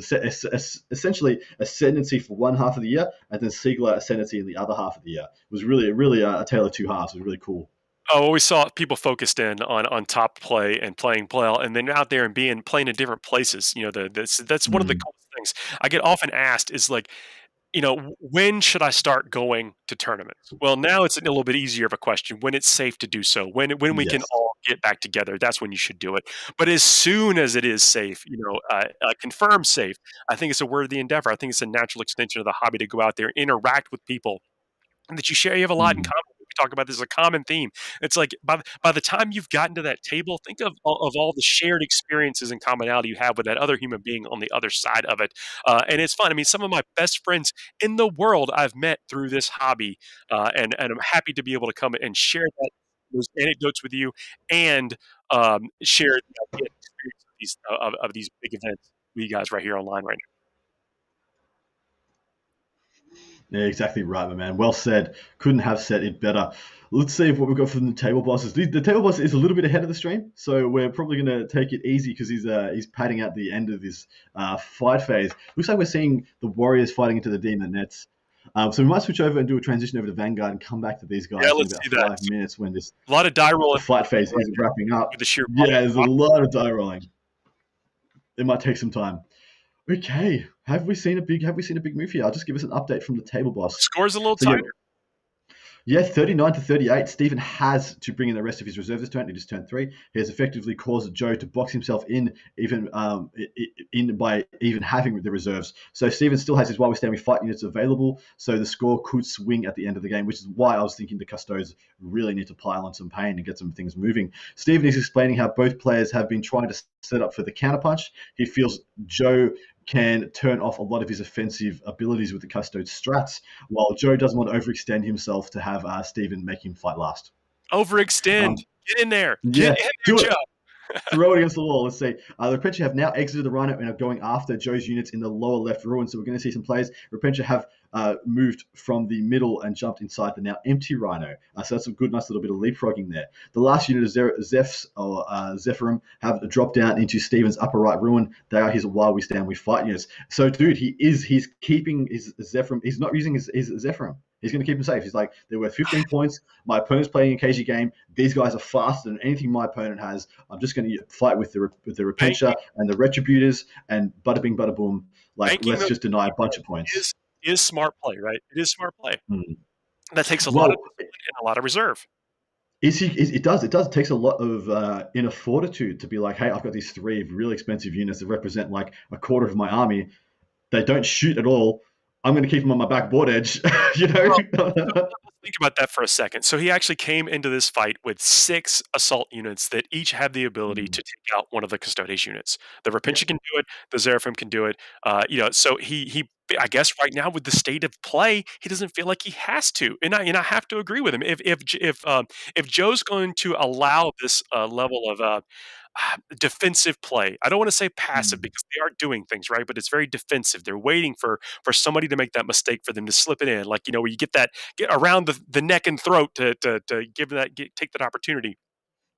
essentially ascendancy for one half of the year, and then Siegler ascendancy in the other half of the year. It was really a tale of two halves. It was really cool. Oh, we saw people focused in on top play and playing well, and then out there and being playing in different places. That's one of the Mm, coolest things I get often asked is like, when should I start going to tournaments? Well, now it's a little bit easier of a question. When it's safe to do so, when we can yes. all get back together, that's when you should do it. But as soon as it is safe, confirmed safe, I think it's a worthy endeavor. I think it's a natural extension of the hobby to go out there, interact with people that you share. You have a lot in Mm, common. We talk about this as a common theme. It's like by the time you've gotten to that table, think of all the shared experiences and commonality you have with that other human being on the other side of it. And it's fun. I mean, some of my best friends in the world I've met through this hobby, and I'm happy to be able to come and share those anecdotes with you and share the idea and experience of these big events with you guys right here online right yeah, exactly right, my man. Well said. Couldn't have said it better. Let's see what we've got from the table bosses. The table boss is a little bit ahead of the stream, so we're probably going to take it easy because he's padding out the end of this fight phase. Looks like we're seeing the Warriors fighting into the Demon Nets. So we might switch over and do a transition over to Vanguard and come back to these now. Yeah, guys in let's about see that. 5 minutes when this A lot of die rolling fight phase right is now wrapping up. with the sheer Yeah, there's a lot of die rolling. It might take some time. Okay, have we seen a big move here? I'll just give us an update from the table boss. scores a little So yeah, tighter. yeah, 39 to 38. Stephen has to bring in the rest of his reserves this turn. He just turned 3. He has effectively caused Joe to box himself in, even in by even having the reserves. So Stephen still has his while we stand we fight units available. So the score could swing at the end of the game, which is why I was thinking the Custodes really need to pile on some pain and get some things moving. Stephen is explaining how both players have been trying to set up for the counterpunch. He feels Joe can turn off a lot of his offensive abilities with the Custode strats, while Joe doesn't want to overextend himself to have Steven make him fight last. Overextend. Um, Get in there. yeah, Get in there, do it. Joe. Throw it against the wall. Let's see. The Repentia have now exited the Rhino and are going after Joe's units in the lower left ruin. So we're going to see some players. Repentia have moved from the middle and jumped inside the now empty Rhino. So that's a good, nice little bit of leapfrogging there. The last unit of Zephyrim have dropped down into Steven's upper right ruin. They are his while we stand we fight units. So, dude, he's keeping his Zephyrim. He's not using his Zephyrim. He's going to keep him safe. He's like, they're worth 15 points. My opponent's playing a KG game. These guys are faster than anything my opponent has. I'm just going to fight with the Repentia and the Retributors and bada bing, bada boom. Like, Banking let's those just deny a bunch of points. is smart play, right? It is smart play. Hmm. That takes a lot of Well, discipline and a lot of reserve. it does. It does. It takes a lot of inner fortitude to be like, hey, I've got these 3 really expensive units that represent like a quarter of my army. They don't shoot at all. I'm going to keep them on my back board edge, you know? Well, let's think about that for a second. So he actually came into this fight with 6 assault units that each have the ability to Mm, take out one of the Custodes units. The yeah. Repentia can do it. The Seraphim can do it. So he I guess right now with the state of play, he doesn't feel like he has to, and I have to agree with him. If Joe's going to allow this level of defensive play. I don't want to say passive Mm, because they are doing things right, but it's very defensive. They're waiting for somebody to make that mistake for them to slip it in, like where you get around the neck and throat to take that opportunity.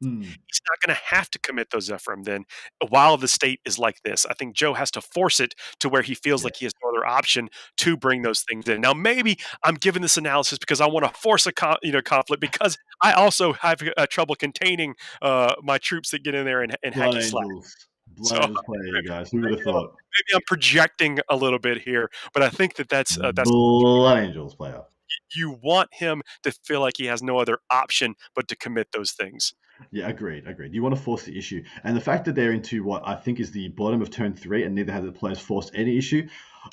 mm, He's not going to have to commit those Ephraim then while the state is like this. I think Joe has to force it to where he feels like he has yes. no other option to bring those things in. Now, maybe I'm giving this analysis because I want to force a conflict because I also have trouble containing my troops that get in there and Blood hacky slack. Angels. So Blood Angels play, you guys. Who would have thought? maybe I'm projecting a little bit here, but I think that's Blood Angels player. you want him to feel like he has no other option but to commit those things. Yeah, agreed, agreed. You want to force the issue. And the fact that they're into what I think is the bottom of turn 3 and neither has the players forced any issue,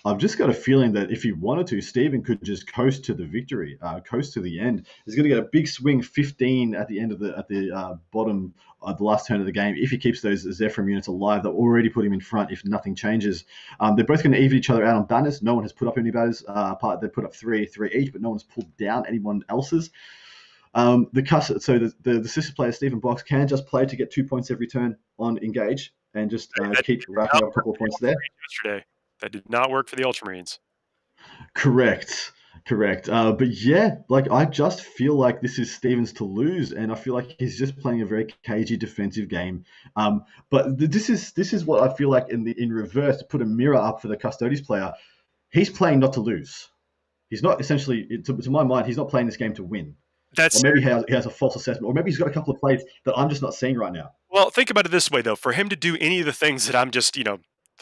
I've just got a feeling that if he wanted to, Stephen could just coast to the victory, coast to the end. He's going to get a big swing 15 at the end of the bottom, the last turn of the game. If he keeps those Zephyr units alive, they'll already put him in front if nothing changes. They're both going to even each other out on banners. No one has put up any banners. They put up three each, but no one's pulled down anyone else's. The sister player Stephen Box can just play to get 2 points every turn on engage and just keep racking up a couple of points there. Yesterday, that did not work for the Ultramarines. Correct. But yeah, like I just feel like this is Stevens to lose, and I feel like he's just playing a very cagey defensive game. But this is what I feel like in reverse, to put a mirror up for the Custodes player. He's playing not to lose. He's not essentially, to my mind, he's not playing this game to win. Or maybe he has a false assessment, or maybe he's got a couple of plays that I'm just not seeing right now. Well, think about it this way, though. For him to do any of the things that I'm just,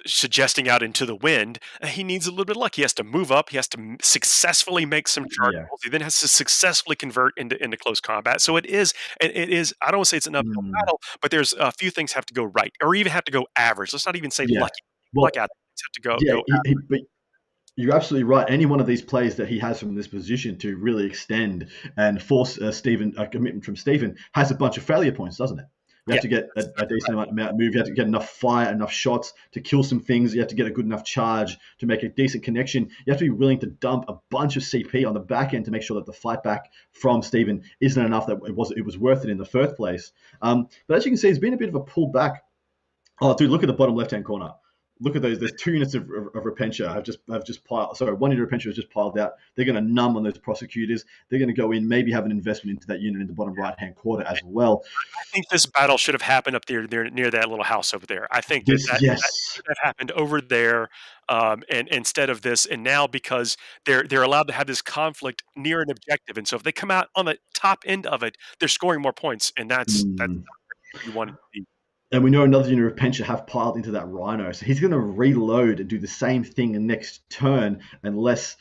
suggesting out into the wind, he needs a little bit of luck. He has to move up. He has to successfully make some charge rolls. He then has to successfully convert into close combat. So it is. I don't want to say it's an uphill battle, but there's a few things have to go right, or even have to go average. Let's not even say lucky. Well, luck out. Have to go. But you're absolutely right. Any one of these plays that he has from this position to really extend and force a commitment from Stephen has a bunch of failure points, doesn't it? You have to get a decent amount of move. You have to get enough fire, enough shots to kill some things. You have to get a good enough charge to make a decent connection. You have to be willing to dump a bunch of CP on the back end to make sure that the fight back from Stephen isn't enough that it was worth it in the first place. But as you can see, it's been a bit of a pullback. Oh, dude, look at the bottom left-hand corner. Look at those. There's 2 units of Repentia have just piled. Sorry, 1 unit of Repentia has just piled out. They're going to numb on those prosecutors. They're going to go in, maybe have an investment into that unit in the bottom right-hand quarter as well. I think this battle should have happened up there near that little house over there. I think that happened over there, and instead of this. And now because they're allowed to have this conflict near an objective, and so if they come out on the top end of it, they're scoring more points, and that's not what you want to see. And we know another unit of Repentia have piled into that Rhino. So he's going to reload and do the same thing the next turn unless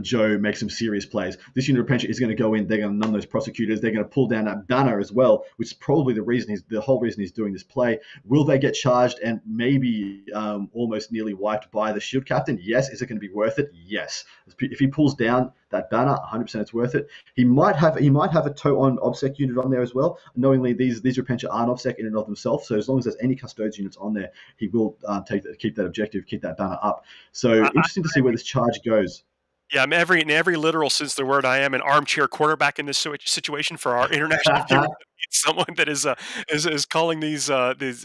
Joe makes some serious plays. This unit of Repentia is going to go in. They're going to numb those prosecutors. They're going to pull down that banner as well, which is probably the whole reason he's doing this play. Will they get charged and maybe almost nearly wiped by the shield captain? Yes. Is it going to be worth it? Yes. If he pulls down that banner, 100% it's worth it. He might have a toe-on OBSEC unit on there as well. Knowingly, these Repentia aren't OBSEC in and of themselves, so as long as there's any Custodes units on there, he will keep that objective, keep that banner up. So interesting to see where this charge goes. Yeah, in every literal sense of the word, I am an armchair quarterback in this situation for our international viewers. Someone that is calling these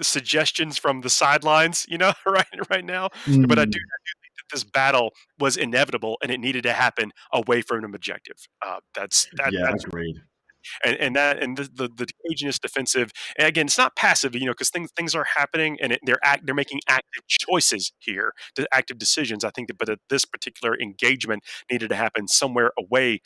suggestions from the sidelines, right now. But I do think that this battle was inevitable and it needed to happen away from an objective. That's agreed. And the caginess defensive, and again, it's not passive, because things are happening and they're making active choices here, active decisions. I think but this particular engagement needed to happen somewhere away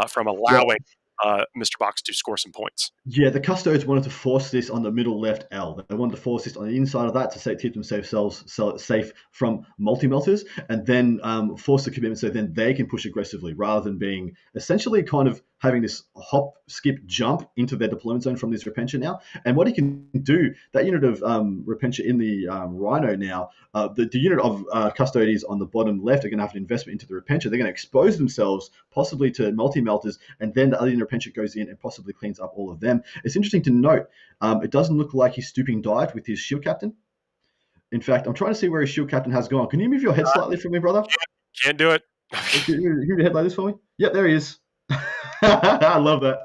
from allowing Mr. Box to score some points. Yeah, the Custodes wanted to force this on the middle left L. They wanted to force this on the inside of that to keep themselves safe from multi-melters, and then force the commitment so then they can push aggressively rather than being essentially kind of having this hop, skip, jump into their deployment zone from this Repentia now. And what he can do, that unit of Repentia in the Rhino now, the unit of Custodes on the bottom left are going to have an investment into the Repentia. They're going to expose themselves possibly to multi-melters, and then the other unit of Repentia goes in and possibly cleans up all of them. It's interesting to note, it doesn't look like he's stooping dive with his shield captain. In fact, I'm trying to see where his shield captain has gone. Can you move your head slightly for me, brother? Can't do it. Can you move your head like this for me? Yep, there he is. I love that.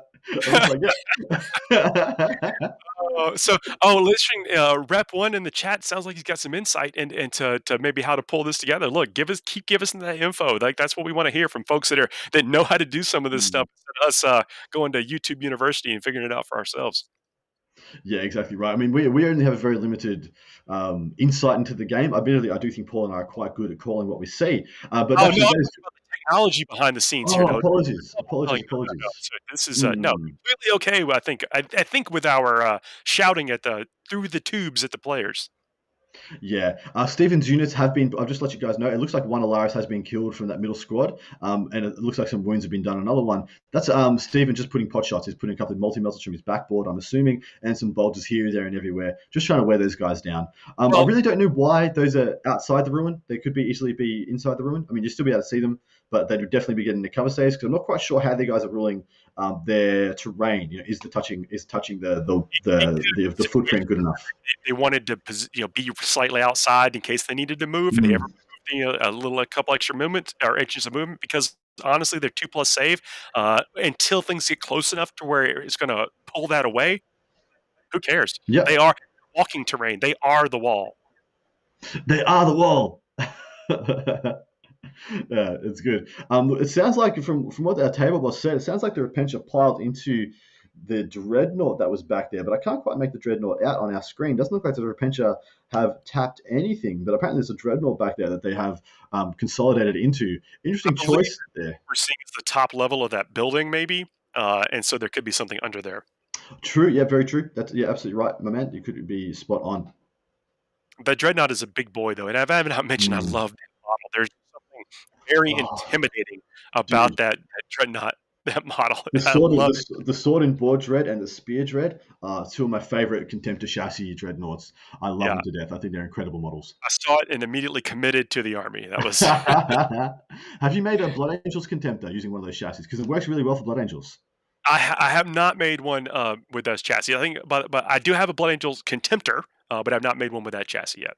Listening, Rep One in the chat sounds like he's got some insight and to maybe how to pull this together. Look, keep giving us that info. Like that's what we want to hear from folks that know how to do some of this stuff instead of us going to YouTube University and figuring it out for ourselves. Yeah, exactly right. I mean, we only have a very limited insight into the game. Admittedly, I do think Paul and I are quite good at calling what we see. But technology behind the scenes here. Apologies. So this is completely okay. I think with our shouting through the tubes at the players. Yeah, Stephen's units have been. I'll just let you guys know. It looks like one Alaris has been killed from that middle squad, and it looks like some wounds have been done. Another one. That's Stephen just putting pot shots. He's putting a couple of multi-melters from his backboard, I'm assuming, and some bulges here, there, and everywhere. Just trying to wear those guys down. I Well, really don't know why those are outside the ruin. They could be easily be inside the ruin. I mean, you'd still be able to see them, but they would definitely be getting the cover saves because I'm not quite sure how the guys are ruling their terrain. Is touching the footprint good enough? they wanted to be slightly outside in case they needed to move, and they ever Mm. moved, a couple extra movements or inches of movement because honestly, they're 2+ save. Until things get close enough to where it's going to pull that away, who cares? They Yep, are walking terrain. They are the wall. they are the wall. Yeah, it's good. It sounds like from what our table boss said, it sounds like the Repentia piled into the dreadnought that was back there, but I can't quite make the dreadnought out on our screen. Doesn't look like the Repentia have tapped anything, but apparently there's a dreadnought back there that they have consolidated into. I Interesting believe choice there. we're seeing is the top level of that building, maybe, and so there could be something under there. True, yeah, very true. That's yeah, absolutely right, my man. You could be spot on. But Dreadnought is a big boy, though, and I haven't mentioned I Mm. love that model. There's something very Oh, intimidating about dude. that Dreadnought, that model. The I sword, love it. the sword and board dread and the spear dread are two of my favorite Contemptor chassis dreadnoughts. I love Yeah, them to death. I think they're incredible models. I saw it and immediately committed to the army. That was Have you made a Blood Angels Contemptor using one of those chassis? Because it works really well for Blood Angels. I have not made one with those chassis. I think, but I do have a Blood Angels Contemptor, but I've not made one with that chassis yet.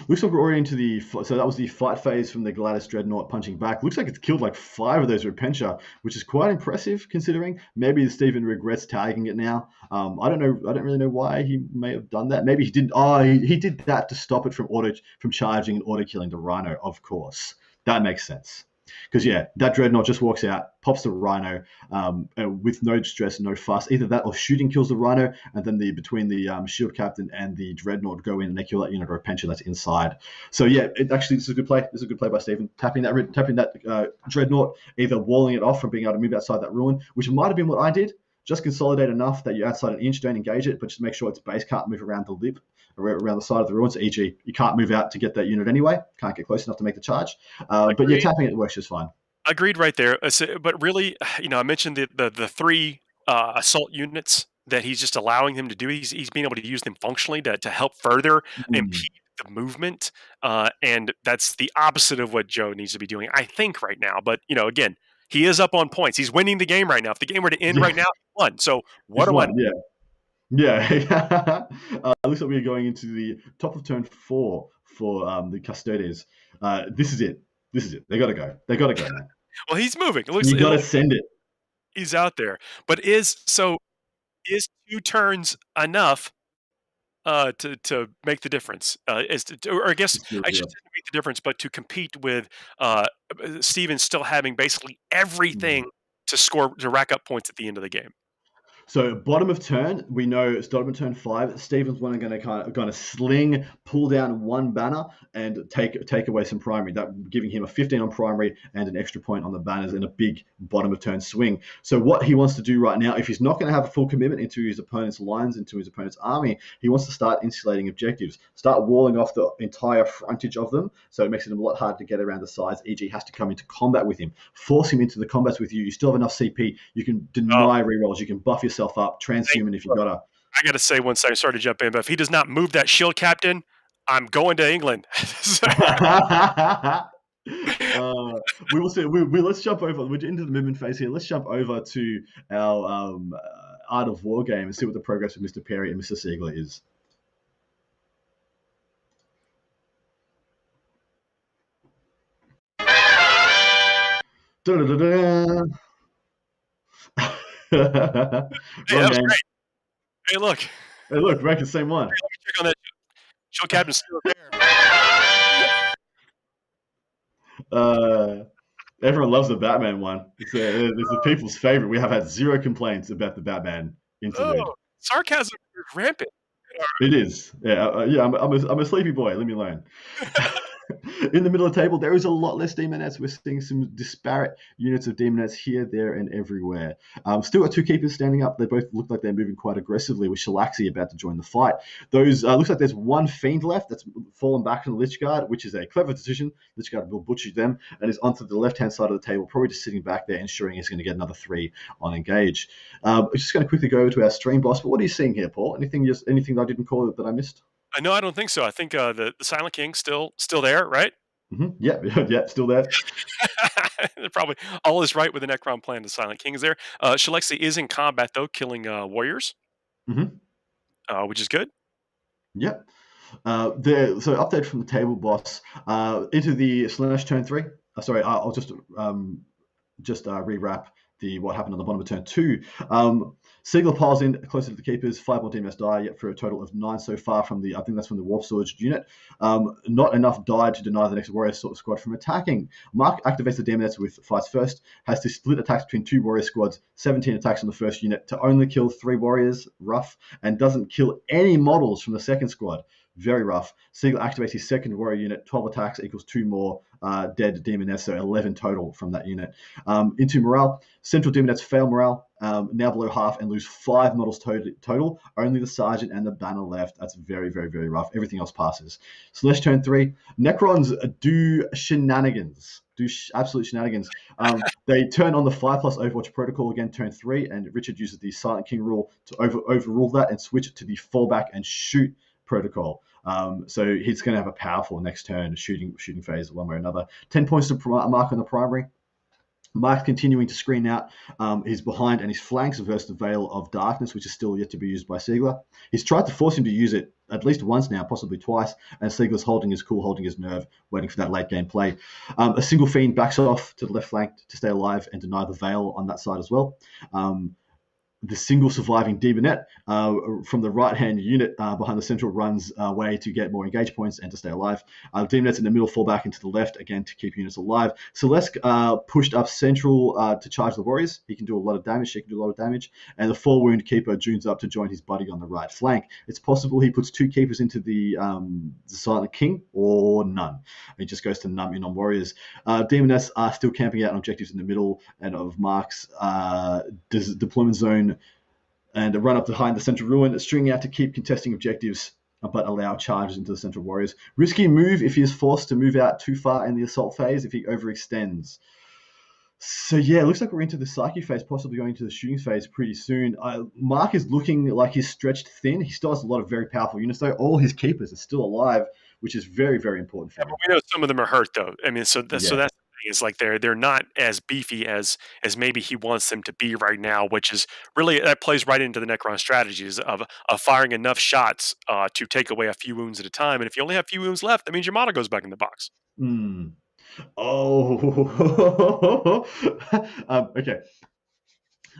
Looks like we're already into so that was the fight phase from the Gladys Dreadnought punching back. Looks like it's killed like 5 of those Repentia, which is quite impressive considering. Maybe Stephen regrets tagging it now. I don't know. I don't really know why he may have done that. Maybe he didn't. Oh, he did that to stop it from charging and auto killing the Rhino. Of course, that makes sense. Because yeah, that dreadnought just walks out, pops the rhino with no stress, no fuss. Either that or shooting kills the rhino, and then between the shield captain and the dreadnought go in and they kill that unit or a pension that's inside. So yeah, this is a good play. This is a good play by Stephen. Tapping that dreadnought, either walling it off from being able to move outside that ruin, which might have been what I did. Just consolidate enough that you're outside an inch, don't engage it, but just make sure its base can't move around the lip, around the side of the ruins. E.g., you can't move out to get that unit anyway. Can't get close enough to make the charge. But yeah, Agreed. tapping it works just fine. Agreed right there. But really, I mentioned the 3 assault units that he's just allowing him to do. He's being able to use them functionally to help further Mm. impede the movement, and that's the opposite of what Joe needs to be doing, I think, right now. But again, he is up on points. He's winning the game right now. If the game were to end Yeah, right now, he won. So what he's do I? won. Yeah, yeah. Looks like we're going into the top of turn 4 for the Custodes. This is it. This is it. They got to go. They got to go, man. Well, he's moving. You It got to looks send it. he's out there. But is 2 turns enough to make the difference? Or I guess I should Yeah. say to make the difference, but to compete with Steven still having basically everything to rack up points at the end of the game. So bottom of turn, we know it's bottom of turn 5. Stevens one are going to sling, pull down 1 banner, and take away some primary. That giving him a 15 on primary and an extra point on the banners in a big bottom of turn swing. So what he wants to do right now, if he's not going to have a full commitment into his opponent's lines, into his opponent's army, he wants to start insulating objectives, start walling off the entire frontage of them. So it makes it a lot harder to get around the sides. E.g., has to come into combat with him, force him into the combats with you. You still have enough CP. You can Oh, deny rerolls. You can buff yourself up, thank transhuman if you you. gotta. I got to say one second. Sorry to jump in, but if he does not move that shield captain, I'm going to England. We will see. Let's jump over. We're into the movement phase here. Let's jump over to our Art of War game and see what the progress of Mr. Perry and Mr. Siegler is. Da-da-da-da. Hey, Wrong that was game. great. Hey, look. Hey, look, rank the same one. Let me check on that shield captain's still there. Everyone loves the Batman one. It's the people's favorite. We have had 0 complaints about the Batman interlude. Oh, sarcasm is rampant. It is. Yeah, yeah. I'm a sleepy boy. Leave me alone. In the middle of the table, there is a lot less demonettes. We're seeing some disparate units of demonettes here, there, and everywhere. Still got two keepers standing up. They both look like they're moving quite aggressively, with Shalaxi about to join the fight. Those looks like there's one fiend left that's fallen back from the Lich Guard, which is a clever decision. Lich Guard will butcher them and is onto the left-hand side of the table, probably just sitting back there, ensuring he's going to get another 3 on engage. I'm just going to quickly go to our stream boss. But what are you seeing here, Paul? Anything that I didn't call that I missed? No, I don't think so. I think the Silent King's still there, right? Yeah, yeah, still there. Probably all is right with the Necron plan. The Silent King is there. Shalexi is in combat though, killing warriors, Mm-hmm. which is good. Yep. So update from the table boss into the Slanesh turn 3. Sorry, I'll just rewrap what happened on the bottom of turn 2. Siegler piles in closer to the keepers, 5 more DMS die, yet for a total of 9 so far from I think that's from the Warp Swords unit. Not enough died to deny the next warrior squad from attacking. Mark activates the DMS with fights first, has to split attacks between 2 warrior squads, 17 attacks on the first unit to only kill 3 warriors, rough, and doesn't kill any models from the second squad. Very rough. Siegler activates his second warrior unit, 12 attacks equals 2 more dead demoness, so 11 total from that unit. Into morale, central demoness fail morale, now below half and lose 5 models total. Only the sergeant and the banner left. That's very, very, very rough. Everything else passes. Slash turn 3. Necrons do shenanigans. Absolute shenanigans. They turn on the 5+ Overwatch protocol again turn 3, and Richard uses the Silent King rule to overrule that and switch it to the fallback and shoot protocol. So he's going to have a powerful next turn shooting phase one way or another. 10 points to mark on the primary. Mark continuing to screen out his behind and his flanks versus the Veil of Darkness, which is still yet to be used by Siegler. He's tried to force him to use it at least once now, possibly twice, and Siegler's holding his cool, holding his nerve, waiting for that late game play. A single fiend backs off to the left flank to stay alive and deny the Veil on that side as well. The single surviving Demonette from the right-hand unit behind the central runs away to get more engage points and to stay alive. Demonette's in the middle, fall back into the left, again, to keep units alive. Celeste pushed up central to charge the warriors. He can do a lot of damage. She can do a lot of damage. And the 4-wound keeper junes up to join his buddy on the right flank. It's possible he puts 2 keepers into the Silent King or none. He just goes to none in on warriors. Demonettes are still camping out on objectives in the middle and of Mark's deployment zone, and run up behind the central ruin, stringing out to keep contesting objectives, but allow charges into the central warriors. Risky move if he is forced to move out too far in the assault phase if he overextends. So yeah, it looks like we're into the Psyche phase, possibly going to the shooting phase pretty soon. Mark is looking like he's stretched thin. He still has a lot of very powerful units though. All his keepers are still alive, which is very, very important for him. We know some of them are hurt though. I mean, so that's is like they're not as beefy as maybe he wants them to be right now, which is really that plays right into the Necron strategies of firing enough shots to take away a few wounds at a time. And if you only have a few wounds left, that means your model goes back in the box. Oh, okay.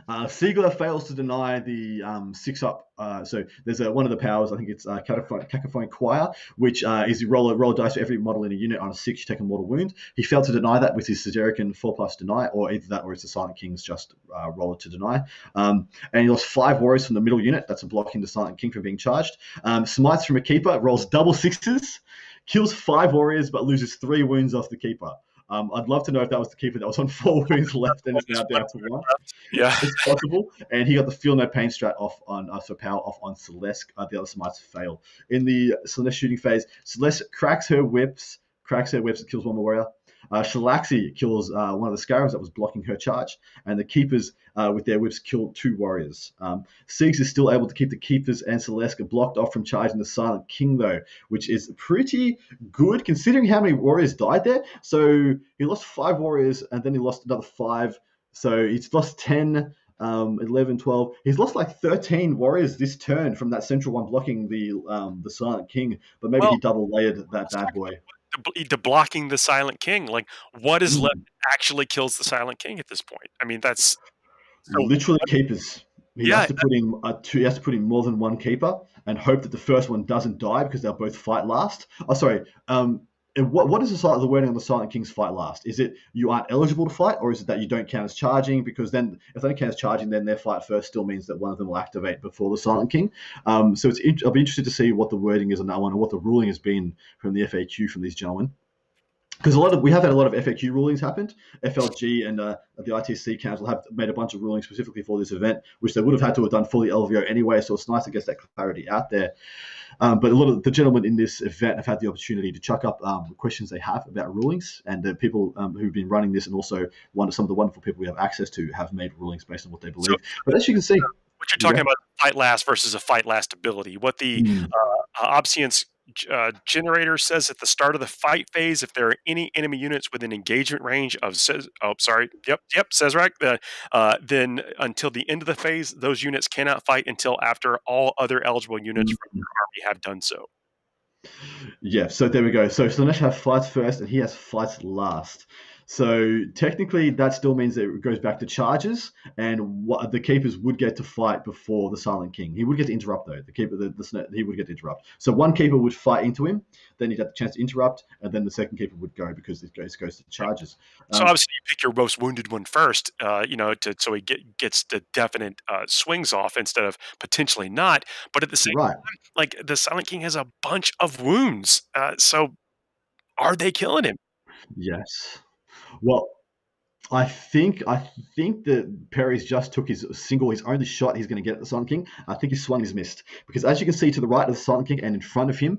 Siegler fails to deny the 6-up. So there's one of the powers, I think it's Cacophonic Choir, which is you roll a dice for every model in a unit. On a 6, you take a mortal wound. He failed to deny that with his Siderican 4+ deny, or either that or it's the Silent King's just roll it to deny. And he lost 5 warriors from the middle unit. That's blocking the Silent King from being charged. Smites from a keeper, rolls double 6s, kills 5 warriors, but loses 3 wounds off the keeper. I'd love to know if that was the keeper that was on 4 wounds left and is now down to 1. Yeah, it's possible. And he got the Feel No Pain strat off on power off on Celeste. The other smites fail. In the Celeste shooting phase, Celeste cracks her whips and kills 1 more warrior. Shalaxi kills one of the Scarabs that was blocking her charge, and the keepers with their whips killed 2 warriors. Siegs is still able to keep the keepers and Celeste blocked off from charging the Silent King though, which is pretty good considering how many warriors died there. So he lost 5 warriors and then he lost another 5. So he's lost 10, 11, 12. He's lost like 13 warriors this turn from that central one blocking the Silent King, but maybe he double layered that bad boy. Blocking the Silent King, like what is left actually kills the Silent King at this point. I mean, that's literally keepers. He has to put in he has to put in more than 1 keeper and hope that the first one doesn't die because they'll both fight last. What is the wording on the Silent King's fight last? Is it you aren't eligible to fight, or is it that you don't count as charging? Because then, if they don't count as charging, then their fight first still means that one of them will activate before the Silent King. I'll be interested to see what the wording is on that one, or what the ruling has been from the FAQ from these gentlemen. because we have had a lot of FAQ rulings happened. FLG and the ITC Council have made a bunch of rulings specifically for this event, which they would have had to have done fully LVO anyway. So it's nice to get that clarity out there. But a lot of the gentlemen in this event have had the opportunity to chuck up questions they have about rulings, and the people who've been running this, and also some of the wonderful people we have access to, have made rulings based on what they So believe. But as you can see, what you're you talking go. about, fight last versus a fight last ability. What the Mm, Obsidian's generator says at the start of the fight phase, if there are any enemy units within engagement range of says, oh, sorry, yep, says right. Then until the end of the phase, those units cannot fight until after all other eligible units from mm. your army have done so. Yeah, so there we go. So Slanesh has fights first, and he has fights last. So technically, that still means that it goes back to charges, and what the keepers would get to fight before the Silent King. He would get to interrupt though. The keeper, he would get to interrupt. So one keeper would fight into him, then he'd have the chance to interrupt, and then the second keeper would go because it goes to charges. So obviously, you pick your most wounded one first, so he gets the definite swings off instead of potentially not. But at the same Right. time, like the Silent King has a bunch of wounds, so are they killing him? Yes. Well, I think that Perry's just took his only shot he's going to get at the Silent King. I think his swung is missed because, as you can see to the right of the Silent King and in front of him,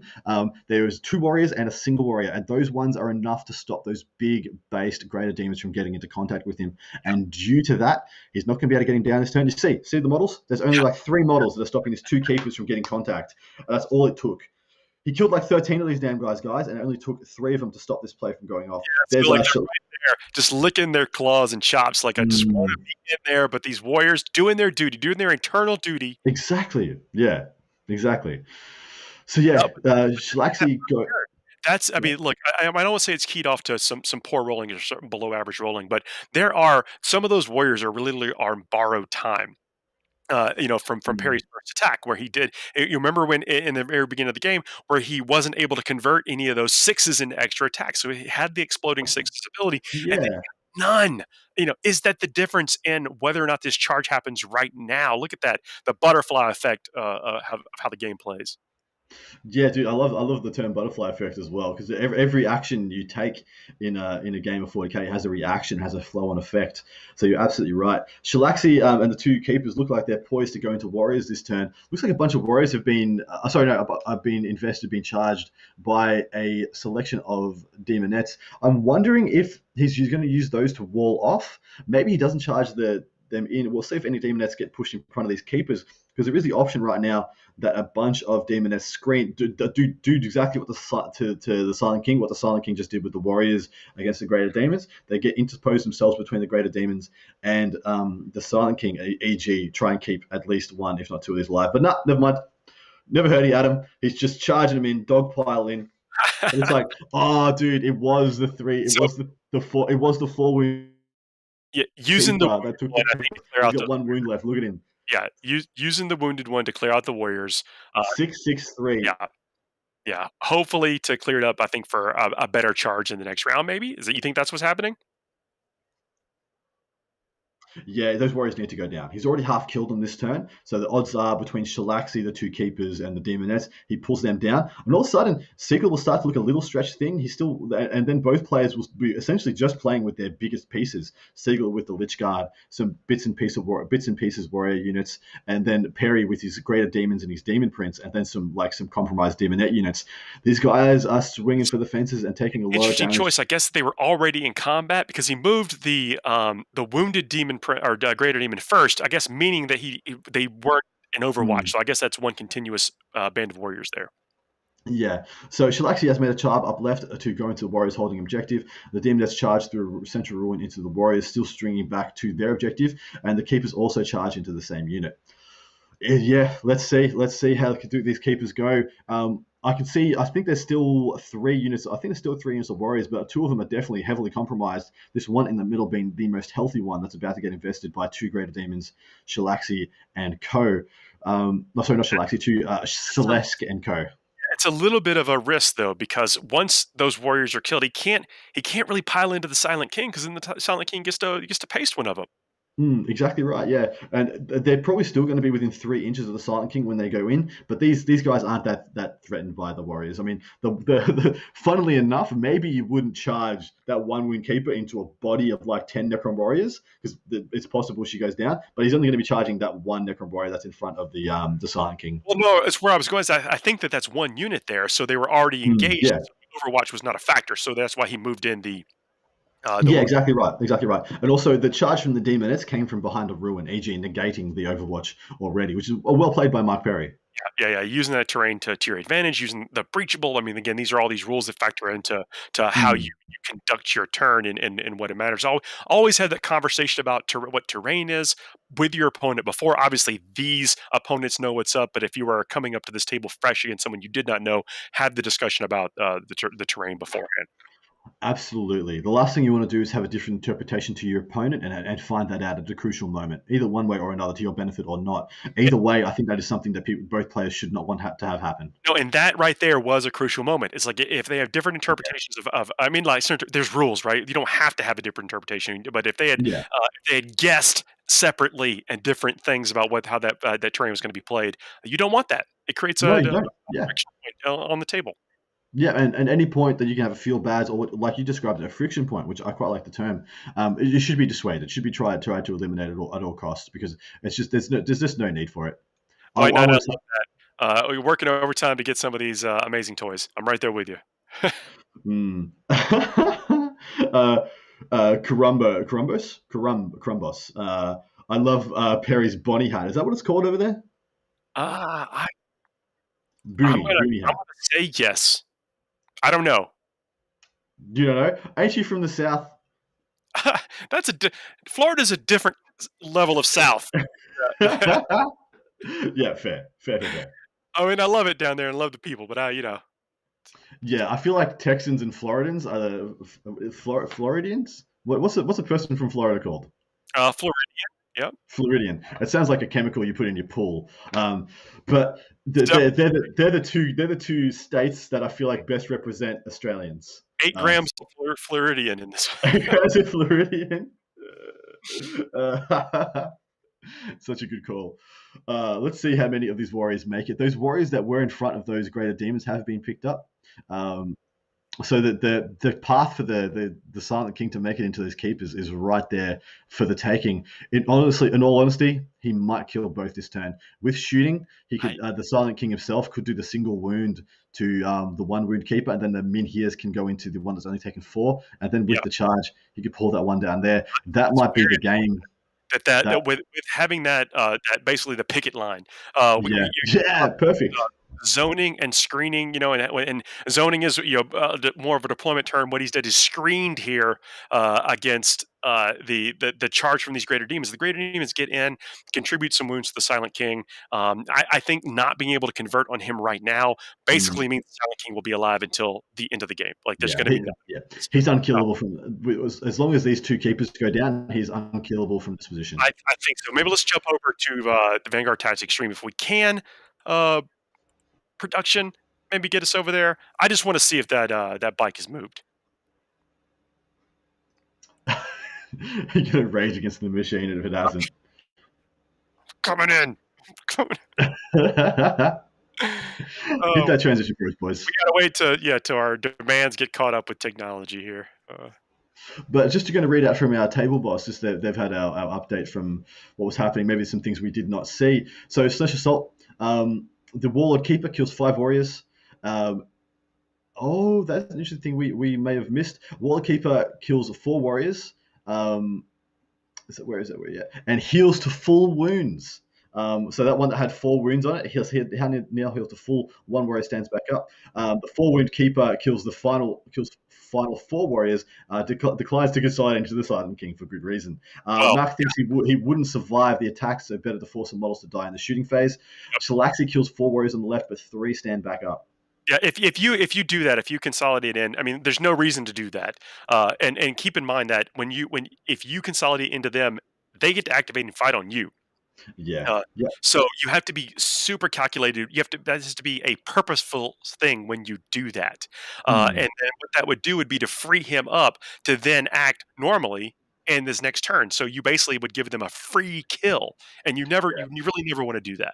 there is two warriors and a single warrior, and those ones are enough to stop those big based greater demons from getting into contact with him. And due to that, he's not going to be able to get him down this turn. You see the models? There's only Yeah, like 3 models that are stopping his 2 keepers from getting contact. And that's all it took. He killed like 13 of these damn guys, and it only took 3 of them to stop this play from going off. I There's feel like a they're right there, just licking their claws and chops. Like I just want to mm, be in there, but these warriors doing their duty, doing their internal duty. exactly. Yeah, exactly. So yeah, Shalaxi got That's, I yeah. mean, look, I don't want to say it's keyed off to some poor rolling or certain below average rolling, but there are some of those warriors are literally on borrowed time. From Mm, Perry's first attack, where he did. You remember when in the very beginning of the game, where he wasn't able to convert any of those sixes into extra attacks, so he had the exploding sixes ability, and then yeah, none. Is that the difference in whether or not this charge happens right now? Look at that, the butterfly effect of how the game plays. yeah, dude. I love the term butterfly effect as well because every action you take in a game of 40k has a reaction, has a flow on effect. So you're absolutely right. Shalaxi and the 2 keepers look like they're poised to go into warriors this turn. Looks like a bunch of warriors have been sorry, no, have been invested, been charged by a selection of demonettes. I'm wondering if he's going to use those to wall off. Maybe he doesn't charge them in. We'll see if any demonettes get pushed in front of these keepers because there is the option right now that a bunch of demonettes do exactly what to the Silent King, what the Silent King just did with the warriors against the greater demons. They get interpose themselves between the greater demons and the Silent King, e.g., try and keep at least 1, if not 2 of these alive. But nah, never mind. Never heard of Adam. He's just charging them in, dogpile in. And it's like, oh, dude, it was the 3, it So was the 4, it was the 4 wound yeah, using the keeper wounded that took one, the I turn. think to clear He's out got 1 wound left. Look at him. using the wounded one to clear out the warriors. 663. Yeah, yeah. Hopefully to clear it up, I think for a better charge in the next round. Maybe is it? You think that's what's happening? Yeah, those warriors need to go down. He's already half killed them this turn, so the odds are between Shalaxi, the 2 keepers, and the demonettes, he pulls them down, and all of a sudden, Siegler will start to look a little stretched thin. And then both players will be essentially just playing with their biggest pieces. Siegler with the Lich Guard, some bits and pieces warrior units, and then Perry with his greater demons and his demon prince, and then some compromised demonette units. These guys are swinging for the fences and taking a lot of Interesting damage. choice. I guess they were already in combat because he moved the wounded demon or greater demon first. I guess meaning that they weren't in Overwatch. Hmm. So I guess that's one continuous band of warriors there. Yeah, so Shalaxi has made a charge up left to go into the Warriors' holding objective. The demon that's charged through Central Ruin into the Warriors, still stringing back to their objective, and the Keepers also charge into the same unit. Yeah, let's see how these Keepers go. I can see. I think there's still 3 units. I think there's still 3 units of Warriors, but 2 of them are definitely heavily compromised. This one in the middle being the most healthy one that's about to get invested by 2 greater demons, Shalaxi and Co. No, sorry, not Shalaxi, 2 Celesk and Co. It's a little bit of a risk though, because once those warriors are killed, he can't really pile into the Silent King because then the Silent King gets to paste one of them. Exactly right. Yeah, and they're probably still going to be within 3 inches of the Silent King when they go in. But these guys aren't that threatened by the Warriors. I mean, funnily enough, maybe you wouldn't charge that one Wound Keeper into a body of like 10 Necron Warriors because it's possible she goes down. But he's only going to be charging that one Necron Warrior that's in front of the Silent King. Well, no, it's where I was going. Is I think that that's one unit there, so they were already engaged. Yeah. So Overwatch was not a factor, so that's why he moved in the Yeah, wound. exactly right. Exactly right. And also, the charge from the Demonettes came from behind a ruin, e.g., negating the Overwatch already, which is well played by Mark Perry. Yeah, using that terrain to your advantage, using the breachable. I mean, again, these are all these rules that factor into how Mm. you conduct your turn and what it matters. Always had that conversation about what terrain is with your opponent before. Obviously, these opponents know what's up, but if you are coming up to this table fresh against someone you did not know, have the discussion about the terrain beforehand. Absolutely. The last thing you want to do is have a different interpretation to your opponent and find that out at a crucial moment, either one way or another, to your benefit or not. Either way, I think that is something that both players should not want to have happen. No, and that right there was a crucial moment. It's like if they have different interpretations of I mean, like there's rules, right? You don't have to have a different interpretation, but Yeah. if they had guessed separately and different things about how that terrain was going to be played, you don't want that. It creates No, a you don't. Yeah. friction point on the table. Yeah, and any point that you can have a feel bad or like you described it, a friction point, which I quite like the term, it should be dissuaded. It should be tried to eliminate at all costs because it's just there's just no need for it. I, Oh, I no, no, want to. we're working overtime to get some of these amazing toys. I'm right there with you. Mm. Carumbos. I love Perry's Bonnie hat. Is that what it's called over there? Ah, Boonie I'm hat. gonna say yes. I don't know. You don't know? Ain't you from the South? That's Florida's a different level of South. Yeah, fair. I mean, I love it down there and love the people, but Yeah, I feel like Texans and Floridans are Floridians. What's a person from Florida called? Florida. Yep. Floridian. It sounds like a chemical you put in your pool. But Def- they're the two states that I feel like best represent Australians. 8 grams of Floridian in this. As a Floridian. Uh, Such a good call. Let's see how many of these warriors make it. Those warriors that were in front of those greater demons have been picked up. Um, so the path for the Silent King to make it into those keepers is right there for the taking. In all honesty, he might kill both this turn. With shooting, he could the Silent King himself could do the single wound to the one wound keeper, and then the Minhirs can go into the one that's only taken 4, and then with Yep. the charge, he could pull that one down there. That might be the game. That That with having that basically the picket line, Yeah, you yeah, perfect. zoning and screening, and zoning is more of a deployment term. What he's did is screened here against the charge from these greater demons. The greater demons get in, contribute some wounds to the Silent King. I think not being able to convert on him right now Mm, basically means the Silent King will be alive until the end of the game. Like there's yeah, going to be nothing. yeah, he's unkillable from as long as these two keepers go down, he's unkillable from this position. I think so. Maybe let's jump over to the Vanguard Tactics stream if we can. Uh, Production, maybe get us over there. I just want to see if that bike has moved. He's gonna rage against the machine if it hasn't. Coming in. Coming. Hit Oh, that transition for us, boys. we gotta wait till our demands get caught up with technology here. But just going to read out from our table boss, just that they've had our update from what was happening, maybe some things we did not see. So Slash Assault, the Warlord Keeper kills 5 warriors. Oh, that's an interesting thing we may have missed. Warlord Keeper kills 4 warriors. Where is it? Yeah, and heals to full wounds. So that one that had 4 wounds on it, now heals to full. 1 warrior stands back up. The 4 wound keeper kills final 4 warriors. Declines to consolidate into the Silent King for good reason. Oh, Mark thinks he wouldn't survive the attack, so better to force some models to die in the shooting phase. Shalaxi kills 4 warriors on the left, but 3 stand back up. yeah. If you do that, if you consolidate in, I mean, there's no reason to do that. And keep in mind that if you consolidate into them, they get to activate and fight on you. Yeah, Uh, yeah. so you have to be super calculated. That has to be a purposeful thing when you do that. Hmm. And then what that would do would be to free him up to then act normally in this next turn. So you basically would give them a free kill, and you really never want to do that.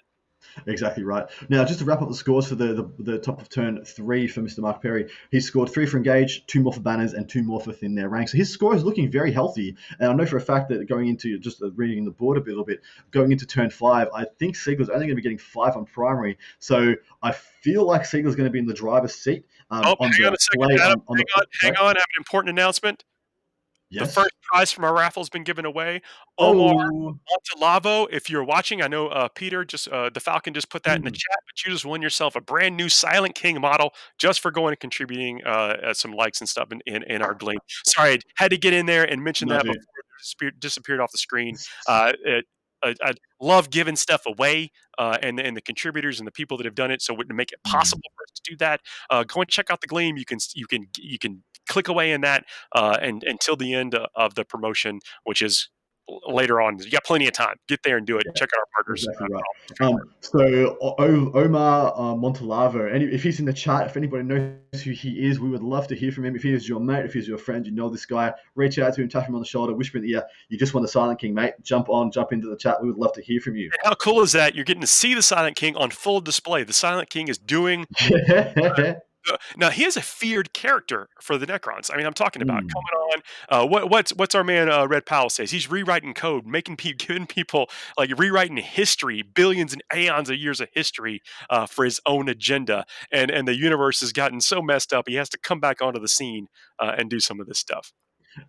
Exactly right. Now, just to wrap up the scores for the top of turn 3 for Mr. Mark Perry, he scored 3 for Engage, 2 more for Banners, and 2 more for Thin Their Ranks. So his score is looking very healthy. And I know for a fact that going into, just reading the board a little bit, going into turn 5, I think Siegler's only going to be getting 5 on primary. So I feel like Siegler's going to be in the driver's seat Oh, on hang on the a second, play. Adam. On the Hang on. I have an important announcement. The Yes. first prize from our raffle has been given away. Omar Oh. Montalavo, if you're watching, I know Peter the Falcon just put that in the Hmm. chat, but you just won yourself a brand new Silent King model just for going and contributing some likes and stuff in our gleam. Sorry, I had to get in there and mention No, that dude. before it disappeared off the screen. I love giving stuff away, and the contributors and the people that have done it. So to make it possible for us to do that, go and check out the Gleam. You can click away in that and until the end of the promotion, which is later on. You got plenty of time. Get there and do it. Yeah. Check out our partners. Exactly right. So Omar Montalavo, if he's in the chat, if anybody knows who he is, we would love to hear from him. If he is your mate, if he's your friend, you know this guy, reach out to him, tap him on the shoulder, whisper in the ear, you just want the Silent King, mate. Jump into the chat. We would love to hear from you. And how cool is that? You're getting to see the Silent King on full display. The Silent King is doing. Now he is a feared character for the Necrons. I mean, I'm talking about coming on. What's our man Red Powell says? He's rewriting code, giving people like rewriting history, billions and aeons of years of history for his own agenda. And the universe has gotten so messed up, he has to come back onto the scene and do some of this stuff.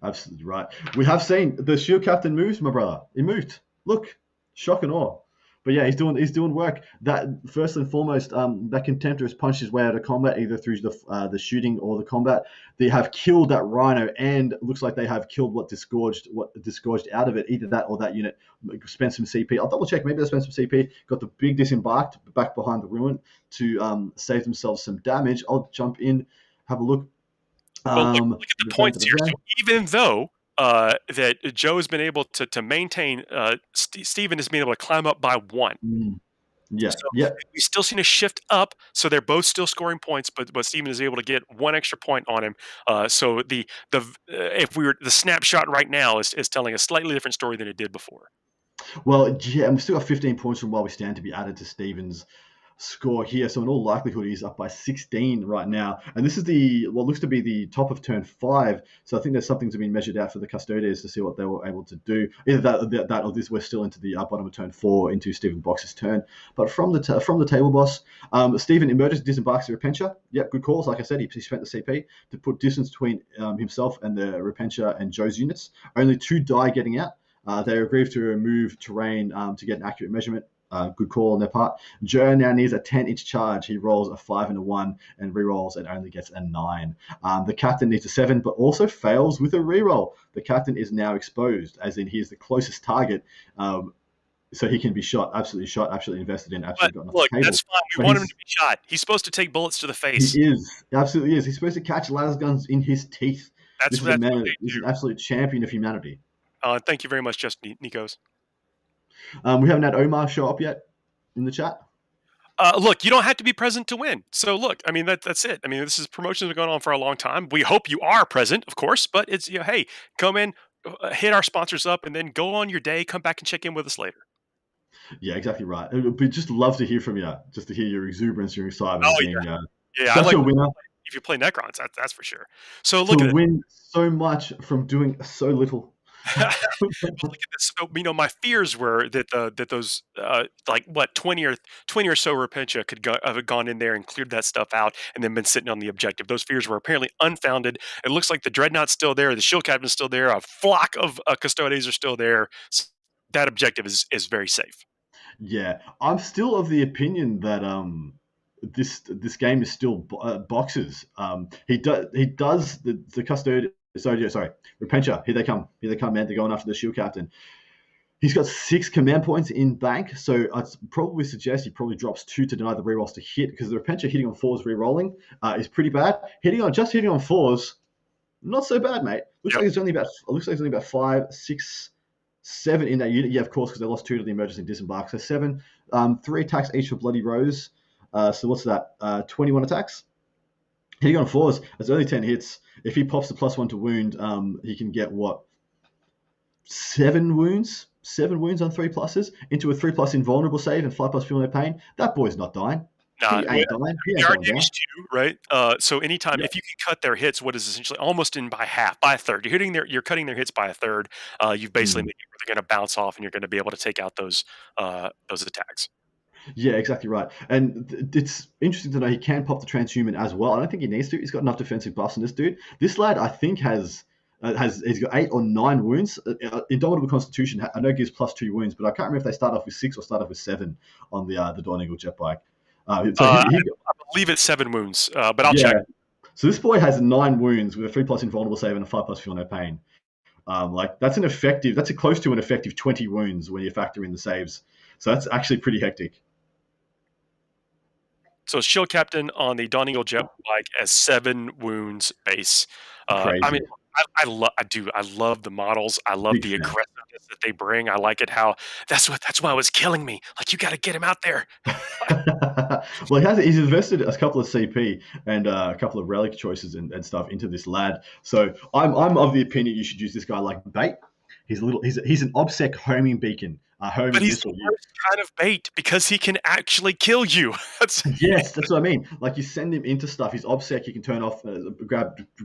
Absolutely right. We have seen the Shield Captain moves, my brother. He moved. Look, shock and awe. But yeah, he's doing work. That first and foremost, that Contemptuous punched his way out of combat either through the shooting or the combat. They have killed that Rhino, and it looks like they have killed what disgorged out of it. Either that or that unit spent some CP. I'll double check. Maybe they spent some CP. Got the big disembarked back behind the ruin to save themselves some damage. I'll jump in, have a look. Well, look at the points here. So even though that Joe has been able to maintain, Steven has been able to climb up by 1. Yeah, So yeah. we've still seen a shift up, so they're both still scoring points, but Steven is able to get 1 extra point on him. So the snapshot right now is telling a slightly different story than it did before. Well, yeah, and we've still got 15 points from while we stand to be added to Steven's score here. So in all likelihood, he's up by 16 right now. And this is what looks to be the top of turn 5. So I think there's something to be measured out for the Custodians to see what they were able to do. Either that or this, we're still into the bottom of turn 4 into Stephen Box's turn. But from the table boss, Stephen emerges, disembarks the Repentia. Yep, good calls. Like I said, he spent the CP to put distance between himself and the Repentia and Joe's units. Only 2 die getting out. They agreed to remove terrain to get an accurate measurement. Good call on their part. Joe now needs a 10-inch charge. He rolls a 5 and a 1 and rerolls and only gets a 9. The captain needs a 7, but also fails with a reroll. The captain is now exposed, as in he is the closest target, so he can be shot, absolutely invested in, absolutely got enough Look, table. that's fine. We want him to be shot. He's supposed to take bullets to the face. He absolutely is. He's supposed to catch las guns in his teeth. He's an absolute champion of humanity. Thank you very much, Justin Nikos. We haven't had Omar show up yet in the chat. Look, you don't have to be present to win. So look, I mean, that's it. I mean, this is promotions have been going on for a long time. We hope you are present, of course, but it's, hey, come in, hit our sponsors up, and then go on your day. Come back and check in with us later. Yeah, exactly right. We'd just love to hear from you, just to hear your exuberance, your excitement. Yeah, such a winner. If you play Necrons, that's for sure. So look to win so much from doing so little. Look at this. So, my fears were that those 20 or so Repentia could have gone in there and cleared that stuff out and then been sitting on the objective. Those fears were apparently unfounded. It looks like the Dreadnought's still there, the Shield Captain's still there, a flock of Custodes are still there. So that objective is very safe. Yeah, I'm still of the opinion that this game is still boxes. He does the Custodian. Sorry, Repentia. Here they come, man. They're going after the Shield Captain. He's got 6 command points in bank, so I'd probably suggest he probably drops 2 to deny the rerolls to hit, because the Repentia hitting on 4s rerolling is pretty bad. Hitting on 4s, not so bad, mate. Looks like it's only about 5, 6, 7 in that unit. Yeah, of course, because they lost 2 to the emergency disembark. So 7, 3 attacks each for Bloody Rose. So what's that? 21 attacks. Hitting on 4s, that's only 10 hits. If he pops the +1 to wound, he can get what? 7 wounds on 3 pluses into a 3+ invulnerable save and 5+ feel no pain. That boy's not dying. Nah, He ain't dying. He they ain't are going down. damage too, right? So anytime Yeah. if you can cut their hits, what is essentially almost in by half, by a third. You're cutting their hits by a third. You've basically Mm. made it where they're going to bounce off, and you're going to be able to take out those attacks. Yeah, exactly right. And it's interesting to know he can pop the transhuman as well. I don't think he needs to. He's got enough defensive buffs on this dude. This lad, I think, he's got 8 or 9 wounds. Indomitable Constitution, I know gives +2 wounds, but I can't remember if they start off with 6 or start off with 7 on the Dawn Eagle jet bike. So I believe it's 7 wounds, but I'll check. yeah. So this boy has 9 wounds with a 3+ invulnerable save and a 5+ feel no pain. That's close to an effective 20 wounds when you factor in the saves. So that's actually pretty hectic. So Shield Captain on the Dawn Eagle jet bike as 7 wounds base. Crazy. I mean, I love the models. I love Big the fan. aggressiveness that they bring. I like it how that's why it was killing me. Like, you got to get him out there. Well, he's invested a couple of CP and a couple of relic choices and stuff into this lad. So I'm of the opinion you should use this guy like bait. He's an OBSEC homing beacon. But he's the worst kind of bait because he can actually kill you. Yes, that's what I mean. Like, you send him into stuff. He's OBSEC. You can turn off,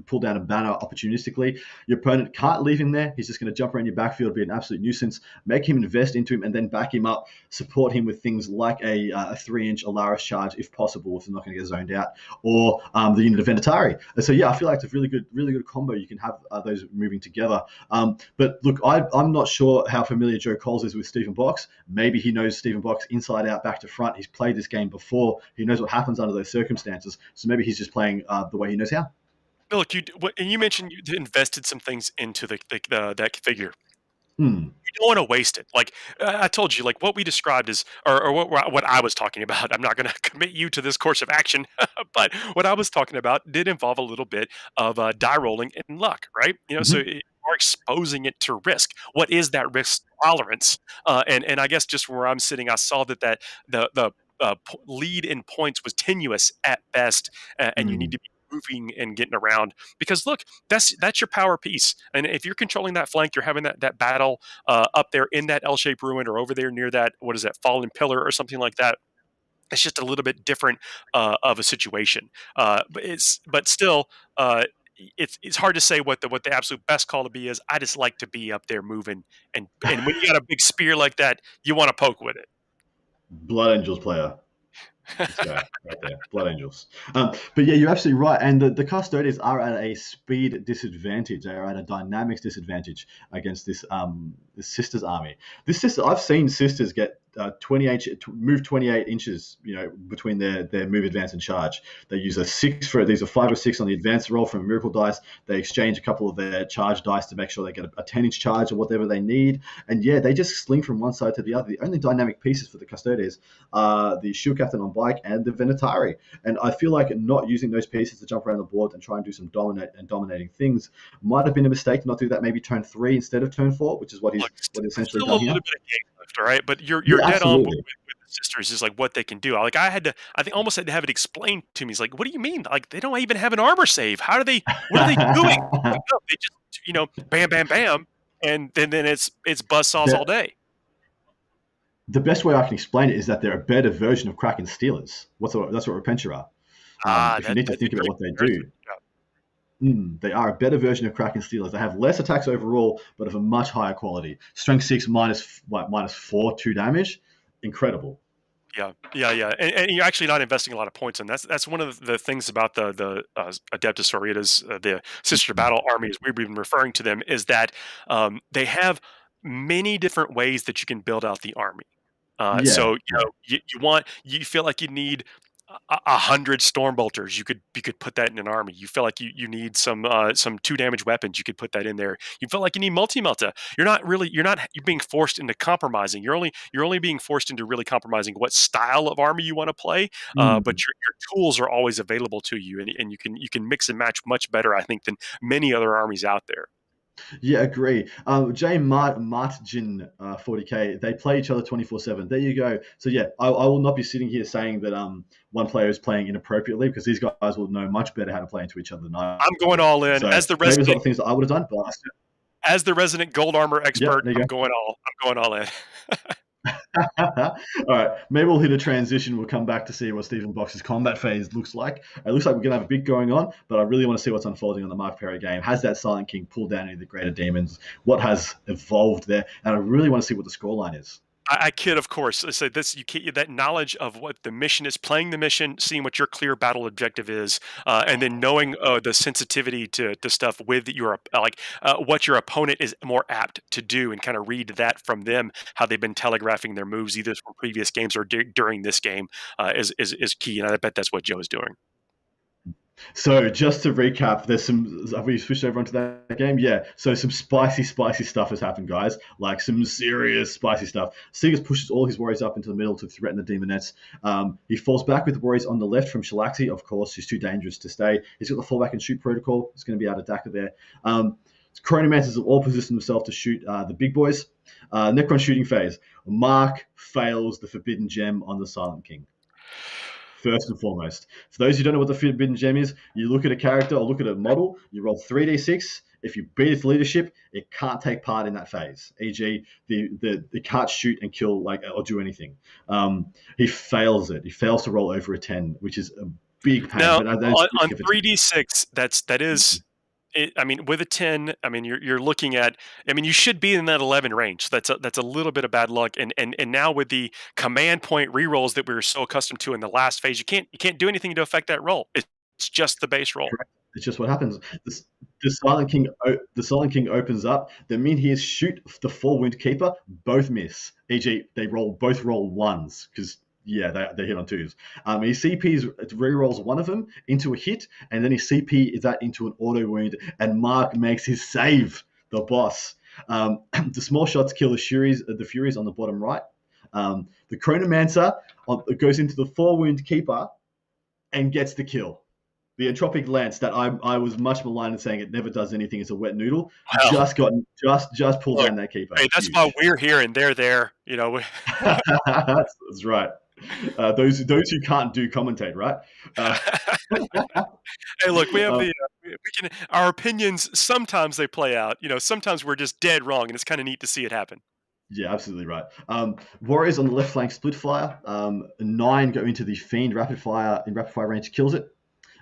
pull down a banner opportunistically. Your opponent can't leave him there. He's just going to jump around your backfield, be an absolute nuisance. Make him invest into him, and then back him up. Support him with things like a 3-inch Alaris charge, if possible, if they're not going to get zoned out, or the unit of Venatari. So yeah, I feel like it's a really good combo. You can have those moving together. But look, I'm not sure how familiar Joe Coles is with Stephen Box. Maybe he knows Stephen Box inside out, back to front. He's played this game before. He knows what happens under those circumstances. So maybe he's just playing the way he knows how. Look, and you mentioned you invested some things into that figure. Hmm. You don't want to waste it. Like, I told you, like what we described is, or what I was talking about. I'm not going to commit you to this course of action, but what I was talking about did involve a little bit of die rolling and luck, right? So you are exposing it to risk. What is that risk tolerance? And I guess just where I'm sitting, I saw that the lead in points was tenuous at best, and you need to be moving and getting around, because look, that's your power piece. And if you're controlling that flank, you're having that battle up there in that L-shaped ruin, or over there near that, what is that, fallen pillar or something like that. It's just a little bit different of a situation, but still, it's hard to say what the absolute best call to be is. I just like to be up there moving, and when you got a big spear like that, you want to poke with it. Blood Angels player. This guy right there, Blood Angels. But yeah, you're absolutely right. And the Custodians are at a speed disadvantage. They are at a dynamics disadvantage against this Sisters army. This sister, I've seen Sisters get 28 inches, between their move, advance, and charge. They use a 6 for these are 5 or 6 on the advanced roll from miracle dice. They exchange a couple of their charge dice to make sure they get a 10-inch charge or whatever they need. And yeah, they just sling from one side to the other. The only dynamic pieces for the Custodians are the Shield Captain on bike and the Venatari. And I feel like not using those pieces to jump around the board and try and do some dominating things might have been a mistake to not do that maybe turn 3 instead of turn 4, which is what he's essentially done here. A little bit of game left, all right? But you're Yeah, dead on absolutely. with the Sisters, is like what they can do. Like, I think almost had to have it explained to me. It's like, what do you mean? Like, they don't even have an armor save. What are they doing? Like, no, they just, bam, bam, bam, and then it's buzzsaws all day. The best way I can explain it is that they're a better version of Kraken Steelers. That's what Repentia are. If you need to think about what they do. They are a better version of Kraken Steelers. They have less attacks overall, but of a much higher quality. Strength 6 -4, 2 damage. Incredible. Yeah. And you're actually not investing a lot of points in. That's one of the things about the Adeptus Sororitas, the Sister Battle Army, as we've been referring to them, is that they have many different ways that you can build out the army. So you feel like you need 100 Stormbolters. You could put that in an army. You feel like you need some 2 damage weapons. You could put that in there. You feel like you need multi-melta. You're being forced into compromising. You're only being forced into really compromising what style of army you want to play. But your tools are always available to you, and you can mix and match much better, I think, than many other armies out there. Yeah, agree. Jay Martjin, 40k, they play each other 24/7. There you go. So yeah, I will not be sitting here saying that one player is playing inappropriately, because these guys will know much better how to play into each other than I. I'm going all in, So as the rest maybe of there's other things that I would have done, but as the resident gold armor Yep, expert, there you go. I'm going all in. All right, maybe we'll hit a transition. We'll come back to see what Stephen Box's combat phase looks like. It looks like we're gonna have a bit going on, but I really want to see what's unfolding on the Mark Perry game. Has that Silent King pulled down any of the greater demons? What has evolved there? And I really want to see what the scoreline is. I kid, of course. I say this: you can't, that knowledge of what the mission is, playing the mission, seeing what your clear battle objective is, and then knowing the sensitivity to stuff with your what your opponent is more apt to do, and kind of read that from them, how they've been telegraphing their moves either from previous games or during this game, is key. And I bet that's what Joe is doing. So just to recap, there's some. Have we switched over onto that game? Yeah. So some spicy stuff has happened, guys. Like some serious spicy stuff. Seegers pushes all his warriors up into the middle to threaten the demonettes. He falls back with the warriors on the left from Shalaxi. Of course, he's too dangerous to stay. He's got the fallback and shoot protocol. He's going to be out of Daka there. Chronomancers have all positioned themselves to shoot the big boys. Necron shooting phase. Mark fails the Forbidden Gem on the Silent King. First and foremost. For those who don't know what the Forbidden Gem is, you look at a character or look at a model, you roll 3d6. If you beat its leadership, it can't take part in that phase. E.g., the can't shoot and kill or do anything. He fails it. He fails to roll over a 10, which is a big pain. Now, But on 3d6, that is. I mean, with a 10, I mean, you're looking at. I mean, you should be in that 11 range. So that's a little bit of bad luck. And now with the command point rerolls that we were so accustomed to in the last phase, you can't do anything to affect that roll. It's just the base roll. Correct. It's just what happens. The Silent King opens up. The Menhirs shoot the 4-wound keeper. Both miss. E.g., they both roll ones because they hit on 2s. He CPs rerolls one of them into a hit, and then he CP is that into an auto wound, and Mark makes his save. The boss. The small shots kill the Furies on the bottom right. The Chronomancer goes into the 4-wound keeper and gets the kill. The Entropic Lance that I was much maligned in saying it never does anything. It's a wet noodle. Wow. Just pulls down that keeper. Hey, that's why we're here and they're there. That's right. Those who can't do commentate, right? Hey, look, we have we can our opinions. Sometimes they play out. Sometimes we're just dead wrong, and it's kind of neat to see it happen. Yeah, absolutely right. Warriors on the left flank split fire. 9 go into the Fiend rapid fire range, kills it.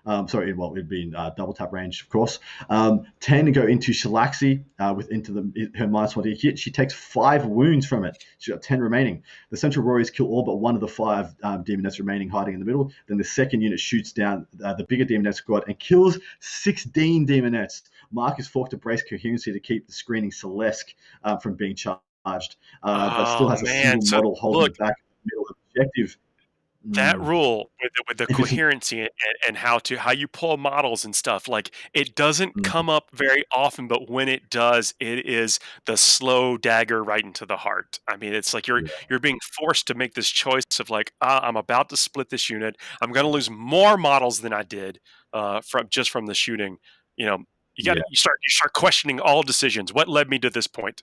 It'd be in double tap range, of course. 10 go into Shalaxi into her -1 hit. She takes 5 wounds from it. She's got 10 remaining. The Central Warriors kill all but one of the 5 demonettes remaining hiding in the middle. Then the second unit shoots down the bigger demonette squad and kills 16 demonettes. Mark is forced to brace coherency to keep the screening Celeste from being charged. But still has a single model holding back the middle objective. That rule with the coherency and how you pull models and stuff, like it doesn't come up very often, but when it does, it is the slow dagger right into the heart. I mean, it's like you're being forced to make this choice of I'm about to split this unit. I'm going to lose more models than I did from the shooting. You start questioning all decisions. What led me to this point?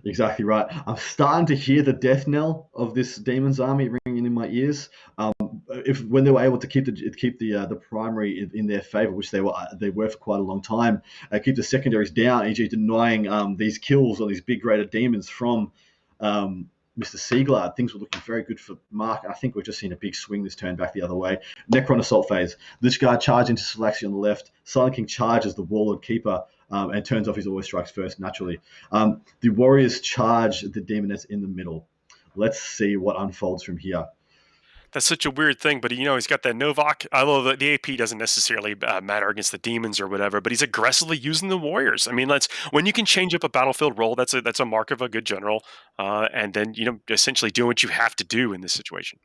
Exactly right. I'm starting to hear the death knell of this demon's army ringing in my ears. When they were able to keep the primary in their favor, which they were for quite a long time, keep the secondaries down, e.g., denying these kills on these big greater demons from Mr. Siegler, things were looking very good for Mark. I think we've just seen a big swing this turn back the other way. Necron assault phase. This guy charges into Salaxi on the left. Silent King charges the Warlord Keeper and turns off his always strikes first, naturally. The Warriors charge the Demonettes in the middle. Let's see what unfolds from here. That's such a weird thing, but he's got that Novak. Although the AP doesn't necessarily matter against the demons or whatever, but he's aggressively using the warriors. I mean, when you can change up a battlefield role, that's a mark of a good general. And then essentially doing what you have to do in this situation.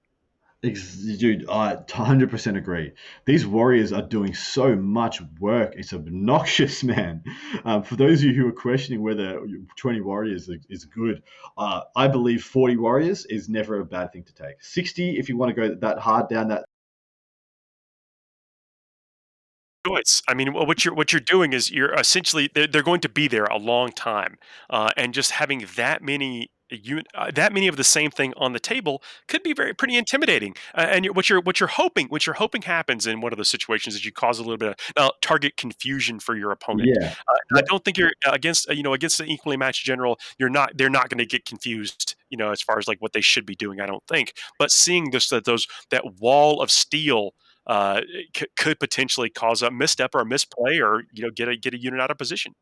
Dude, I 100% agree. These warriors are doing so much work. It's obnoxious, man. For those of you who are questioning whether 20 warriors is good, I believe 40 warriors is never a bad thing to take. 60, if you want to go that hard down that choice. I mean, what you're doing is you're essentially they're going to be there a long time, and just having that many of the same thing on the table could be very pretty intimidating. And what you're hoping happens in one of those situations is you cause a little bit of target confusion for your opponent. Yeah. I Yep. don't think you're against the equally matched general. They're not going to get confused. As far as like what they should be doing, I don't think. But seeing that wall of steel could potentially cause a misstep or a misplay, or get a unit out of position.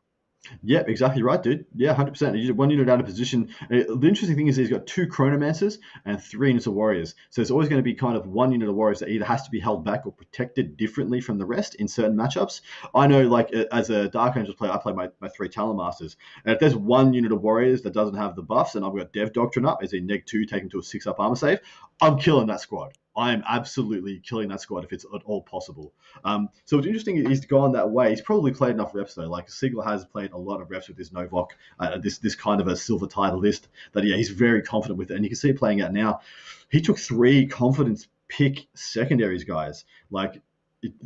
Yep, exactly right, dude. Yeah, 100%. He's one unit out of position. The interesting thing is he's got two Chronomancers and three units of Warriors. So there's always going to be kind of one unit of Warriors that either has to be held back or protected differently from the rest in certain matchups. I know, like, as a Dark Angels player, I play my three Talon Masters. And if there's one unit of Warriors that doesn't have the buffs, and I've got Dev Doctrine up as a neg 2, take him to a 6-up armor save, I'm killing that squad. I am absolutely killing that squad if it's at all possible. So it's interesting he's gone that way. He's probably played enough reps though. Like Siegler has played a lot of reps with this Novok, this kind of a silver tide list that he's very confident with it, and you can see it playing out now. He took 3 confidence pick secondaries, guys. Like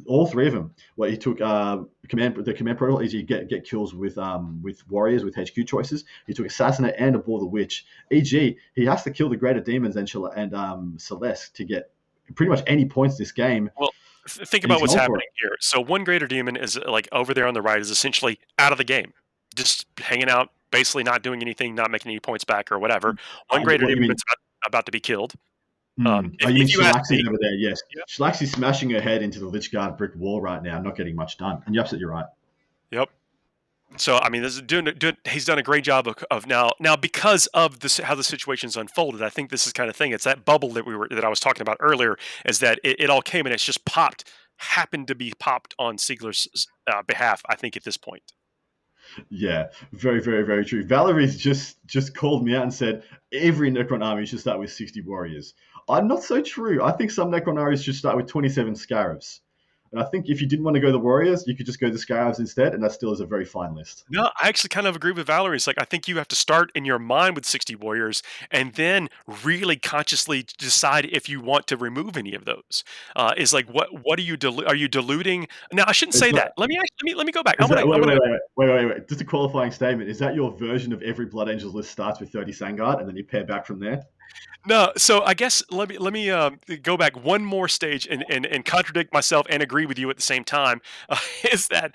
all 3 of them. Well, he took the command protocol is you get kills with warriors with HQ choices. He took assassinate and abhor the witch. E.g., he has to kill the greater demons and Celeste to get pretty much any points this game, Well, think and about he's what's going for it. happening here. So one greater demon is like over there on the right is essentially out of the game, just hanging out, basically not doing anything, not making any points back or whatever. One greater What you mean? demon's about to be killed. Oh, you mean If you ask Shalaxi's me, over there? Yes. yep, Shalaxi's smashing her head into the Lichguard brick wall right now, not getting much done. And you're absolutely right. yep. So I mean, this is he's done a great job of now because of this how the situation's unfolded. I think this is kind of thing. It's that bubble that I was talking about earlier. Is that it all came and it's just happened to be popped on Siegler's behalf. I think at this point. Yeah, very, very, very true. Valerie's just called me out and said every Necron army should start with 60 warriors. I'm not so true. I think some Necron armies should start with 27 Scarabs. And I think if you didn't want to go the warriors, you could just go the Scarabs instead, and that still is a very fine list. No, I actually kind of agree with Valerie. It's like I think you have to start in your mind with 60 warriors, and then really consciously decide if you want to remove any of those. Is like what are you diluting? Now I shouldn't It's say not. that. Let me go back. Is that I'm gonna wait. Just a qualifying statement. Is that your version of every Blood Angels list starts with 30 Sangard and then you pair back from there? No, so I guess let me go back one more stage and contradict myself and agree with you at the same time. Is that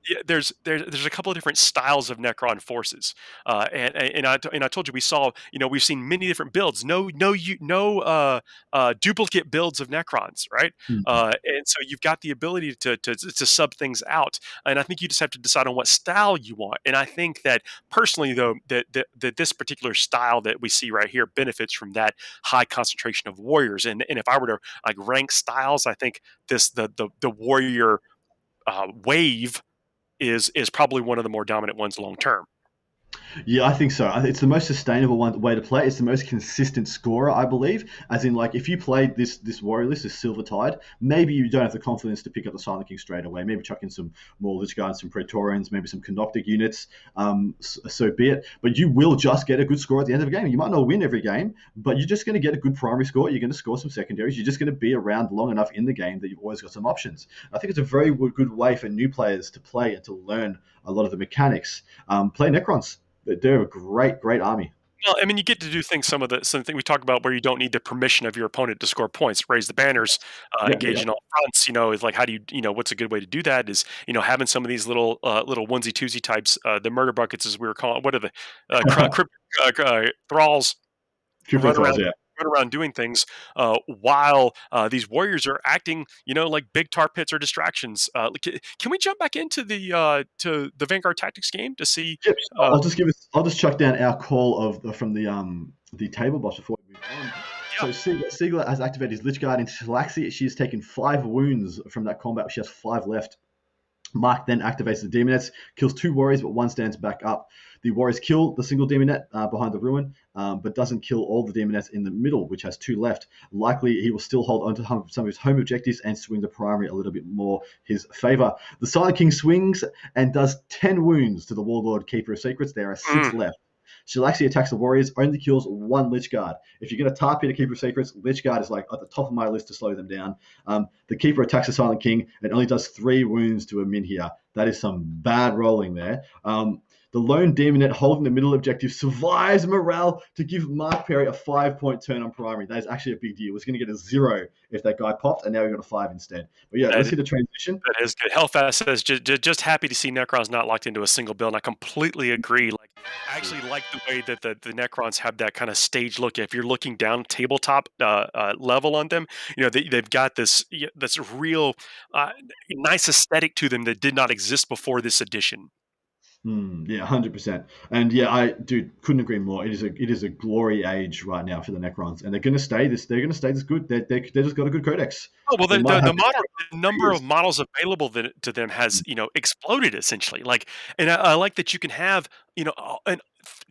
yeah, there's a couple of different styles of Necron forces, and I told you we've seen many different builds. No duplicate builds of Necrons, right? Mhm. And so you've got the ability to sub things out, and I think you just have to decide on what style you want. And I think that personally, though, that this particular style that we see right here benefits from that high concentration of warriors. And if I were to like rank styles, I think the warrior wave is probably one of the more dominant ones long term. Yeah, I think so. It's the most sustainable way to play. It's the most consistent scorer, I believe. As in, like, if you played this warrior list, this Silver Tide, maybe you don't have the confidence to pick up the Silent King straight away. Maybe chuck in some more Lich Guards, some Praetorians, maybe some Canoptic units. So be it. But you will just get a good score at the end of the game. You might not win every game, but you're just going to get a good primary score. You're going to score some secondaries. You're just going to be around long enough in the game that you've always got some options. I think it's a very good way for new players to play and to learn a lot of the mechanics. Play Necrons. They're a great army. Well, I mean, you get to do things. Something we talk about where you don't need the permission of your opponent to score points, raise the banners, Yeah. engage in all fronts. Is like how do what's a good way to do that? Is having some of these little onesie twosie types, the murder buckets as we were calling. What are the crypt, thralls Crypto run Thralls, around yeah. run around doing things while these warriors are acting, like big tar pits or distractions. Can we jump back into the Vanguard Tactics game to see? Yep. Uh, I'll just chuck down our call from the table boss before we move on. So yeah, Siegler has activated his Lich Guard into Shalaxi. She has taken 5 wounds from that combat. She has 5 left. Mark then activates the Demonets, kills 2 warriors, but 1 stands back up. The warriors kill the single Demonet behind the ruin, but doesn't kill all the Demonets in the middle, which has 2 left. Likely, he will still hold on to some of his home objectives and swing the primary a little bit more his favor. The Silent King swings and does 10 wounds to the Warlord Keeper of Secrets. There are 6 left. Jalaxy attacks the Warriors, only kills one Lich Guard. If you're going to tar pit a Keeper of Secrets, Lich Guard is like at the top of my list to slow them down. The Keeper attacks the Silent King and only does 3 wounds to a min here. That is some bad rolling there. The lone Demonet holding the middle objective survives morale to give Mark Perry a 5-point turn on primary. That is actually a big deal. It was going to get a 0 if that guy popped, and now we got a 5 instead. But yeah, let's hit the transition. That is good. Hellfast says, just happy to see Necrons not locked into a single build. And I completely agree. Like, I actually like the way that the Necrons have that kind of stage look. If you're looking down tabletop level on them, they've got this real nice aesthetic to them that did not exist before this edition. Yeah, 100%. And yeah, couldn't agree more. It is a glory age right now for the Necrons, and they're going to stay this. They're going to stay this good. They just got a good codex. Oh well, the number of models available to them has exploded essentially. Like, and I like that you can have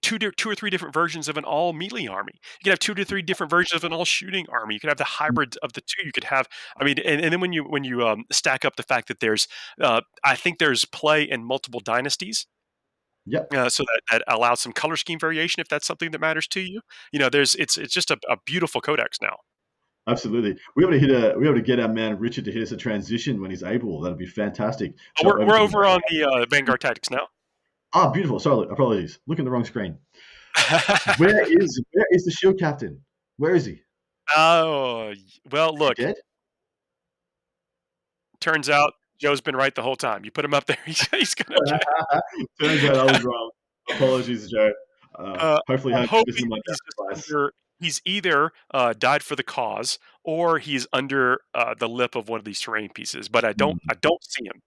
two or three different versions of an all melee army. You can have 2 to 3 different versions of an all shooting army. You could have the hybrid of the two. You could have, and then when you stack up the fact that there's, I think there's play in multiple dynasties. Yep. So that allows some color scheme variation if that's something that matters to you. It's just a beautiful codex now. Absolutely. We able to get our man Richard to hit us a transition when he's able. That'd be fantastic. We're over on the Vanguard Tactics now. Ah, beautiful. Sorry, apologies. Look in the wrong screen. Where is the shield captain? Where is he? Oh, well, look. Dead? Turns out Joe's been right the whole time. You put him up there, he's going to. Turns out I was wrong. Apologies, Joe. Hopefully, he's either died for the cause or he's under the lip of one of these terrain pieces. But I don't see him.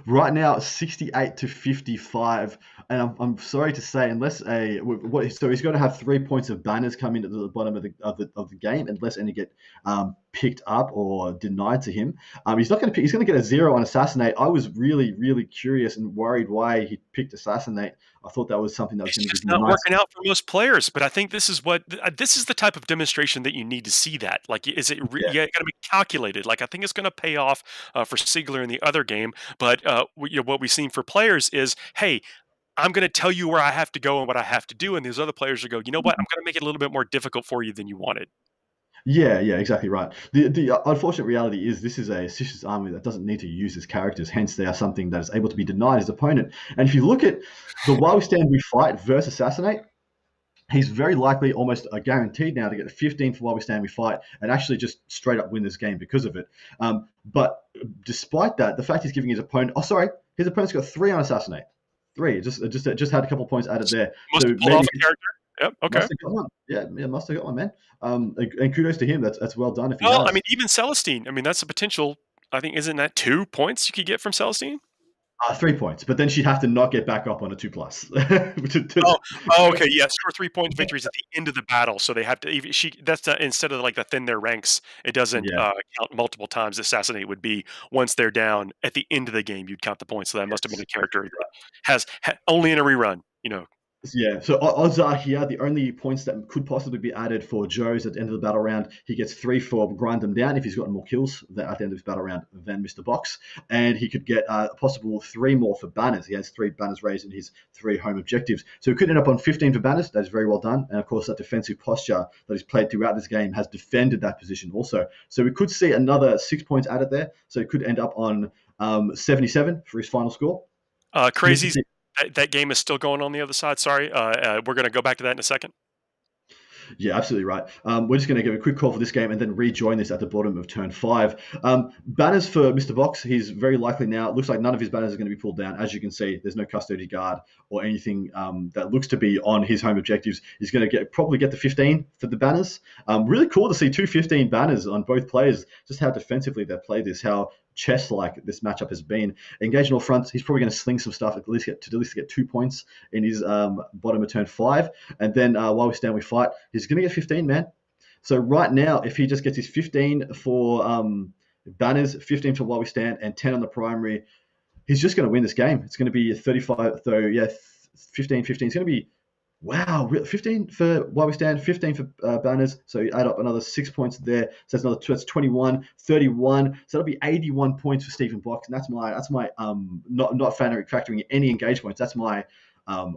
Right now, 68 to 55, and I'm sorry to say, so he's got to have 3 points of banners come into the bottom of the game, unless any get picked up or denied to him. He's going to get a 0 on Assassinate. I was really, really curious and worried why he picked Assassinate. I thought that was something that was going to be not working out for most players. But I think this is the type of demonstration that you need to see. That is it? Got to be calculated. Like, I think it's going to pay off for Siegler in the other game. But what we've seen for players is, hey, I'm going to tell you where I have to go and what I have to do, and these other players will go, you know what? I'm going to make it a little bit more difficult for you than you wanted. Yeah, exactly right. The unfortunate reality is this is a Sish's army that doesn't need to use his characters, hence they are something that is able to be denied his opponent. And if you look at the While We Stand We Fight versus Assassinate, he's very likely, almost guaranteed now, to get a 15 for While We Stand We Fight and actually just straight up win this game because of it. But despite that, the fact he's giving his opponent, his opponent's got 3 on Assassinate. 3, just had a couple of points added there. Must so pull off a character. Yep. Okay. Must have got one. Yeah, must have got one, man. And kudos to him. That's well done. I mean, even Celestine. I mean, that's a potential. I think isn't that 2 points you could get from Celestine? 3 points, but then she'd have to not get back up on a 2+. Okay. Yes, score 3 points victories at the end of the battle, so they have to. Instead of like the thin their ranks, it doesn't count multiple times. Assassinate would be once they're down at the end of the game. You'd count the points. So that must have been a character that has only in a rerun. Yeah, so odds are here, the only points that could possibly be added for Joe's at the end of the battle round, he gets 3 for grind them down if he's gotten more kills at the end of his battle round than Mr. Box. And he could get a possible 3 more for banners. He has 3 banners raised in his 3 home objectives. So he could end up on 15 for banners. That is very well done. And of course, that defensive posture that he's played throughout this game has defended that position also. So we could see another 6 points added there. So he could end up on 77 for his final score. Crazy. That game is still going on the other side. Sorry. We're going to go back to that in a second. Yeah, absolutely right. We're just going to give a quick call for this game and then rejoin this at the bottom of turn 5. Banners for Mr. Box. He's very likely now. It looks like none of his banners are going to be pulled down. As you can see, there's no custody guard or anything that looks to be on his home objectives. He's going to probably get the 15 for the banners. Really cool to see 2 15 banners on both players. Just how defensively they play this, how chess-like this matchup has been. Engaged on all fronts, he's probably going to sling some stuff at least to get 2 points in his bottom of turn 5. And then While We Stand We Fight, he's going to get 15, man. So right now, if he just gets his 15 for banners, 15 for While We Stand, and 10 on the primary, he's just going to win this game. It's going to be 35, though, 15. It's going to be, wow, 15 for While We Stand, 15 for banners. So you add up another 6 points there. So that's 21, 31. So that'll be 81 points for Stephen Box. And that's my not factoring any engage points. That's my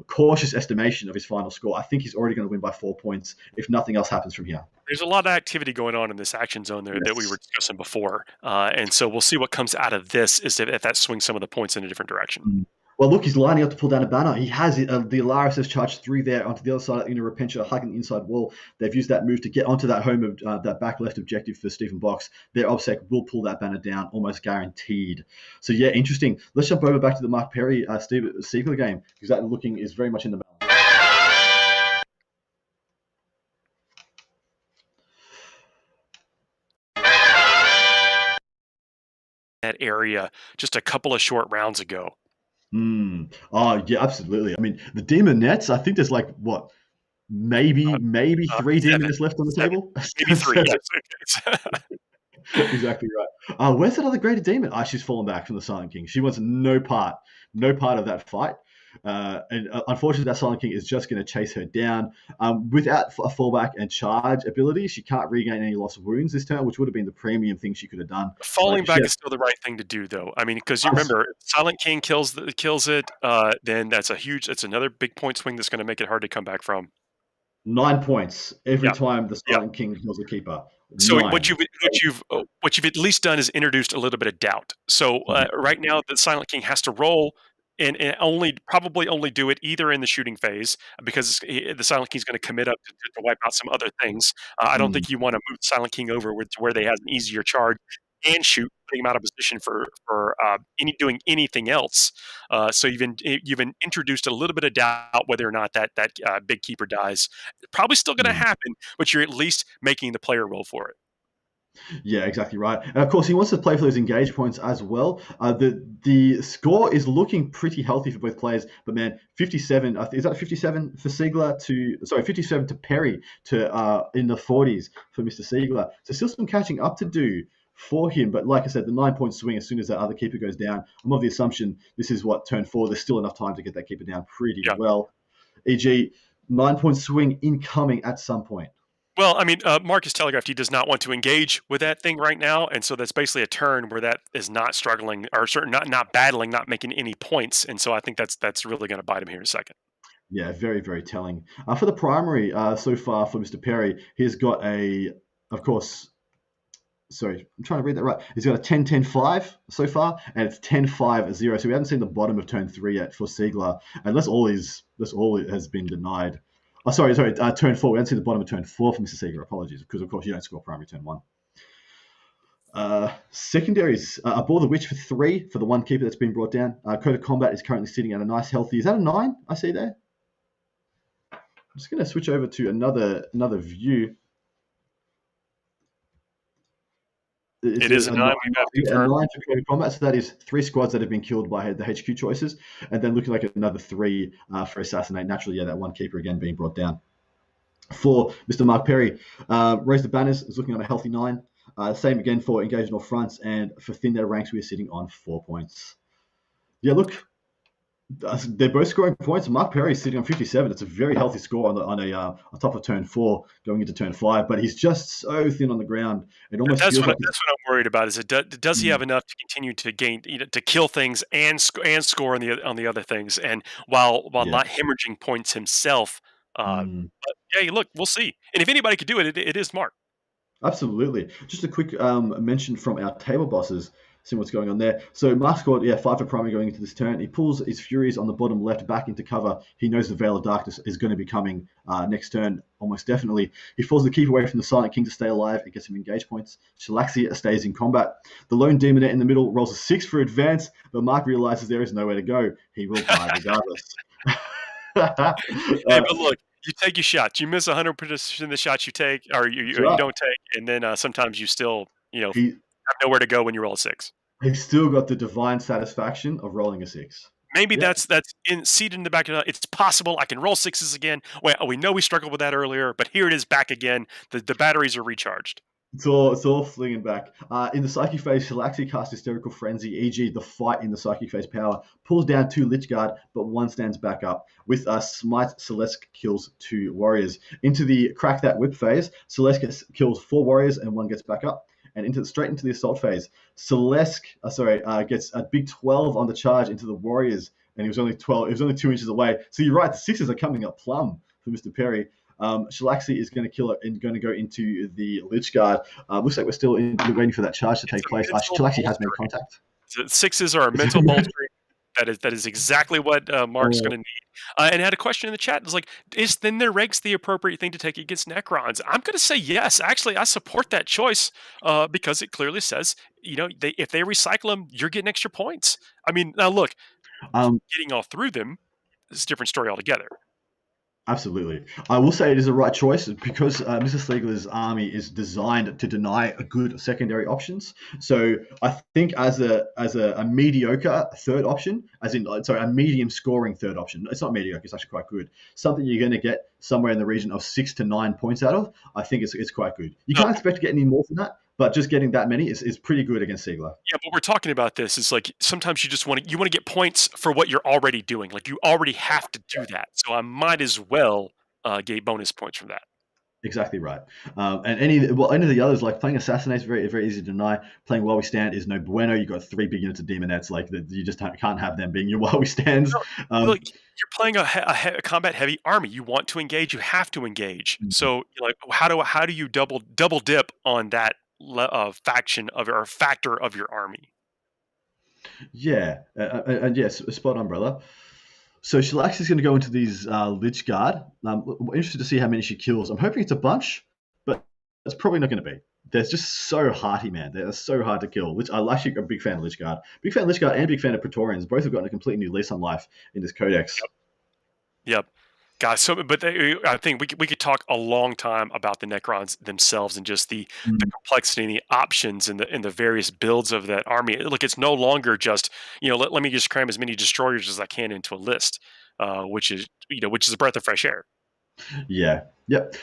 cautious estimation of his final score, I think he's already going to win by 4 points if nothing else happens from here. There's a lot of activity going on in this action zone there that we were Yes. discussing before, and so we'll see what comes out of this. Is if that swings some of the points in a different direction. Well, look, he's lining up to pull down a banner. He has the Alaris has charged through there onto the other side of the Repentia, hugging the inside wall. They've used that move to get onto that home of that back left objective for Stephen Box. Their OBSEC will pull that banner down, almost guaranteed. So yeah, interesting. Let's jump over back to the Mark Perry Steve Siegler game, because that looking is very much in the balance. That area just a couple of short rounds ago. Oh yeah, absolutely. I mean, the Demon Nets. I think there's like what, maybe 3 Demon Nets left on the table. Maybe 3. Yes. Exactly right. Where's that other greater demon? She's fallen back from the Silent King. She wants no part of that fight. And unfortunately, that Silent King is just going to chase her down. Without a fallback and charge ability, she can't regain any loss of wounds this turn, which would have been the premium thing she could have done. Falling back is still the right thing to do, though. I mean, because you remember, if Silent King kills it, then that's another big point swing that's going to make it hard to come back from. 9 points every time the Silent King kills a keeper. So what you've at least done is introduced a little bit of doubt. So right now the Silent King has to roll and probably only do it either in the shooting phase, because the Silent King is going to commit up to wipe out some other things. I don't think you want to move the Silent King over to where they have an easier charge and shoot, putting him out of position for doing anything else. So you've introduced a little bit of doubt whether or not that big keeper dies. Probably still going to happen, but you're at least making the player roll for it. Yeah, exactly right. And of course, he wants to play for those engage points as well. The score is looking pretty healthy for both players, but man, 57. Is that 57 for Siegler 57 to Perry to in the 40s for Mr. Siegler. So still some catching up to do for him. But like I said, the 9-point swing as soon as that other keeper goes down. I'm of the assumption this is what turn 4. There's still enough time to get that keeper down pretty well. E.g., 9-point swing incoming at some point. Well, I mean, Mark has telegraphed he does not want to engage with that thing right now, and so that's basically a turn where that is not struggling or not battling, not making any points, and so I think that's really going to bite him here in a second. Yeah, very, very telling. For the primary so far for Mr. Perry, he's got I'm trying to read that right. He's got a 10-10-5 so far, and it's 10-5-0. So we haven't seen the bottom of turn 3 yet for Siegler, and that's all has been denied. Turn 4. We haven't seen the bottom of turn 4 for Mr. Siegler. Apologies, because of course you don't score primary turn 1. Secondaries. Abhor the Witch for 3 for the one keeper that's been brought down. Code of Combat is currently sitting at a nice healthy. Is that a 9? I see there. I'm just going to switch over to another view. It is a 9. A 9 for Code of Combat. So that is 3 squads that have been killed by the HQ choices, and then looking like another 3 for Assassinate. Naturally, that one keeper again being brought down. For Mr. Mark Perry, Raise the Banners is looking on a healthy 9. Same again for Engage North Fronts, and for Thin Their Ranks, we are sitting on 4 points. Yeah, look, they're both scoring points. Mark Perry is sitting on 57. It's a very healthy score on top of turn 4 going into turn 5, but he's just so thin on the ground. It almost that's feels what I'm worried about. Is does he have enough to continue to gain, to kill things and score on the other things, and while not hemorrhaging points himself. But yeah, look, we'll see. And if anybody could do it, it is Mark. Absolutely. Just a quick mention from our table bosses. See what's going on there. So Mark scored 5 for primary going into this turn. He pulls his Furies on the bottom left back into cover. He knows the Veil of Darkness is going to be coming next turn, almost definitely. He falls the keep away from the Silent King to stay alive. It gets him engage points. Shalaxia stays in combat. The lone Demonette in the middle rolls a 6 for advance, but Mark realizes there is nowhere to go. He will die regardless. But look, you take your shots. You miss 100% of the shots you take, or you don't take, and then sometimes you still have nowhere to go when you roll a 6. He's still got the divine satisfaction of rolling a 6. Maybe that's seated in the back of the. It's possible I can roll 6s again. Well, we know we struggled with that earlier, but here it is back again. The batteries are recharged. It's all flinging back. In the Psychic Phase, Shalaxi casts Hysterical Frenzy, e.g. the fight in the Psychic Phase power, pulls down 2 Lich Guard, but 1 stands back up. With Smite, Celeste kills 2 warriors. Into the Crack That Whip phase, Celeste kills 4 warriors and 1 gets back up. And straight into the Assault phase, Celeste gets a big 12 on the charge into the warriors, and he was only 12. He was only 2 inches away. So you're right. The sixes are coming up plumb for Mr. Perry. Shalaxi is going to kill it and going to go into the Lich Guard. Looks like we're still waiting for that charge to take place. Shalaxi has made contact. So sixes are a mental bolstering. That is exactly what Mark's going to need. And I had a question in the chat. It's like, is Thin Their Ranks the appropriate thing to take against Necrons? I'm going to say yes. Actually, I support that choice because it clearly says, if they recycle them, you're getting extra points. I mean, now look, getting all through them is a different story altogether. Absolutely. I will say it is a right choice because Mr. Siegler's army is designed to deny good secondary options. So I think as a mediocre third option, a medium scoring third option, it's not mediocre, it's actually quite good. Something you're going to get somewhere in the region of 6 to 9 points out of, I think it's quite good. You can't expect to get any more than that, but just getting that many is pretty good against Siegler. Yeah, but we're talking about this is like sometimes you just want to get points for what you're already doing. Like you already have to do that, so I might as well get bonus points from that. Exactly right. And any of the others, like playing Assassinate is very, very easy to deny. Playing While We Stand is no bueno. You've got 3 big units of Demonettes. Like you just can't have them being your While We Stands. Look, you're playing a combat heavy army. You want to engage. You have to engage. Mm-hmm. So like, how do you double dip on that faction of or factor of your army? Yeah, and yes, spot on, brother. So Shalax is going to go into these Lich Guard. We're interested to see how many she kills. I'm hoping it's a bunch, but it's probably not going to be. They're just so hearty, man. They're so hard to kill. I'm actually a big fan of Lich Guard. Big fan of Lich Guard and big fan of Praetorians. Both have gotten a completely new lease on life in this codex. Yep. Guys, I think we could talk a long time about the Necrons themselves and just the complexity and the options and the various builds of that army. Look, it's no longer just let me just cram as many destroyers as I can into a list, which is a breath of fresh air. Yeah. Yep.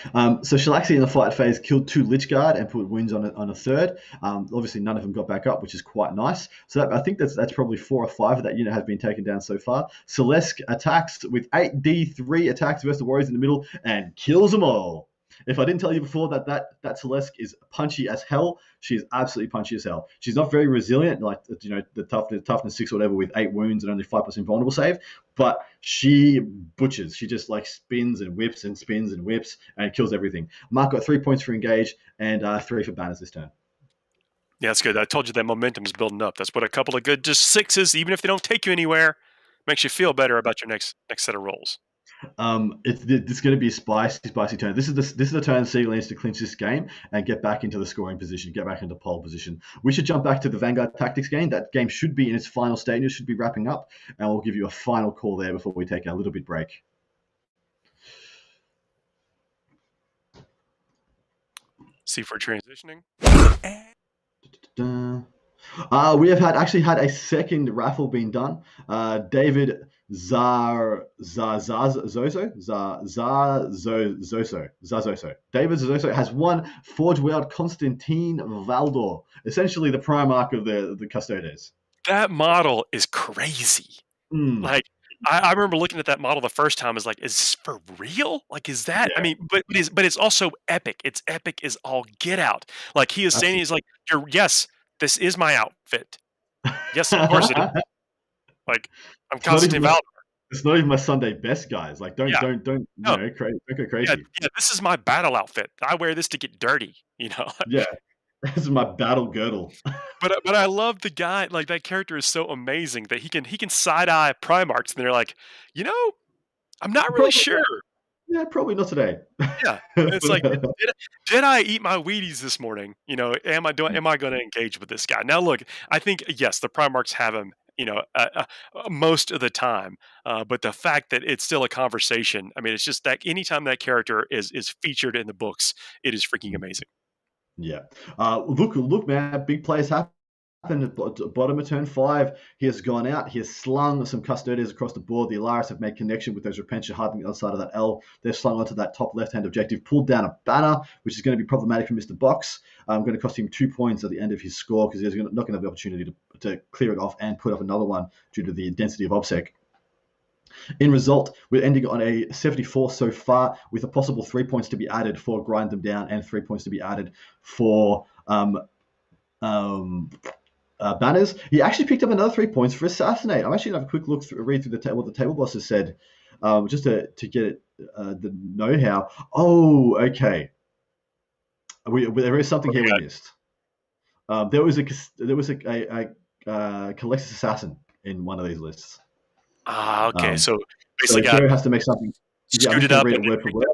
So Shalaxi in the fight phase killed 2 Lich Guard and put wounds on a third. Obviously, none of them got back up, which is quite nice. So I think that's probably 4 or 5 of that unit has been taken down so far. Celeste attacks with 8d3 attacks versus the Warriors in the middle and kills them all. If I didn't tell you before that Celeste is punchy as hell, she's absolutely punchy as hell. She's not very resilient, like the toughness 6 or whatever with 8 wounds and only 5% vulnerable save, but she butchers. She just like spins and whips and spins and whips and kills everything. Mark got 3 points for engage and 3 for banners this turn. Yeah, that's good. I told you that momentum is building up. That's what a couple of good just 6s, even if they don't take you anywhere, makes you feel better about your next set of rolls. It's going to be a spicy turn. This is the turn Siegler needs to clinch this game and get back into the scoring position, get back into pole position. We should jump back to the Vanguard Tactics game. That game should be in its final stage. It should be wrapping up, and we'll give you a final call there before we take a little bit break. See for transitioning. We have actually had a second raffle being done. David Zazoso. David Zazoso has won Forge World Constantine Valdor, essentially the Primarch of the Custodes. That model is crazy. Like, I remember looking at that model the first time. Is like, is this for real? Like, is that? Yeah. I mean, but it's also epic. It's epic as all get out. Like he is saying, he's like, yes, this is my outfit. Yes, of course it is. Like, I'm Constantine Valdor. It's not even my Sunday best, guys. Like, don't go crazy. Yeah, this is my battle outfit. I wear this to get dirty. Yeah. This is my battle girdle. But I love the guy. Like that character is so amazing that he can side eye Primarchs, and they're like, I'm not really sure. Yeah, probably not today. Yeah, it's like, did I eat my Wheaties this morning? Am I going to engage with this guy? Now, look, I think yes, the Primarchs have him. Most of the time, but the fact that it's still a conversation. I mean, it's just that anytime that character is featured in the books, it is freaking amazing. Yeah. Look, man, big plays happen at the bottom of turn 5. He has gone out. He has slung some Custodes across the board. The Alaris have made connection with those Repentia hard on the other side of that L. They've slung onto that top left-hand objective, pulled down a banner, which is going to be problematic for Mr. Box. Going to cost him 2 points at the end of his score because he's not going to have the opportunity to clear it off and put up another one due to the density of OBSEC. In result, we're ending on a 74 so far, with a possible 3 points to be added for grind them down and 3 points to be added for Banners. He actually picked up another 3 points for assassinate. I'm actually going to have a quick look through, read through what the table boss has said, just to get it, the know-how. Oh, okay. There is something here we missed. There was a Collectus Assassin in one of these lists. Okay. So So basically Joe has to make something. Yeah, I'm just scooted going up to read and it word for word.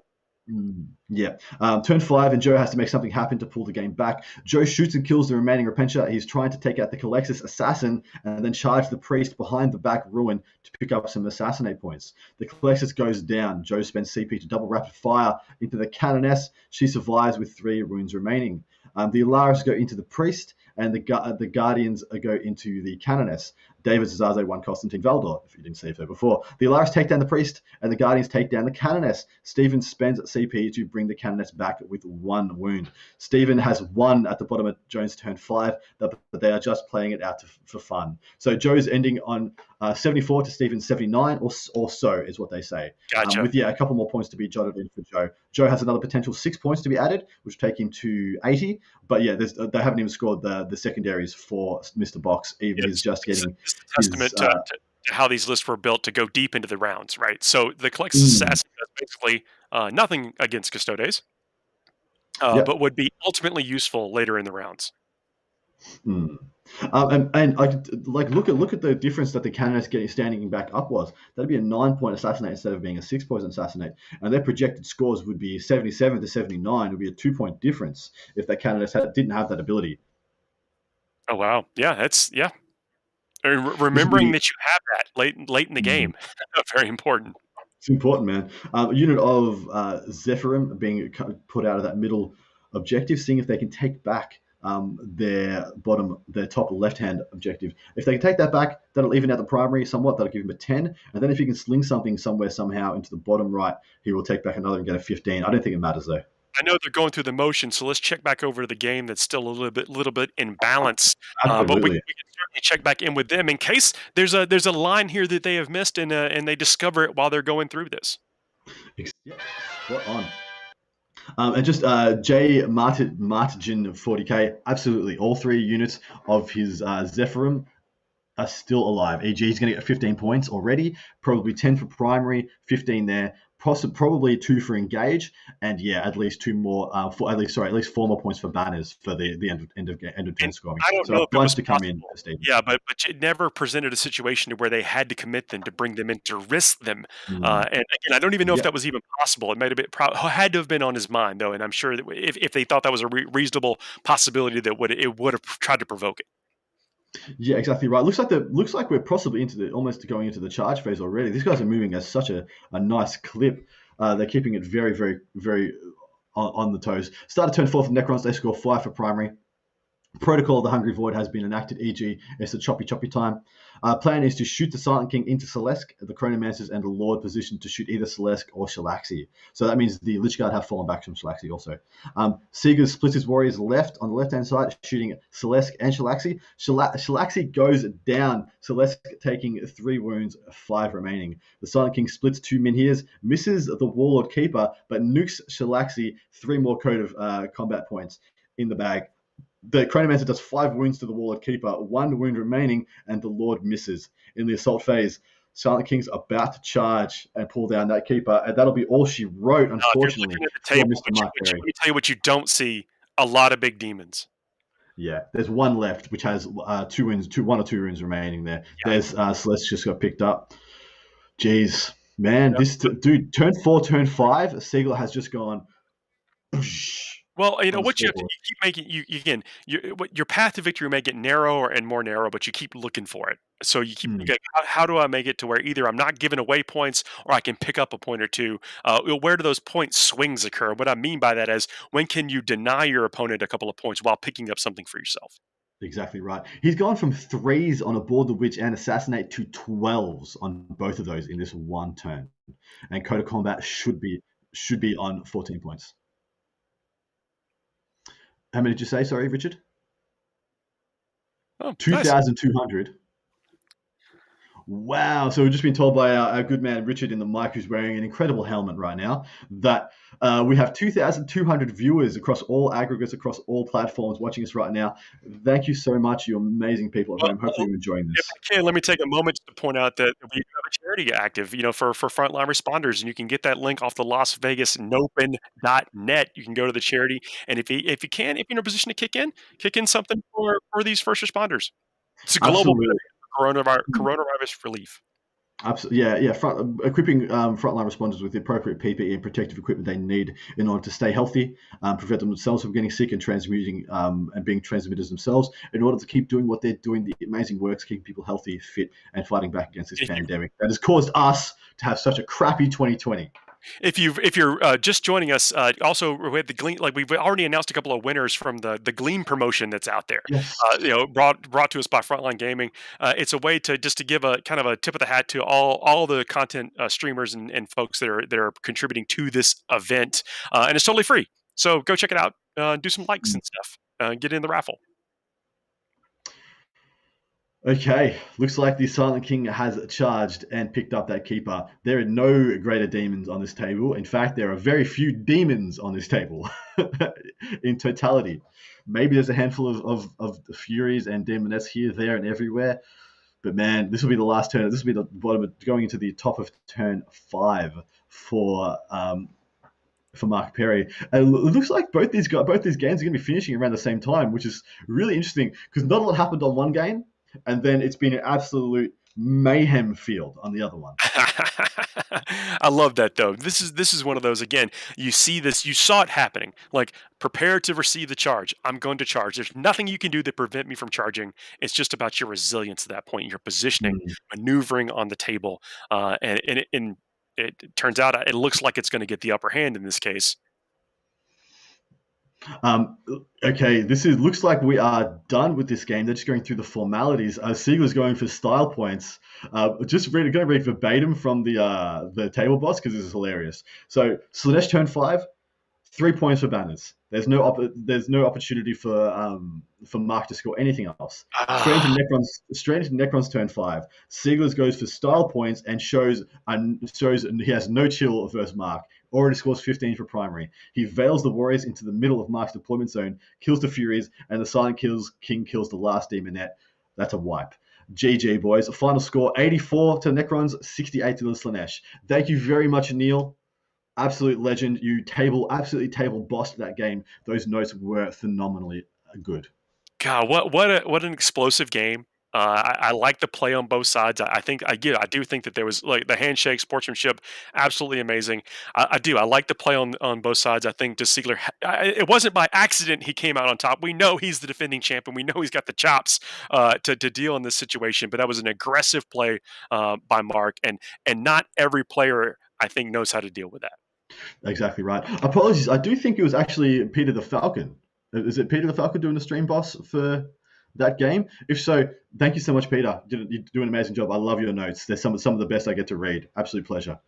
Yeah. Turn 5, and Joe has to make something happen to pull the game back. Joe shoots and kills the remaining Repentia. He's trying to take out the Colexus Assassin and then charge the priest behind the back ruin to pick up some assassinate points. The Colexus goes down. Joe spends CP to double rapid fire into the Canoness. She survives with 3 wounds remaining. The Alaris go into the priest, and the Guardians go into the Canoness. David Zazaze won Constantine Valdor, if you didn't see it before. The Alaris take down the priest, and the Guardians take down the Canoness. Stephen spends CP to bring the Canoness back with 1 wound. Stephen has 1 at the bottom of Joe's turn 5, but they are just playing it out for fun. So Joe's ending on 74 to Stephen's 79, or so is what they say. Gotcha. With a couple more points to be jotted in for Joe. Joe has another potential 6 points to be added, which take him to 80. But yeah, they haven't even scored the secondaries for Mr. Box. Even he's just getting it's a testament to how these lists were built to go deep into the rounds, right? So the Collectus Assassin does basically nothing against Custodes, but would be ultimately useful later in the rounds. And I like look at the difference that the Canoness getting standing back up was. That'd be a 9-point assassinate instead of being a 6-point assassinate, and their projected scores would be 77 to 79. It would be a 2-point difference if that Canoness didn't have that ability. Oh wow, yeah, that's remembering that you have that late in the game, very important. It's important, man. A unit of Zephyrim being put out of that middle objective, seeing if they can take back their top left-hand objective. If they can take that back, that'll even out the primary somewhat. That'll give him a 10. And then if he can sling something somehow into the bottom right, he will take back another and get a 15. I don't think it matters, though. I know they're going through the motion, so let's check back over to the game that's still a little bit in balance. But we can certainly check back in with them in case there's a line here that they have missed and they discover it while they're going through this. Yeah, spot on. And just J Martin 40k, absolutely. All 3 units of his Zephyrim are still alive. E.g., he's going to get 15 points already, probably 10 for primary, 15 there, probably 2 for engage, and at least 2 more at least 4 more points for banners for the end of turn scoring. I don't know if it was to come in, Steve. Yeah, but it never presented a situation where they had to commit them to bring them in to risk them. And again, I don't even know if that was even possible. It might have been had to have been on his mind though, and I'm sure that if they thought that was a reasonable possibility, that it would have tried to provoke it. Yeah, exactly right. Looks like we're possibly almost going into the charge phase already. These guys are moving at such a nice clip. They're keeping it very, very, very on the toes. Start of turn 4 for Necrons. They score 5 for primary. Protocol of the Hungry Void has been enacted, e.g. it's a choppy time. Plan is to shoot the Silent King into Celesk, the Chronomancers and the Lord positioned to shoot either Celesk or Shalaxi. So that means the Lich Guard have fallen back from Shalaxi also. Siegler splits his warriors left on the left-hand side, shooting Celesk and Shalaxi. Shalaxi goes down, Celesk taking 3 wounds, 5 remaining. The Silent King splits 2 Menhirs, misses the Warlord Keeper, but nukes Shalaxi, 3 more code of combat points in the bag. The Chronomancer does 5 wounds to the Warlord Keeper, 1 wound remaining, and the Lord misses. In the assault phase, Silent King's about to charge and pull down that Keeper, and that'll be all she wrote, unfortunately. Let me tell you what you don't see, a lot of big demons. Yeah, there's 1 left, which has 1 or 2 wounds remaining there. Yeah. There's Celeste just got picked up. Jeez, man, this dude, turn 4, turn 5, Siegler has just gone... Well, what you have to keep making your path to victory may get narrower and more narrow, but you keep looking for it. So you keep how do I make it to where either I'm not giving away points or I can pick up a point or 2? Where do those point swings occur? What I mean by that is when can you deny your opponent a couple of points while picking up something for yourself? Exactly right. He's gone from 3s on Aboard the Witch and Assassinate to 12s on both of those in this 1 turn, and Code of Combat should be on 14 points. How many did you say? Sorry, Richard? Oh, 2,200. Nice. Wow. So we've just been told by our good man Richard in the mic, who's wearing an incredible helmet right now, that we have 2,200 viewers across all aggregates, across all platforms watching us right now. Thank you so much, you amazing people at Well, home. Hopefully you're enjoying if this. I can, let me take a moment to point out that we have a charity active, for frontline responders, and you can get that link off the Las Vegas Nopen.net. You can go to the charity, and if you're in a position to kick in something for these first responders. It's a global Absolutely. benefit for coronavirus relief. Absolutely, yeah, yeah. Equipping frontline responders with the appropriate PPE and protective equipment they need in order to stay healthy, prevent themselves from getting sick and transmuting and being transmitters themselves, in order to keep doing what they're doing, the amazing works, keeping people healthy, fit, and fighting back against this pandemic that has caused us to have such a crappy 2020. If you're just joining us, also we have the Gleam. Like we've already announced a couple of winners from the Gleam promotion that's out there. Yes. Brought to us by Frontline Gaming. It's a way to just to give a kind of a tip of the hat to all the content streamers and folks that are contributing to this event, and it's totally free. So go check it out. Do some likes and stuff. Get in the raffle. Okay, looks like the Silent King has charged and picked up that keeper. There are no greater demons on this table. In fact, there are very few demons on this table in totality. Maybe there's a handful of Furies and Demonettes here, there, and everywhere. But man, this will be the last turn. This will be the bottom of, going into the top of turn 5 for Mark Perry. And it looks like both these games are going to be finishing around the same time, which is really interesting because not a lot happened on one game, and then it's been an absolute mayhem field on the other one. I love that though. This is one of those again. You see this, you saw it happening. Like prepare to receive the charge. I'm going to charge. There's nothing you can do that prevent me from charging. It's just about your resilience at that point, your positioning, maneuvering on the table, and it turns out it looks like it's going to get the upper hand in this case. Okay, looks like we are done with this game. They're just going through the formalities. Siegler's going for style points. Going to read verbatim from the table boss because this is hilarious. So Slanesh turn 5, 3 points for banners. There's no opportunity for Mark to score anything else. Straight into Necron's turn 5. Siegler's goes for style points and shows he has no chill versus Mark. Already scores 15 for primary. He veils the warriors into the middle of Mark's deployment zone, kills the Furies, and the Silent King kills the last Demonette. That's a wipe. GG, boys. Final score, 84 to Necrons, 68 to the Slanesh. Thank you very much, Neil. Absolute legend. You absolutely table bossed that game. Those notes were phenomenally good. God, what an explosive game. I like the play on both sides. I do think that there was like the handshake, sportsmanship, absolutely amazing. I do. I like the play on both sides. I think Siegler, it wasn't by accident he came out on top. We know he's the defending champion. We know he's got the chops to deal in this situation. But that was an aggressive play by Mark, and not every player I think knows how to deal with that. Exactly right. Apologies. I do think it was actually Peter the Falcon. Is it Peter the Falcon doing the stream boss for that game? If so, thank you so much, Peter. You do an amazing job. I love your notes. They're some of the best I get to read. Absolute pleasure.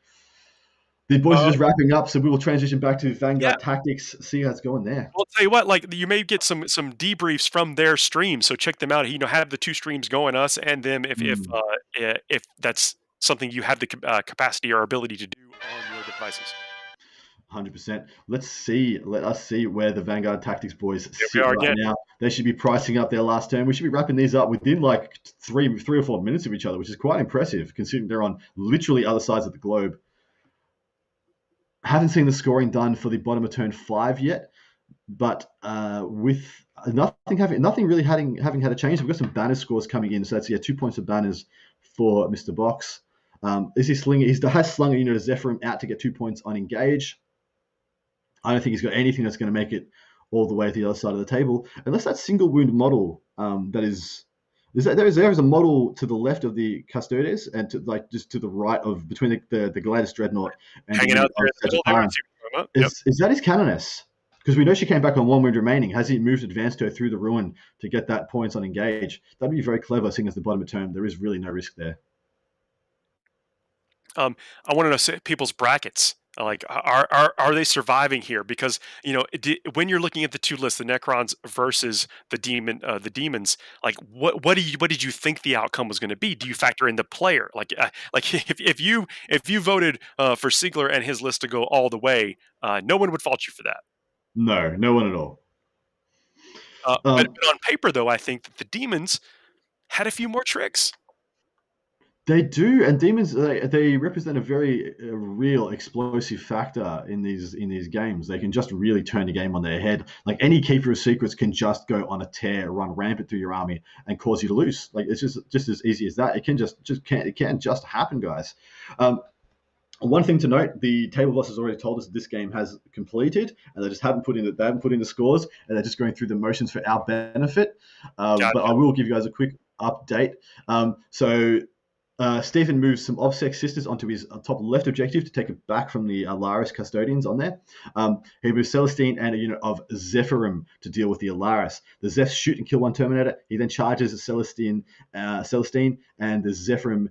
The boys are just wrapping up, so we will transition back to Vanguard Tactics. See how it's going there. Well, I'll tell you what, like you may get some debriefs from their stream, so check them out. Have the two streams going, us and them, if that's something you have the capacity or ability to do on your devices. 100%. Let us see where the Vanguard Tactics boys sit right now. They should be pricing up their last turn. We should be wrapping these up within like three or 4 minutes of each other, which is quite impressive considering they're on literally other sides of the globe. Haven't seen the scoring done for the bottom of turn 5 yet, but with nothing really having had a change, we've got some banner scores coming in. So that's 2 points of banners for Mr. Box. He has slung a unit of Zephyrim out to get 2 points on engage. I don't think he's got anything that's going to make it all the way to the other side of the table, unless that single wound model there is a model to the left of the Custodes and just to the right of between the Gladys Dreadnought and hanging out there. Is that his Canoness? Because we know she came back on 1 wound remaining. Has he moved advanced her through the ruin to get that points on engage? That'd be very clever, seeing as the bottom of turn there is really no risk there. I want to know people's brackets. Like, are they surviving here? Because when you're looking at the two lists, the Necrons versus the demons, like what did you think the outcome was going to be? Do you factor in the player? Like if you voted for Siegler and his list to go all the way, no one would fault you for that. No, no one at all. But on paper, though, I think that the demons had a few more tricks. They do, and demons they represent a very real explosive factor in these games. They can just really turn the game on their head. Like any keeper of secrets can just go on a tear, run rampant through your army, and cause you to lose. Like it's just as easy as that. It can just happen, guys. One thing to note: the table boss has already told us this game has completed, and they just haven't put in the scores, and they're just going through the motions for our benefit. Gotcha. But I will give you guys a quick update. Stephen moves some OBSEC sisters onto his top left objective to take it back from the Alaris custodians on there. He moves Celestine and a unit of Zephyrim to deal with the Alaris. The Zephs shoot and kill one Terminator. He then charges the Celestine and the Zephyrim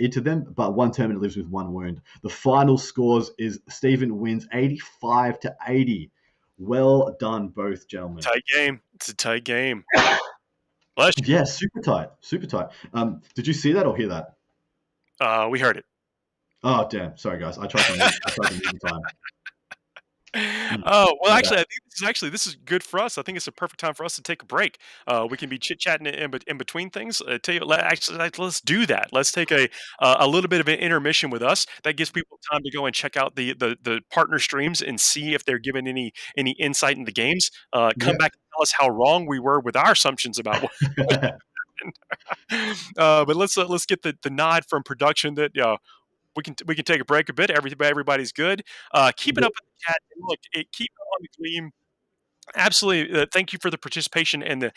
into them, but one Terminator lives with one wound. The final scores is Stephen wins 85-80. Well done, both gentlemen. Tight game. It's a tight game. Yeah, super tight. Did you see that or hear that? We heard it. Oh, damn. Sorry, guys. I tried to move in time. Oh, well, actually, I think this is good for us. I think it's a perfect time for us to take a break. We can be chit-chatting in between things. Let's do that. Let's take a little bit of an intermission with us. That gives people time to go and check out the partner streams and see if they're giving any insight in the games. Come back and tell us how wrong we were with our assumptions about what happened. But let's get the nod from production that we can take a break a bit. Everybody's good. Keep it up in the chat. Look, keep it on the gleam. Absolutely. Thank you for the participation and the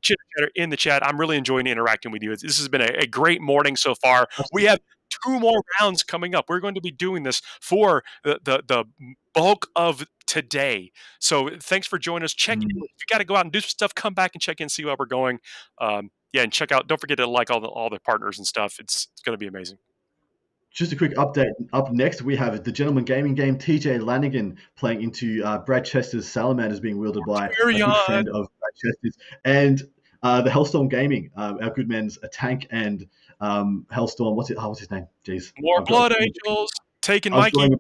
chitter chatter in the chat. I'm really enjoying interacting with you. This has been a great morning so far. We have 2 more rounds coming up. We're going to be doing this for the bulk of today. So thanks for joining us. Check in. If you got to go out and do some stuff, come back and check in, see how we're going. And check out. Don't forget to like all the partners and stuff. It's going to be amazing. Just a quick update. Up next, we have the Gentleman Gaming Game, TJ Lanigan, playing into Brad Chester's Salamanders being wielded by a good friend of Brad Chester's. And the Hellstorm Gaming, our good man's a tank and Hellstorm. What's his name? Jeez. More Blood Angels. Taking Mikey.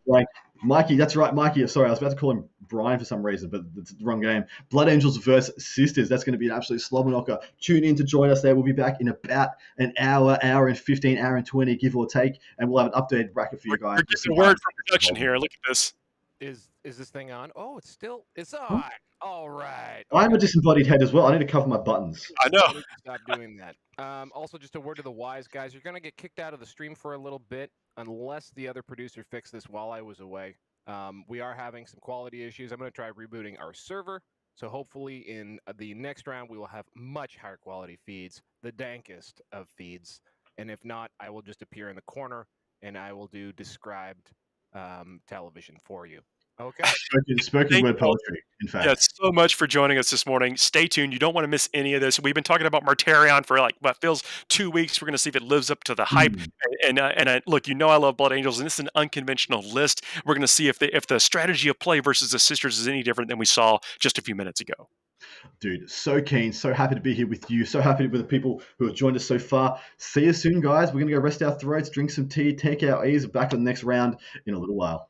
Mikey, that's right, Mikey. Sorry, I was about to call him Brian for some reason, but it's the wrong game. Blood Angels versus Sisters. That's going to be an absolute slobber knocker. Tune in to join us there. We'll be back in about an hour and 15, hour and 20, give or take, and we'll have an updated bracket for you guys. We're getting a word from production here. Look at this. Is this thing on? Oh, it's on. All right. I'm a disembodied head as well. I need to cover my buttons. I know. Stop doing that. Also, just a word to the wise guys. You're going to get kicked out of the stream for a little bit unless the other producer fixed this while I was away. We are having some quality issues. I'm going to try rebooting our server. So hopefully in the next round, we will have much higher quality feeds, the dankest of feeds. And if not, I will just appear in the corner and I will do described television for you. Okay. Spoken word poetry, in fact. Yeah, so much for joining us this morning. Stay tuned. You don't want to miss any of this. We've been talking about Martarion for what feels 2 weeks. We're going to see if it lives up to the hype. And look, I love Blood Angels, and this is an unconventional list. We're going to see if the strategy of play versus the Sisters is any different than we saw just a few minutes ago. Dude, so keen, so happy to be here with you, so happy with the people who have joined us so far. See you soon, guys. We're going to go rest our throats, drink some tea, take our ease. Back on the next round in a little while.